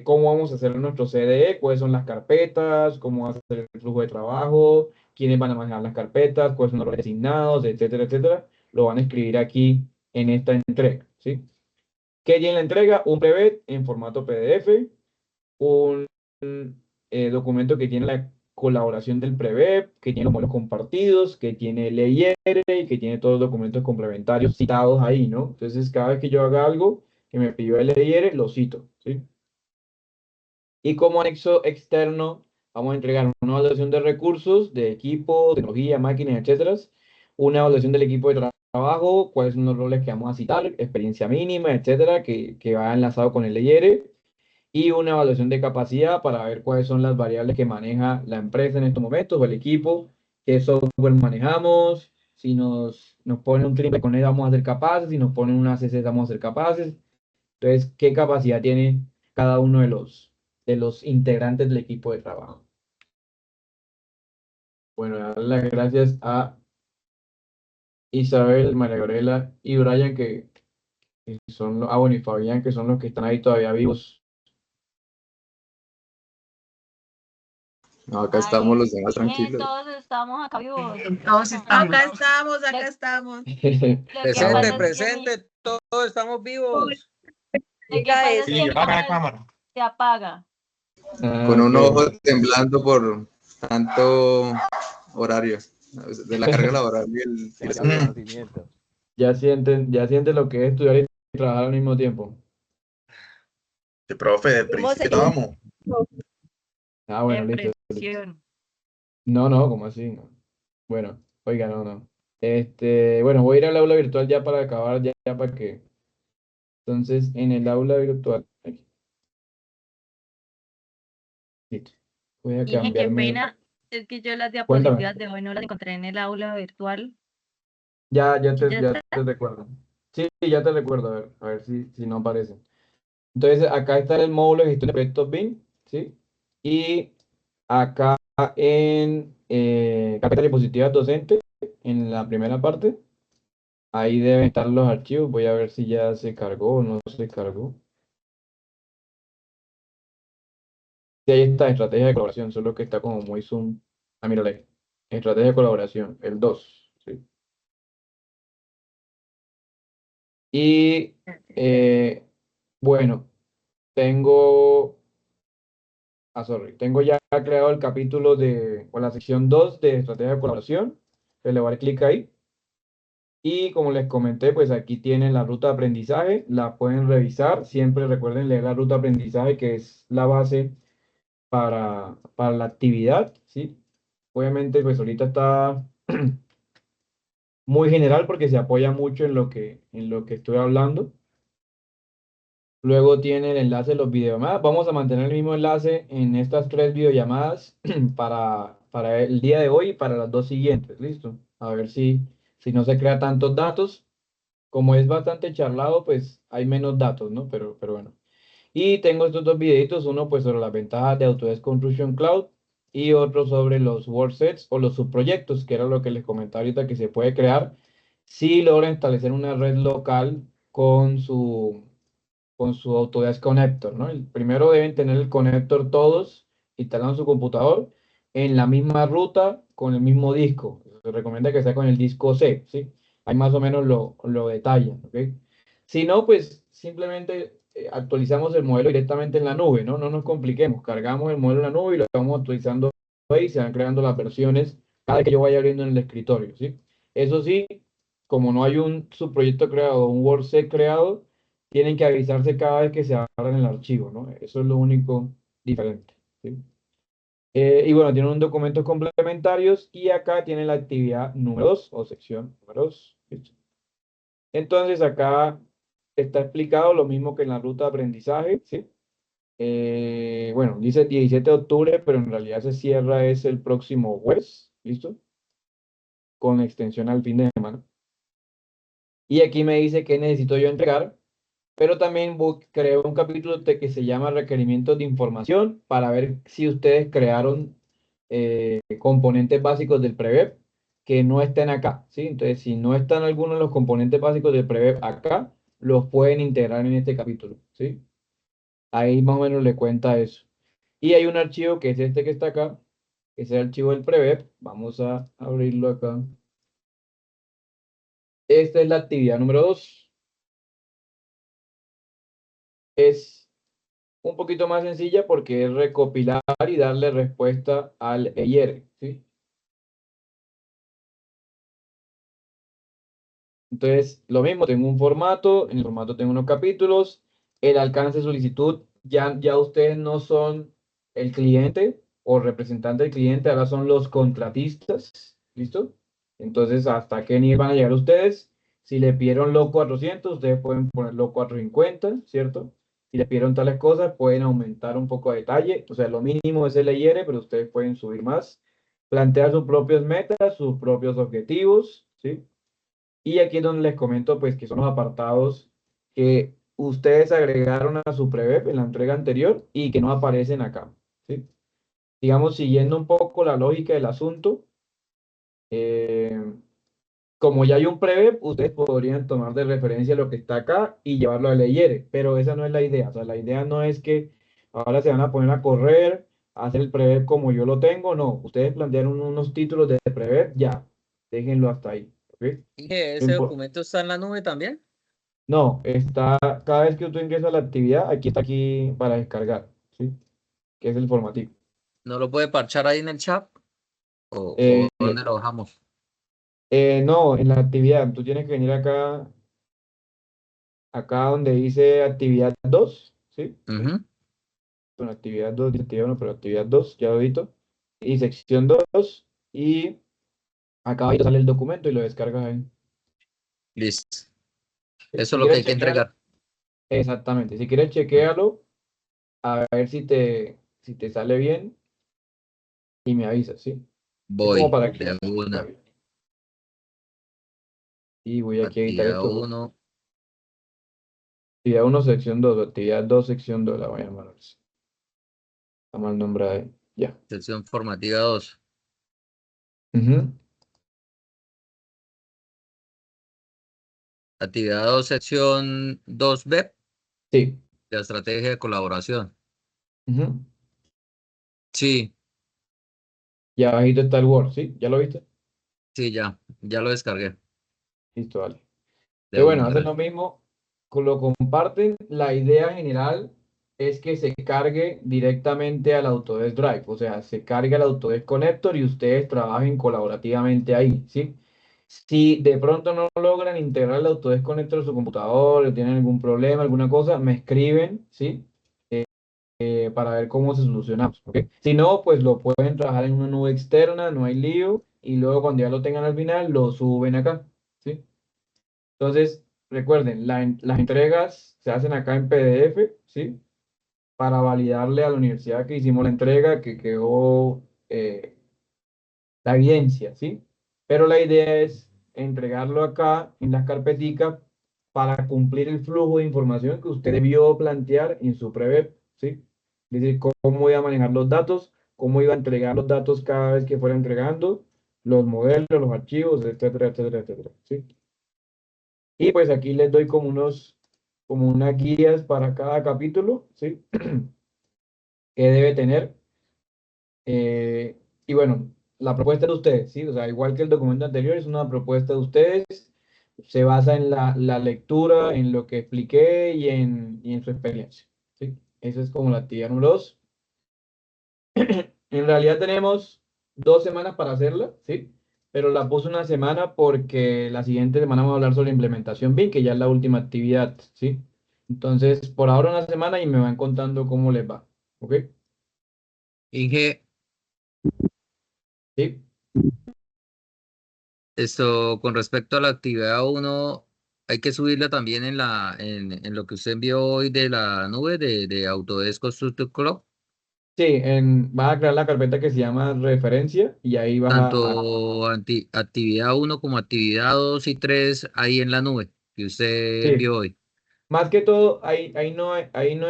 S1: cómo vamos a hacer nuestro CDE, cuáles son las carpetas, cómo va a ser el flujo de trabajo, quiénes van a manejar las carpetas, cuáles son los roles asignados, etcétera, etcétera. Lo van a escribir aquí en esta entrega, ¿sí? ¿Qué tiene la entrega? Un prevet en formato PDF, un documento que tiene la colaboración del prevet, que tiene los modelos compartidos, que tiene el EIR y que tiene todos los documentos complementarios citados ahí, ¿no? Entonces, cada vez que yo haga algo que me pidió el EIR, lo cito, ¿sí? Y como anexo externo, vamos a entregar una evaluación de recursos, de equipo, tecnología, máquinas, etcétera. Una evaluación del equipo de trabajo, cuáles son los roles que vamos a citar, experiencia mínima, etcétera, que va enlazado con el EIR. Y una evaluación de capacidad para ver cuáles son las variables que maneja la empresa en estos momentos o el equipo, qué software manejamos, si nos ponen un triple con él vamos a ser capaces, si nos ponen una CC vamos a ser capaces. Entonces, ¿qué capacidad tiene cada uno de los integrantes del equipo de trabajo? Bueno, darle las gracias a Isabel, María Gabriela y Brian, que son bueno, y Fabián, que son los que están ahí todavía vivos.
S2: No, acá
S4: Ay,
S2: estamos los demás tranquilos.
S4: todos estamos acá vivos.
S6: Todos estamos.
S4: Lo-
S6: Acá estamos.
S4: Lo que
S2: Presente,
S4: pasa es que
S7: Presente, todos estamos vivos.
S4: lo que pasa es
S6: Sí,
S4: que
S6: apaga la
S4: Ronald
S6: cámara.
S4: se apaga.
S2: Con un
S1: Ok.
S2: ojo temblando por tanto horario, de la carga laboral y el
S7: Conocimiento.
S1: Ya sienten lo que es estudiar y trabajar al mismo tiempo.
S5: Profe, de
S6: ¿Cómo se
S5: principio estábamos.
S1: Ah, bueno, listo.
S4: Depresión.
S1: No, ¿cómo así? No. Bueno, oiga, no. Bueno, voy a ir al aula virtual ya para acabar, ya para que. Entonces, en el aula virtual. Aquí. Listo. Voy a
S4: Dije, qué
S1: cambiarme.
S4: pena, es que yo las
S1: Cuéntame.
S4: diapositivas de hoy no las encontré en el aula virtual.
S1: Ya
S4: ¿Ya
S1: te recuerdo. Sí, ya te recuerdo, a ver si no aparece. Entonces, acá está el módulo de gestión de proyectos BIM, ¿sí? Y acá en carpeta de diapositivas docente, en la primera parte, ahí deben estar los archivos. Voy a ver si ya se cargó o no se cargó. Sí, ahí está, estrategia de colaboración, solo que está como muy zoom. Ah, mírale ahí. Estrategia de colaboración, el 2, ¿sí? Y bueno, tengo tengo ya creado el capítulo o la sección 2 de estrategia de colaboración. Le voy a dar clic ahí. Y como les comenté, pues aquí tienen la ruta de aprendizaje, la pueden revisar. Siempre recuerden leer la ruta de aprendizaje, que es la base para la actividad, ¿sí? Obviamente, pues ahorita está muy general porque se apoya mucho en lo que estoy hablando. Luego tiene el enlace de los videollamadas. Vamos a mantener el mismo enlace en estas 3 videollamadas para el día de hoy y para las 2 siguientes. ¿Listo? A ver si no se crea tantos datos. Como es bastante charlado, pues hay menos datos, ¿no? Pero bueno. Y tengo estos 2 videitos, uno pues sobre las ventajas de Autodesk Construction Cloud y otro sobre los worksets o los subproyectos, que era lo que les comentaba ahorita que se puede crear si logran establecer una red local con su Autodesk Connector, ¿no? El primero deben tener el connector todos instalado en su computador en la misma ruta con el mismo disco. Se recomienda que sea con el disco C, ¿sí? Ahí más o menos lo detallan, ¿ok? Si no, pues simplemente actualizamos el modelo directamente en la nube, ¿no? No nos compliquemos, cargamos el modelo en la nube y lo vamos actualizando ahí, se van creando las versiones cada vez que yo vaya abriendo en el escritorio, ¿sí? Eso sí, como no hay un subproyecto creado, un WordSet creado, tienen que avisarse cada vez que se abran el archivo, ¿no? Eso es lo único diferente, ¿sí? Y bueno, tienen un documentos complementarios y acá tienen la actividad número 2 o sección número 2. Entonces acá está explicado lo mismo que en la ruta de aprendizaje, ¿sí? Bueno, dice 17 de octubre, pero en realidad se cierra es el próximo jueves, ¿listo? Con extensión al fin de semana. Y aquí me dice que necesito yo entregar, pero también creo un capítulo que se llama requerimientos de información para ver si ustedes crearon componentes básicos del Prevet que no estén acá, ¿sí? Entonces, si no están algunos de los componentes básicos del Prevet acá, los pueden integrar en este capítulo, ¿sí? Ahí más o menos le cuenta eso. Y hay un archivo que es este que está acá, que es el archivo del Prevet. Vamos a abrirlo acá. Esta es la actividad número 2. Es un poquito más sencilla porque es recopilar y darle respuesta al EIR, ¿sí? Entonces, lo mismo, tengo un formato, en el formato tengo unos capítulos, el alcance de solicitud, ya ustedes no son el cliente o representante del cliente, ahora son los contratistas, ¿listo? Entonces, ¿hasta qué nivel van a llegar ustedes? Si le pidieron lo 400, ustedes pueden poner lo 450, ¿cierto? Si le pidieron tales cosas, pueden aumentar un poco de detalle, o sea, lo mínimo es el EIR, pero ustedes pueden subir más, plantear sus propias metas, sus propios objetivos, ¿sí? Y aquí es donde les comento, pues, que son los apartados que ustedes agregaron a su Prevet en la entrega anterior y que no aparecen acá, ¿sí? Digamos, siguiendo un poco la lógica del asunto, eh, como ya hay un Prevet, ustedes podrían tomar de referencia lo que está acá y llevarlo a Leyere, pero esa no es la idea. O sea, la idea no es que ahora se van a poner a correr, a hacer el Prevet como yo lo tengo, no. Ustedes plantearon unos títulos de Prevet, ya, déjenlo hasta ahí, ¿ok? Lo
S7: ¿Ese
S1: impo-
S7: documento está en la nube también?
S1: No, está, cada vez que tú ingresas a la actividad, aquí está aquí para descargar, ¿sí? Que es el formativo.
S7: ¿No lo puede parchar ahí en el chat? ¿O
S1: Eh,
S7: dónde lo bajamos?
S1: no, en la actividad, tú tienes que venir acá donde dice actividad 2, ¿sí?
S7: Ujú.
S1: Bueno, actividad 2, dice actividad 1, pero actividad 2, ya lo edito. Y sección 2, y acá abajo sale el documento y lo descargas ahí.
S7: Listo.
S1: Si
S7: Eso es lo que
S1: quieres
S7: hay que
S1: chequear,
S7: entregar.
S1: exactamente, si quieres chequearlo, a ver si te sale bien y me avisas, ¿sí? Es como
S7: Voy
S1: para
S7: de
S1: que...
S7: una.
S1: vale. Y voy aquí a editar
S7: Actividad
S1: esto.
S7: 1,
S1: Actividad 1, sección 2, actividad 2, sección 2, la voy a llamar así. Está mal nombrada ahí. Ya.
S7: sección formativa 2.
S1: Ujú.
S7: Actividad 2, sección 2B,
S1: Sí.
S7: la estrategia de colaboración.
S1: Ujú.
S7: Sí,
S1: Y abajito está el Word, ¿sí? ¿Ya lo viste?
S7: sí, ya lo descargué.
S1: Listo, vale.
S7: De
S1: Bueno,
S7: una,
S1: hacen lo
S7: gracias.
S1: mismo, lo comparten. La idea general es que se cargue directamente al Autodesk Drive, o sea, se cargue al Autodesk Connector y ustedes trabajen colaborativamente ahí, ¿sí? Si de pronto no logran integrar el Autodesk Connector a su computador o tienen algún problema, alguna cosa, me escriben, ¿sí? Para ver cómo se soluciona, ¿ok? Si no, pues lo pueden trabajar en una nube externa, no hay lío, y luego cuando ya lo tengan al final, lo suben acá, ¿sí? Entonces, recuerden, las entregas se hacen acá en PDF, ¿sí? Para validarle a la universidad que hicimos la entrega, que quedó la evidencia, ¿sí? Pero la idea es entregarlo acá en las carpeticas para cumplir el flujo de información que usted debió plantear en su Prevet, ¿sí? Es decir, cómo voy a manejar los datos cómo iba a entregar los datos cada vez que fuera entregando, los modelos, los archivos, etcétera, etcétera, etcétera, ¿sí? Y pues aquí les doy como unas guías para cada capítulo, ¿sí? Que debe tener. Y bueno, la propuesta de ustedes, ¿sí? O sea, igual que el documento anterior, es una propuesta de ustedes, se basa en la lectura, en lo que expliqué y en su experiencia, ¿sí? Esa es como la actividad número 2. En realidad tenemos 2 semanas para hacerla, ¿sí? Pero la puse una semana porque la siguiente semana vamos a hablar sobre implementación BIM, que ya es la última actividad, ¿sí? Entonces, por ahora una semana y me van contando cómo les va, ¿ok?
S7: Inge,
S1: ¿Sí?
S7: esto con respecto a la actividad uno, hay que subirla también en lo que usted envió hoy de la nube de Autodesk Constructor Club.
S1: Sí, vas a crear la carpeta que se llama referencia y ahí vas
S7: Tanto actividad uno como actividad 2 y 3 ahí en la nube que usted
S1: sí,
S7: envió hoy.
S1: más que todo, ahí no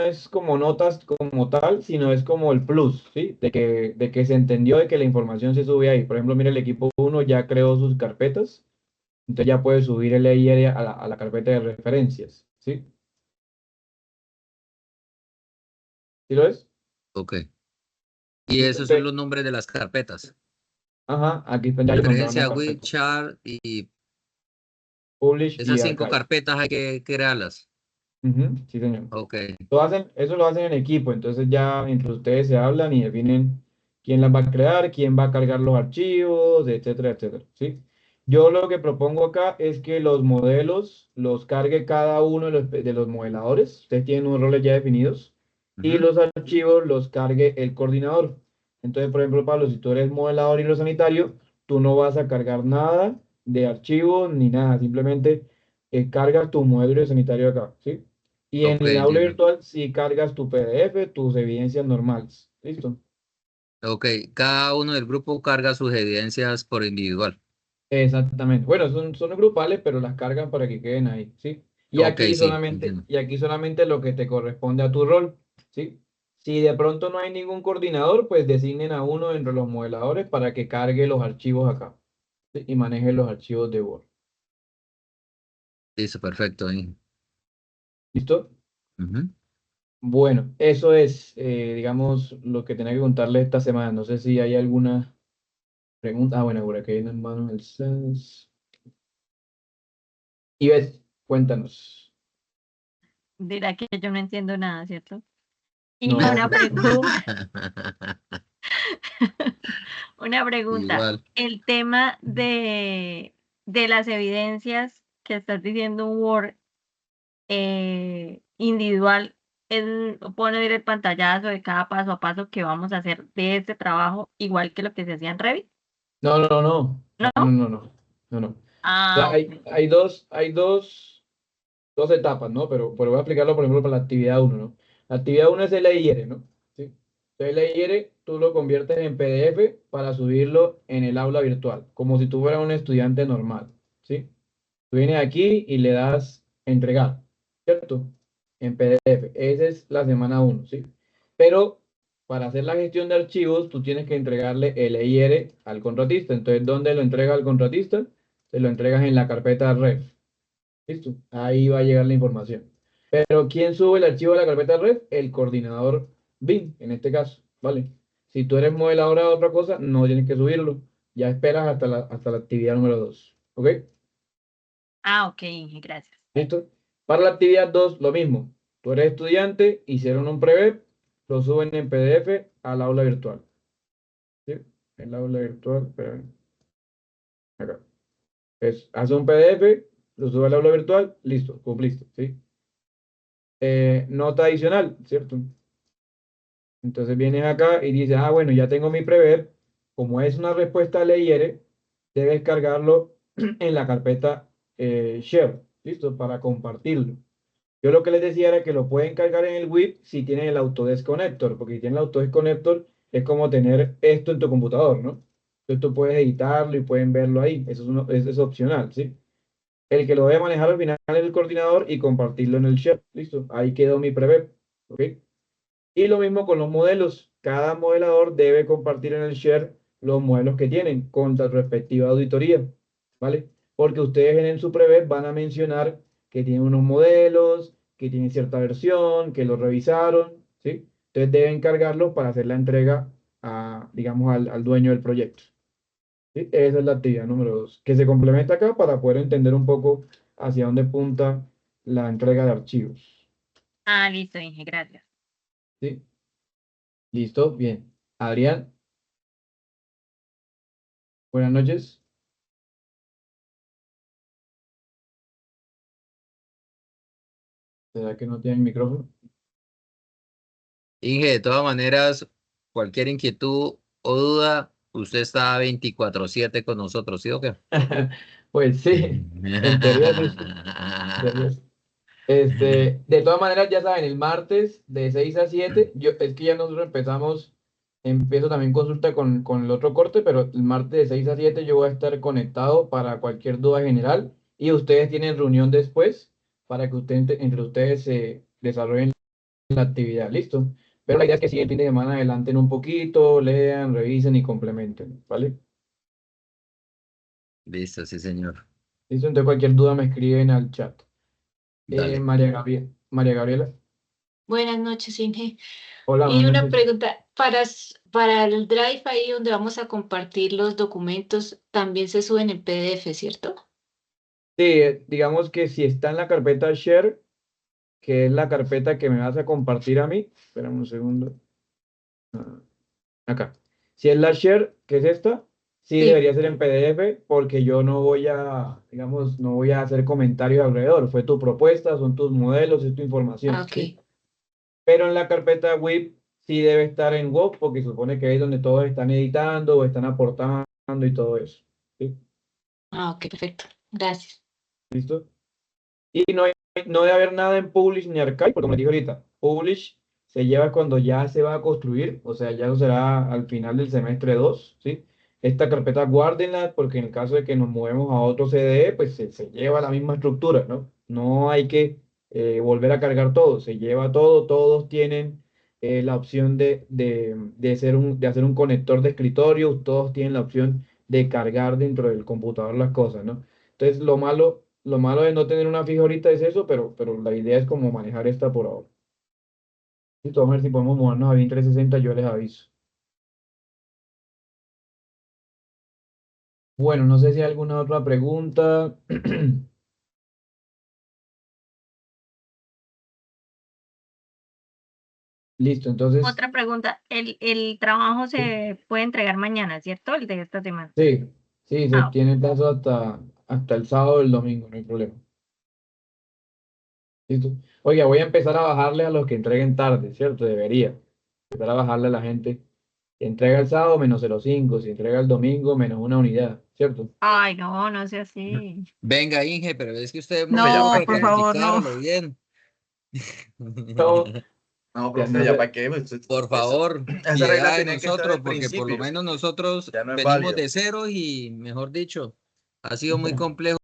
S1: es como notas como tal, sino es como el plus, ¿sí? De que se entendió de que la información se sube ahí. Por ejemplo, mira, el equipo uno ya creó sus carpetas, entonces ya puede subir el EIR a la carpeta de referencias, ¿sí? ¿Sí lo es?
S7: Ok. Y
S1: Listo.
S7: esos son
S1: Entonces,
S7: los nombres de las carpetas.
S1: ajá, aquí están ya nombradas las
S7: Referencia, Wii,
S1: carpetas.
S7: Chart y
S1: Publish y
S7: esas 5
S1: Archive.
S7: carpetas hay que crearlas.
S1: Ujú, sí, señor.
S7: Ok,
S1: Eso lo hacen en equipo, entonces ya entre ustedes se hablan y definen quién las va a crear, quién va a cargar los archivos, etcétera, etcétera, ¿sí? Yo lo que propongo acá es que los modelos los cargue cada uno de los modeladores, ustedes tienen unos roles ya definidos, y
S7: ujú,
S1: los archivos los cargue el coordinador. Entonces, por ejemplo, Pablo, si tú eres modelador y lo sanitario, tú no vas a cargar nada de archivos ni nada, simplemente cargas tu modelo sanitario acá, ¿sí? Y en
S7: ok,
S1: el aula
S7: entiendo.
S1: virtual sí cargas tu PDF, tus evidencias normales. ¿Listo?
S7: Ok, cada uno del grupo carga sus evidencias por individual.
S1: Exactamente. Bueno, son grupales, pero las cargan para que queden ahí, ¿sí?
S7: Ok, sí, entiendo.
S1: Y aquí solamente lo que te corresponde a tu rol, ¿sí? Si de pronto no hay ningún coordinador, pues designen a uno entre los modeladores para que cargue los archivos acá, ¿sí? Y maneje los archivos de Word.
S7: Listo, perfecto.
S1: ¿Listo?
S7: Ujú.
S1: Bueno, eso es, digamos, lo que tenía que contarle esta semana. No sé si hay alguna pregunta. Ah, bueno, por aquí hay unas manos alzadas. Y ves, cuéntanos.
S4: Dirá que yo no entiendo nada, ¿cierto? Y
S1: No,
S4: una pregunta, una pregunta.
S7: Igual.
S4: El tema de las evidencias que estás diciendo un Word individual, poner el pantallazo de cada paso a paso que vamos a hacer de este trabajo, igual que lo que se hacía en Revit,
S1: no, no, no, no, no,
S4: ¿no?
S1: no, no, no, no. O sea,
S4: Ah, ok.
S1: dos etapas, ¿no? Pero voy a explicarlo, por ejemplo, para la actividad uno, ¿no? La actividad uno es el EIR, ¿no? ¿Sí? Entonces, el EIR tú lo conviertes en PDF para subirlo en el aula virtual, como si tú fueras un estudiante normal, ¿sí? Tú vienes aquí y le das entregar, ¿cierto? En PDF. Esa es la semana uno, ¿sí? Pero para hacer la gestión de archivos, tú tienes que entregarle el EIR al contratista. Entonces, ¿dónde lo entrega al contratista? Se lo entregas en la carpeta ref. ¿Listo? Ahí va a llegar la información. Pero ¿quién sube el archivo de la carpeta ref? El coordinador BIM, en este caso, ¿vale? Si tú eres modeladora de otra cosa, no tienes que subirlo. Ya esperas hasta la actividad número 2. ¿Ok?
S4: Ah, ok, Inge, gracias.
S1: ¿Listo? Para la actividad 2 lo mismo. Tú eres estudiante, hicieron un prevep, lo suben en PDF al aula virtual. ¿Sí? El aula virtual, espera, acá. Hace un PDF, lo sube al aula virtual, listo, cumpliste, ¿sí? Nota adicional, ¿cierto? Entonces vienes acá y dices, ah, bueno, ya tengo mi prever. Como es una respuesta a LIR, debes cargarlo en la carpeta Share, ¿listo? Para compartirlo. Yo lo que les decía era que lo pueden cargar en el WIP si tienen el Autodesk Connector, porque si tienen el Autodesk Connector es como tener esto en tu computador, ¿no? Entonces tú puedes editarlo y pueden verlo ahí. Eso es opcional, ¿sí? El que lo debe manejar al final es el coordinador y compartirlo en el share. ¿Listo? Ahí quedó mi prever, ¿ok? Y lo mismo con los modelos. cada modelador debe compartir en el share los modelos que tienen con su respectiva auditoría, ¿vale? Porque ustedes en su prevet van a mencionar que tienen unos modelos, que tienen cierta versión, que los revisaron, ¿sí? Entonces deben cargarlos para hacer la entrega a, digamos, al dueño del proyecto. ¿Sí? Esa es la actividad número 2, que se complementa acá para poder entender un poco hacia dónde punta la entrega de archivos.
S4: Ah, listo, Inge, gracias.
S1: ¿Sí? ¿Listo? Bien. Adrián, buenas noches. ¿Será que no tiene el micrófono?
S7: Inge, de todas maneras, cualquier inquietud o duda, usted está 24/7 con nosotros, ¿sí o qué?
S1: Pues sí, en teoría sí. En teoría sí. De todas maneras, ya saben, el martes de 6 a 7, es que ya nosotros empiezo también consulta con el otro corte, pero el martes de 6 a 7 yo voy a estar conectado para cualquier duda general y ustedes tienen reunión después para que entre ustedes se desarrollen la actividad, ¿listo? Pero la idea es que si el fin de semana adelanten un poquito, lean, revisen y complementen, ¿vale?
S7: Listo, sí, señor.
S1: ¿Listo? Entonces cualquier duda me escriben al chat.
S7: Dale.
S1: María Gabriela,
S6: Buenas noches, Inge.
S1: hola,
S6: Y
S1: buenas
S6: una
S1: noches.
S6: pregunta, para el Drive ahí donde vamos a compartir los documentos, también se suben en PDF, ¿cierto?
S1: Sí, digamos que si está en la carpeta Share, que es la carpeta que me vas a compartir a mí, espérame un segundo, ah, acá. Si es la Share, que es esta, sí
S6: Sí.
S1: debería ser en PDF porque yo no voy a, digamos, no voy a hacer comentarios alrededor. Fue tu propuesta, son tus modelos, es tu información,
S6: Ah, ok.
S1: ¿sí? Pero en la carpeta WIP sí debe estar en WOP porque supone que es donde todos están editando o están aportando y todo eso, ¿sí?
S6: Ah, ok, perfecto. Gracias.
S1: ¿Listo? Y no debe haber nada en Publish ni Archive, porque como les dije ahorita, Publish se lleva cuando ya se va a construir, o sea, ya eso será al final del semestre 2, ¿sí? Esta carpeta guárdenla porque en el caso de que nos movemos a otro CDE, pues se lleva la misma estructura, ¿no? No hay que volver a cargar todo, se lleva todo, todos tienen la opción de hacer un conector de escritorio, todos tienen la opción de cargar dentro del computador las cosas, ¿no? Entonces, lo malo de no tener una fija ahorita es eso, pero la idea es como manejar esta por ahora. Listo, vamos a ver si podemos movernos a 2360, yo les aviso. Bueno, no sé si hay alguna otra pregunta. Listo, entonces,
S4: Otra pregunta, el trabajo se puede entregar mañana, ¿cierto? El de esta semana.
S1: sí, sí, se
S4: Ah,
S1: tiene plazo hasta el sábado o el domingo, no hay problema. Listo. Oiga, voy a empezar a bajarle a los que entreguen tarde, ¿cierto? Debería empezar a bajarle a la gente que entrega el sábado menos 0,5, si entrega el domingo menos una unidad, ¿cierto?
S4: ay, no, no sea así.
S7: Venga, Inge, pero es que usted
S5: Profe, ¿ya
S6: No,
S5: para
S7: tiene que
S6: por
S5: qué?
S6: favor, no.
S7: explicarlo bien.
S1: No,
S5: No,
S1: ya
S5: profe,
S1: no
S5: ¿ya
S1: sé.
S5: para qué? Pues,
S7: Por favor,
S5: esa regla
S7: piedad de
S5: tenía que estar
S7: nosotros,
S5: al
S7: porque por lo
S5: principio.
S7: menos nosotros
S5: Ya no es
S7: venimos
S5: válida.
S7: de cero y, mejor dicho, ha sido muy complejo.